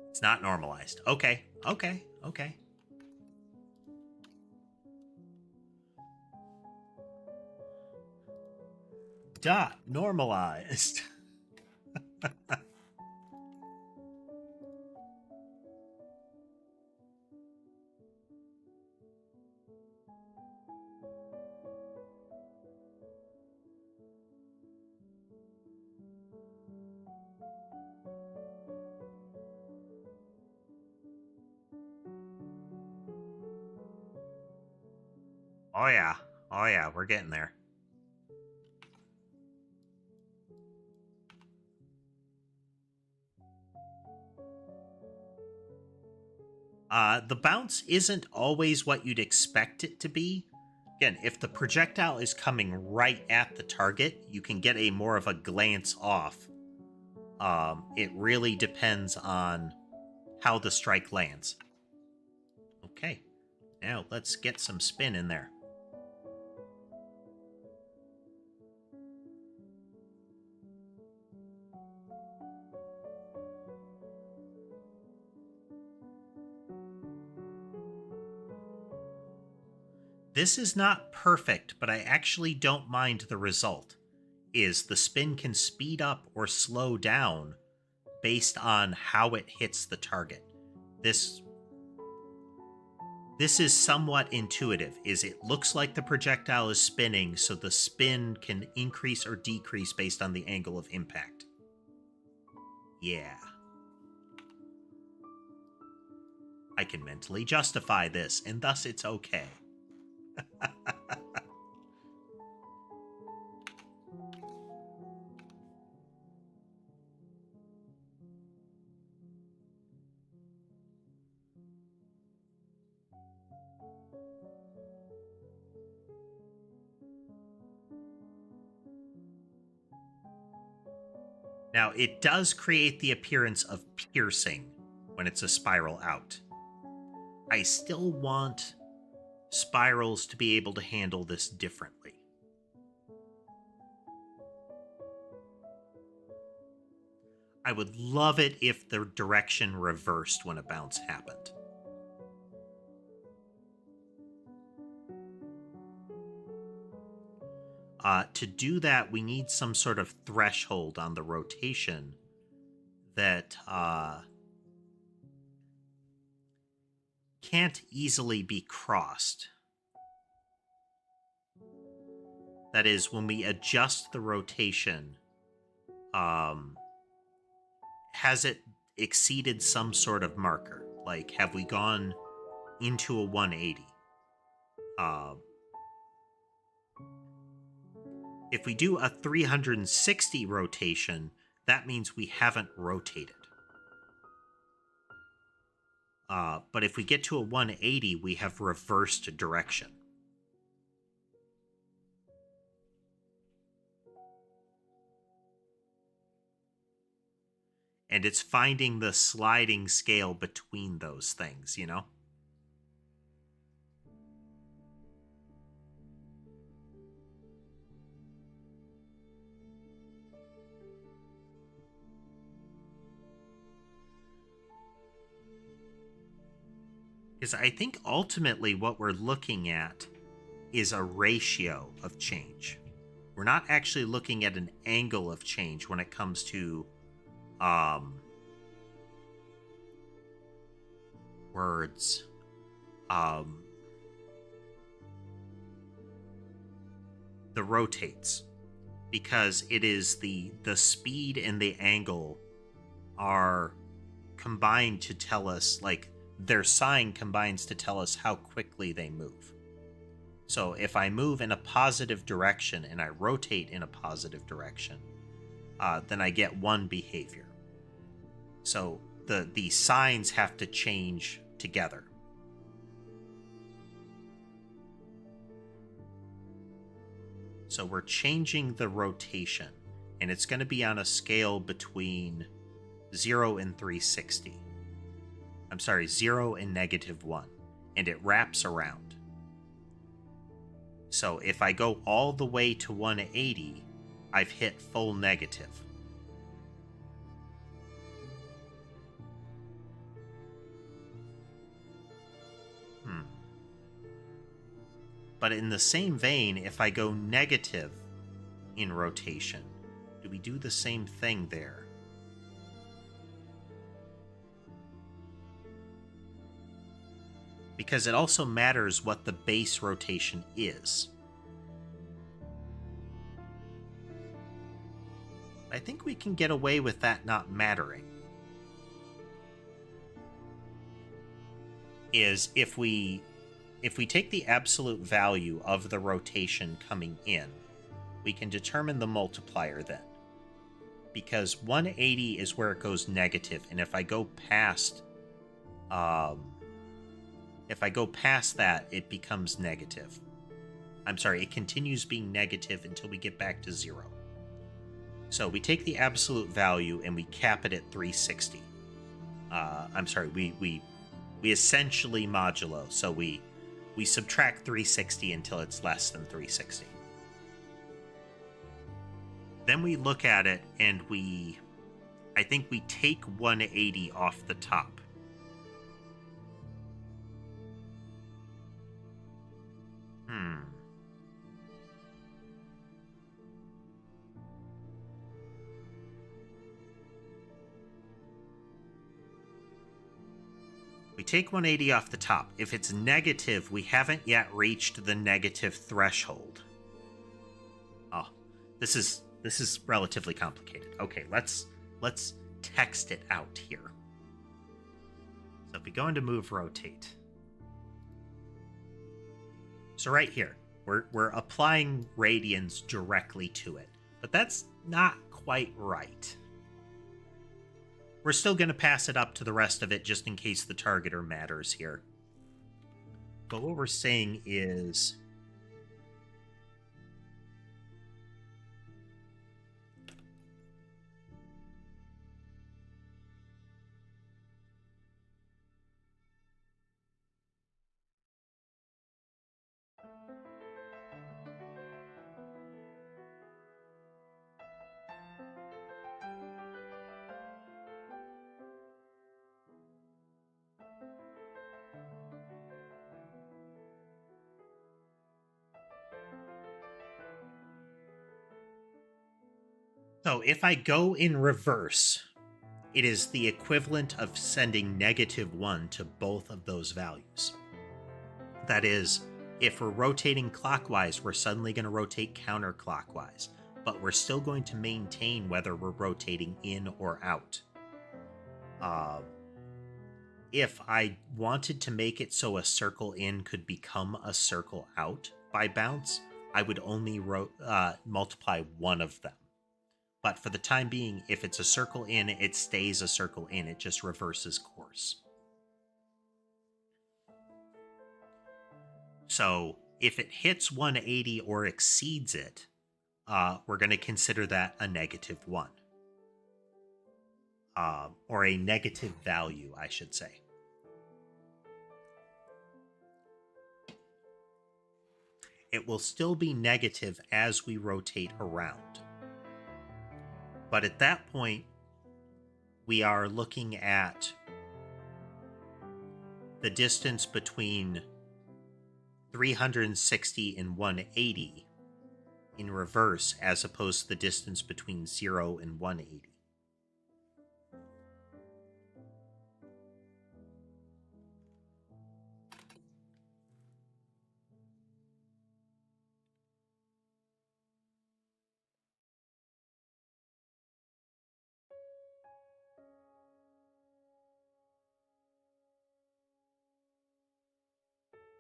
It's not normalized. Okay, okay, okay. Dot normalized. Oh yeah. Oh yeah, we're getting there. The bounce isn't always what you'd expect it to be. Again, if the projectile is coming right at the target, you can get a more of a glance off. It really depends on how the strike lands. Okay, now let's get some spin in there. This is not perfect, but I actually don't mind the result. Is the spin can speed up or slow down based on how it hits the target. This is somewhat intuitive. Is it looks like the projectile is spinning, so the spin can increase or decrease based on the angle of impact. Yeah. I can mentally justify this, and thus it's okay. Now, it does create the appearance of piercing when it's a spiral out. I still want spirals to be able to handle this differently. I would love it if the direction reversed when a bounce happened. To do that, we need some sort of threshold on the rotation that can't easily be crossed. That is, when we adjust the rotation, has it exceeded some sort of marker? Like, have we gone into a 180? If we do a 360 rotation, that means we haven't rotated. But if we get to a 180, we have reversed direction. And it's finding the sliding scale between those things, you know? Because I think ultimately what we're looking at is a ratio of change. We're not actually looking at an angle of change when it comes to words. The rotates, because it is the speed and the angle are combined to tell us, like, their sign combines to tell us how quickly they move. So if I move in a positive direction and I rotate in a positive direction, then I get one behavior. So the signs have to change together. So we're changing the rotation, and it's going to be on a scale between 0 and 360. I'm sorry, 0 and -1, and it wraps around. So if I go all the way to 180, I've hit full negative. But in the same vein, if I go negative in rotation, do we do the same thing there? Because it also matters what the base rotation is. I think we can get away with that not mattering. Is if we if we take the absolute value of the rotation coming in, we can determine the multiplier then. Because 180 is where it goes negative, and if I go past that, it becomes negative. I'm sorry, it continues being negative until we get back to 0. So we take the absolute value and we cap it at 360. I'm sorry, we essentially modulo, so we subtract 360 until it's less than 360. Then we look at it and I think we take 180 off the top. We take 180 off the top. If it's negative, we haven't yet reached the negative threshold. Oh, this is relatively complicated. Okay, let's text it out here. So if we go into move rotate. So right here, we're applying radians directly to it, but that's not quite right. We're still going to pass it up to the rest of it just in case the targeter matters here. But what we're saying is so if I go in reverse, it is the equivalent of sending -1 to both of those values. That is, if we're rotating clockwise, we're suddenly going to rotate counterclockwise, but we're still going to maintain whether we're rotating in or out. If I wanted to make it so a circle in could become a circle out by bounce, I would only multiply one of them. But for the time being, if it's a circle in, it stays a circle in. It just reverses course. So if it hits 180 or exceeds it, we're going to consider that a -1. Or a negative value, I should say. It will still be negative as we rotate around. But at that point, we are looking at the distance between 360 and 180 in reverse as opposed to the distance between 0 and 180.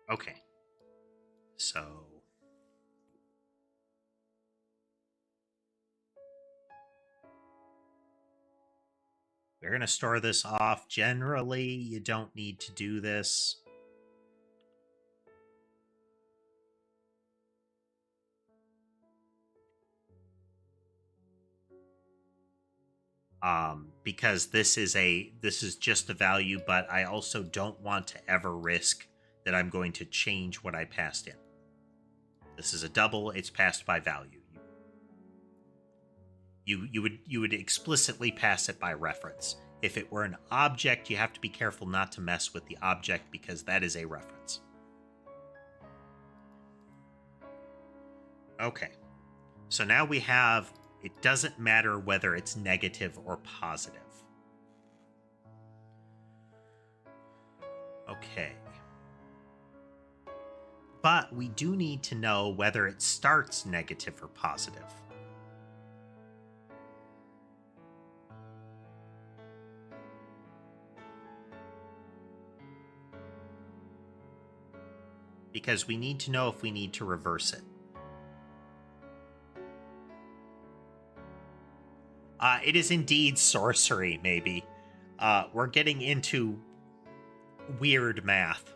Okay, so we're going to store this off. Generally, you don't need to do this. Because this is just a value, but I also don't want to ever risk that I'm going to change what I passed in. This is a double, it's passed by value. You would explicitly pass it by reference. If it were an object, you have to be careful not to mess with the object because that is a reference. Okay. So now we have, it doesn't matter whether it's negative or positive. Okay. But we do need to know whether it starts negative or positive. because we need to know if we need to reverse it. It is indeed sorcery, maybe. We're getting into weird math.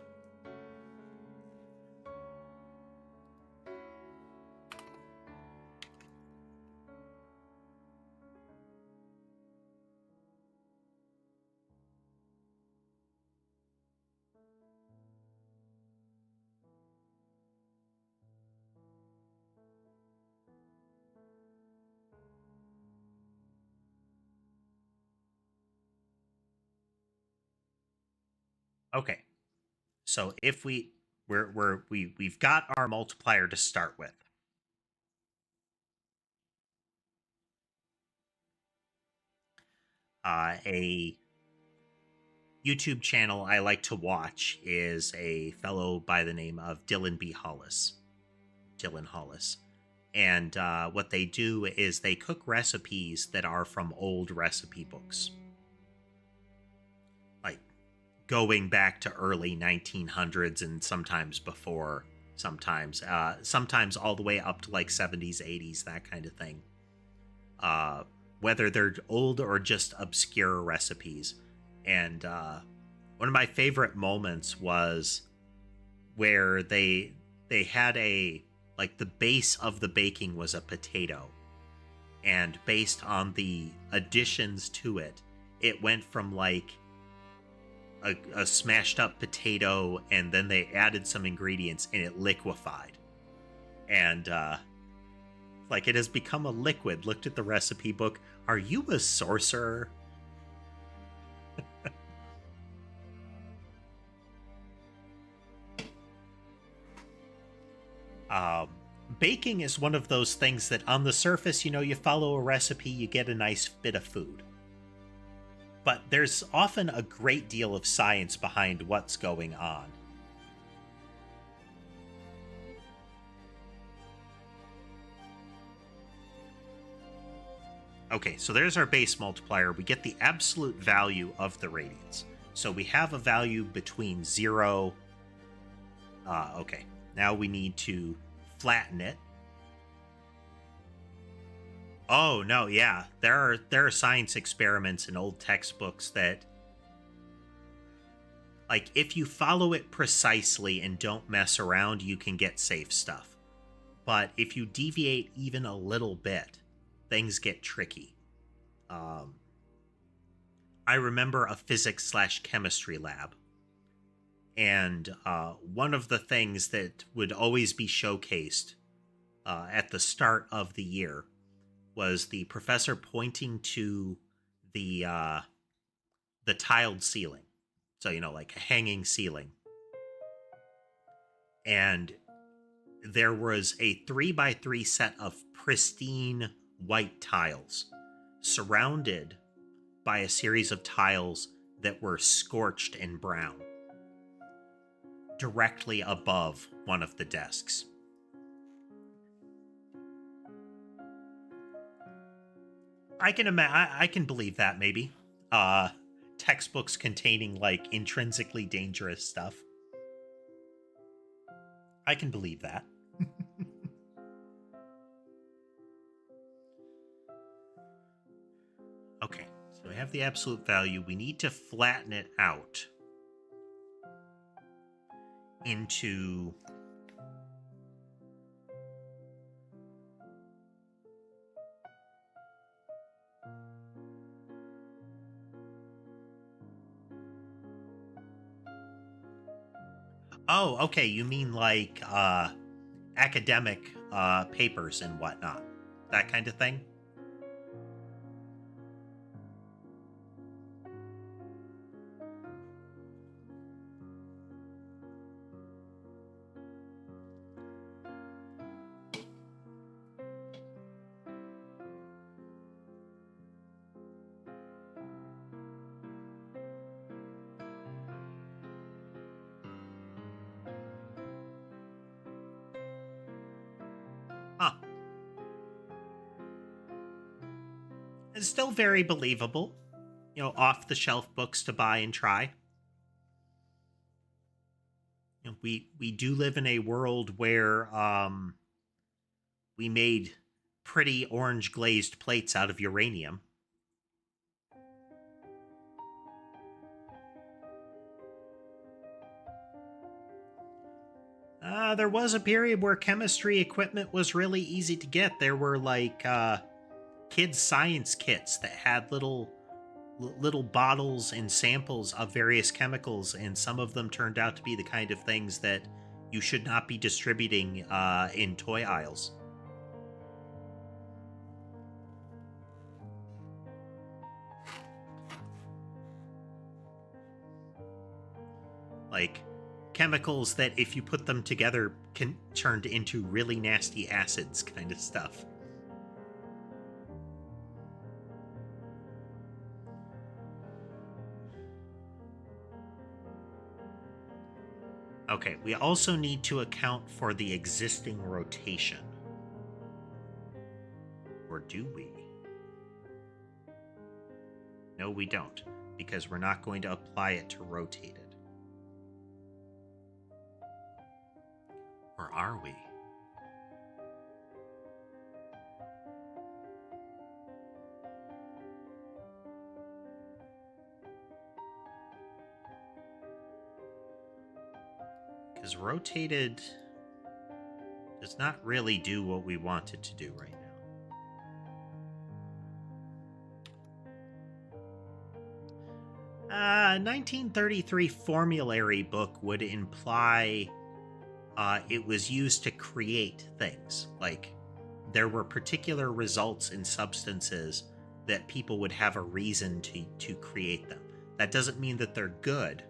Okay, so if we've got our multiplier to start with. A YouTube channel I like to watch is a fellow by the name of Dylan Hollis. And what they do is they cook recipes that are from old recipe books. Like going back to early 1900s and sometimes before, sometimes all the way up to like 70s, 80s, that kind of thing. Whether they're old or just obscure recipes. And one of my favorite moments was where they had like the base of the baking was a potato, and based on the additions to it, it went from like a smashed up potato, and then they added some ingredients and it liquefied, and like it has become a liquid. Looked at the recipe book. Are you a sorcerer? Baking is one of those things that on the surface, you follow a recipe, you get a nice bit of food. But there's often a great deal of science behind what's going on. Okay, so there's our base multiplier. We get the absolute value of the radians. So we have a value between 0... okay, now we need to flatten it. Oh, no, yeah. There are science experiments in old textbooks that, like, if you follow it precisely and don't mess around, you can get safe stuff. But if you deviate even a little bit, things get tricky. I remember a physics/chemistry lab. And one of the things that would always be showcased at the start of the year was the professor pointing to the tiled ceiling. So, like a hanging ceiling. And there was a 3x3 set of pristine white tiles surrounded by a series of tiles that were scorched and brown directly above one of the desks. I can believe that, maybe. Textbooks containing like intrinsically dangerous stuff. I can believe that. Okay, so we have the absolute value. We need to flatten it out into oh, okay, you mean like academic papers and whatnot, that kind of thing. Huh. It's still very believable. Off the shelf books to buy and try. we do live in a world where we made pretty orange glazed plates out of uranium. There was a period where chemistry equipment was really easy to get. There were like kids' science kits that had little bottles and samples of various chemicals, and some of them turned out to be the kind of things that you should not be distributing in toy aisles. Like chemicals that, if you put them together, can turn into really nasty acids kind of stuff. Okay, we also need to account for the existing rotation. Or do we? No, we don't, because we're not going to apply it to rotate it. Or are we? Because rotated does not really do what we want it to do right now. 1933 formulary book would imply it was used to create things. Like, there were particular results in substances that people would have a reason to create them. That doesn't mean that they're good,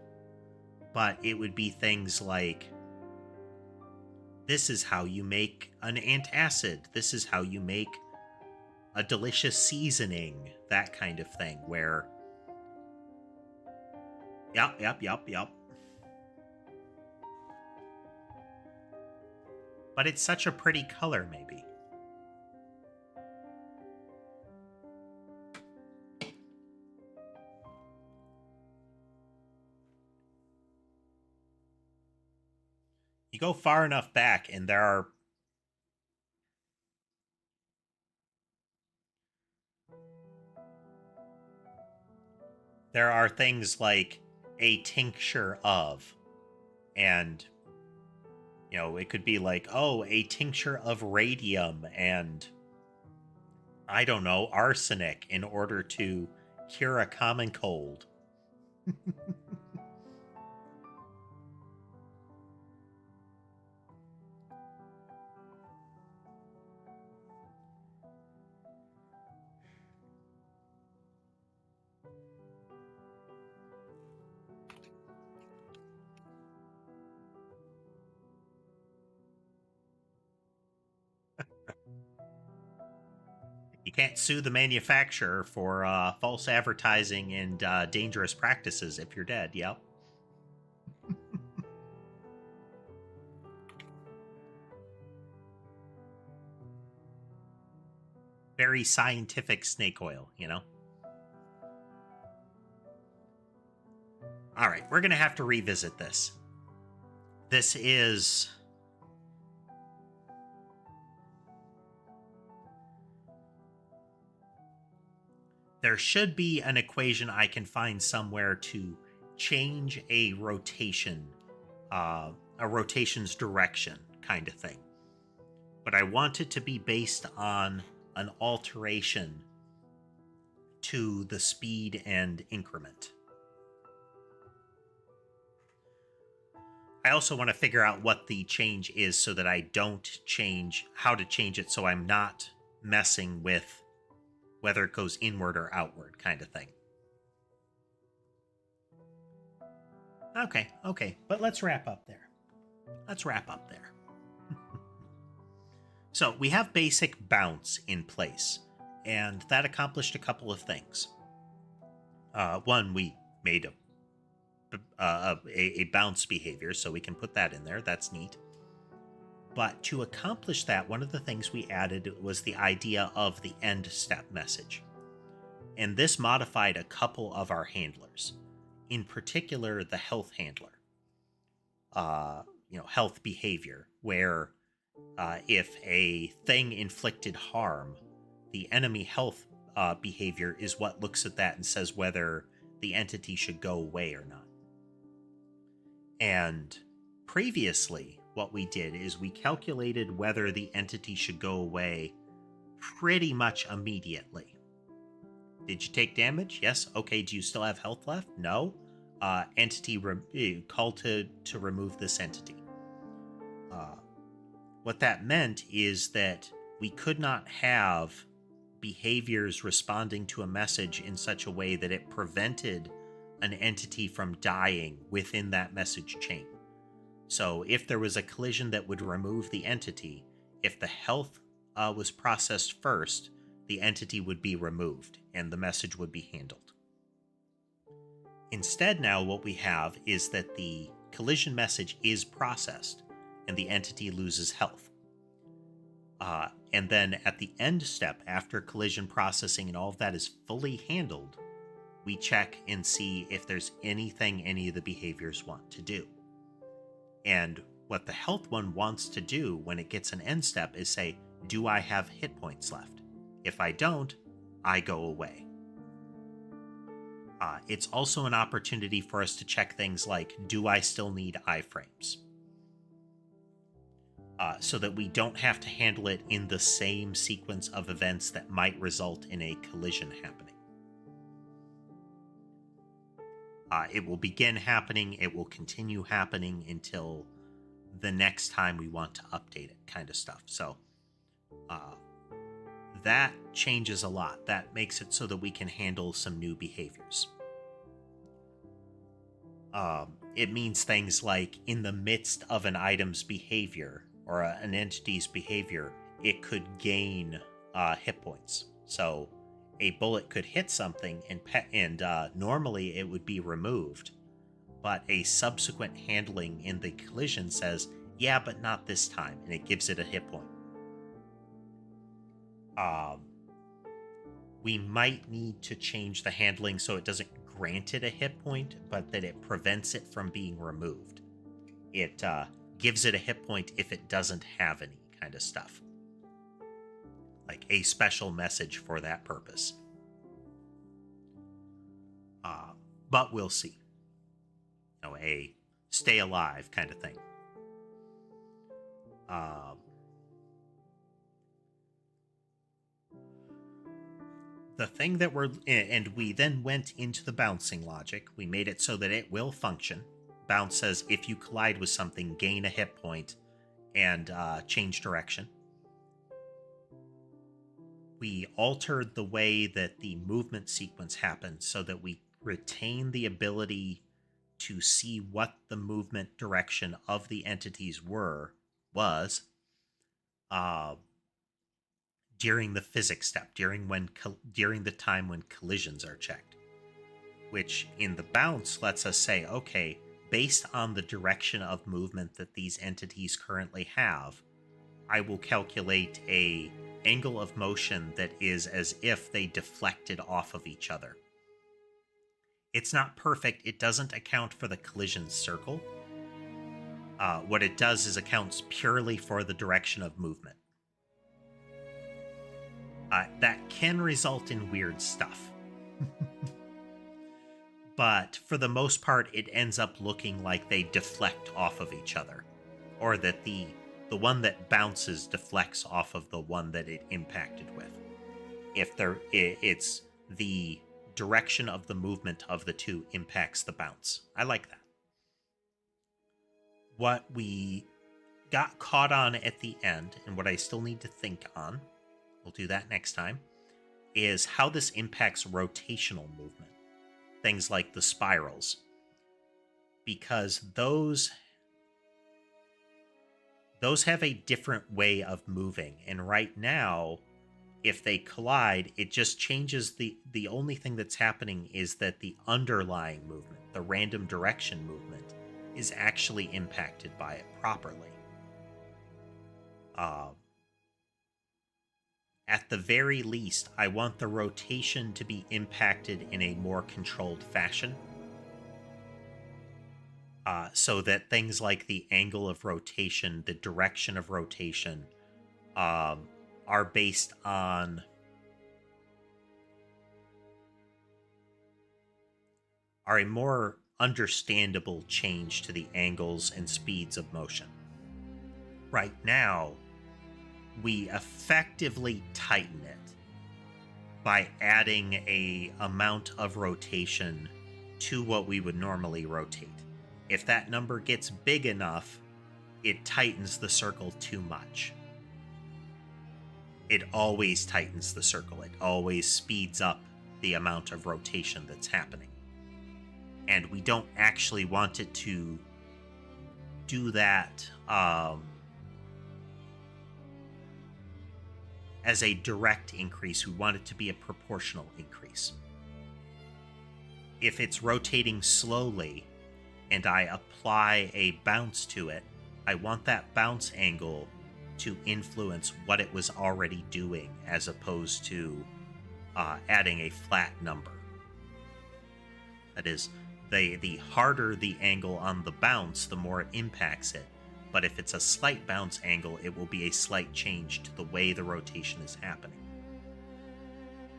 but it would be things like, this is how you make an antacid, this is how you make a delicious seasoning, that kind of thing, where yep. But it's such a pretty color, maybe. You go far enough back, and there are things like a tincture of, and it could be like, oh, a tincture of radium and, I don't know, arsenic in order to cure a common cold. You can't sue the manufacturer for false advertising and dangerous practices if you're dead. Yep. Very scientific snake oil, All right, we're going to have to revisit this. This is... There should be an equation I can find somewhere to change a rotation's direction kind of thing. But I want it to be based on an alteration to the speed and increment. I also want to figure out what the change is so that I don't change how to change it, so I'm not messing with whether it goes inward or outward kind of thing. Okay, but let's wrap up there. So we have basic bounce in place, and that accomplished a couple of things. One, we made a bounce behavior, so we can put that in there. That's neat. But to accomplish that, one of the things we added was the idea of the end step message. And this modified a couple of our handlers, in particular the health handler. health behavior, where if a thing inflicted harm, the enemy health behavior is what looks at that and says whether the entity should go away or not. And previously, what we did is we calculated whether the entity should go away pretty much immediately. Did you take damage? Yes. Okay. Do you still have health left? No. Call to remove this entity. What that meant is that we could not have behaviors responding to a message in such a way that it prevented an entity from dying within that message chain. So if there was a collision that would remove the entity, if the health was processed first, the entity would be removed and the message would be handled. Instead, now what we have is that the collision message is processed and the entity loses health. And then at the end step, after collision processing and all of that is fully handled, we check and see if there's anything any of the behaviors want to do. And what the health one wants to do when it gets an end step is say, do I have hit points left? If I don't, I go away. It's also an opportunity for us to check things like, do I still need iframes? So that we don't have to handle it in the same sequence of events that might result in a collision happening. It will begin happening, it will continue happening until the next time we want to update it, kind of stuff. So that changes a lot. That makes it so that we can handle some new behaviors. It means things like in the midst of an item's behavior or an entity's behavior, it could gain hit points. So a bullet could hit something and normally it would be removed, but a subsequent handling in the collision says, yeah, but not this time, and it gives it a hit point. We might need to change the handling so it doesn't grant it a hit point, but that it prevents it from being removed. It gives it a hit point if it doesn't have any, kind of stuff. Like a special message for that purpose. But we'll see. A stay alive kind of thing. The thing that and we then went into the bouncing logic. We made it so that it will function. Bounce says if you collide with something, gain a hit point and change direction. We altered the way that the movement sequence happens so that we retain the ability to see what the movement direction of the entities was during the physics step, during the time when collisions are checked, which in the bounce lets us say, okay, based on the direction of movement that these entities currently have, I will calculate a angle of motion that is as if they deflected off of each other. It's not perfect. It doesn't account for the collision circle. What it does is accounts purely for the direction of movement. That can result in weird stuff. But for the most part, it ends up looking like they deflect off of each other. Or that the one that bounces deflects off of the one that it impacted with. It's the direction of the movement of the two impacts the bounce. I like that. What we got caught on at the end, and what I still need to think on, we'll do that next time, is how this impacts rotational movement. Things like the spirals. Because those have a different way of moving. And right now, if they collide, it just changes the only thing that's happening is that the underlying movement, the random direction movement, is actually impacted by it properly. At the very least, I want the rotation to be impacted in a more controlled fashion. so that things like the angle of rotation, the direction of rotation, are based on are a more understandable change to the angles and speeds of motion. Right now, we effectively tighten it by adding a amount of rotation to what we would normally rotate. If that number gets big enough, it tightens the circle too much. It always tightens the circle. It always speeds up the amount of rotation that's happening. And we don't actually want it to do that as a direct increase. We want it to be a proportional increase. If it's rotating slowly and I apply a bounce to it, I want that bounce angle to influence what it was already doing, as opposed to adding a flat number. That is, the harder the angle on the bounce, the more it impacts it. But if it's a slight bounce angle, it will be a slight change to the way the rotation is happening.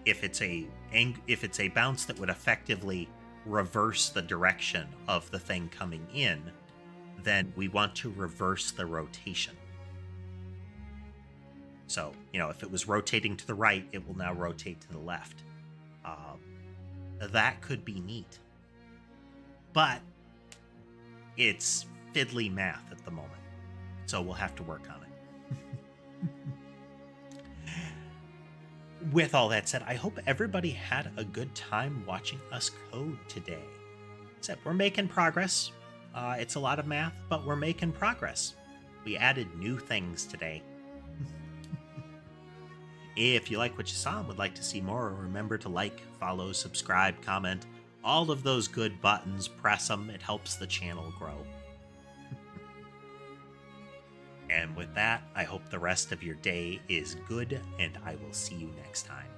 If it's a bounce that would effectively reverse the direction of the thing coming in, then we want to reverse the rotation. So, if it was rotating to the right, it will now rotate to the left. That could be neat. But it's fiddly math at the moment. So we'll have to work on it. With all that said, I hope everybody had a good time watching us code today. Except we're making progress. It's a lot of math, but we're making progress. We added new things today. If you like what you saw and would like to see more, remember to like, follow, subscribe, comment, all of those good buttons. Press them. It helps the channel grow. And with that, I hope the rest of your day is good, and I will see you next time.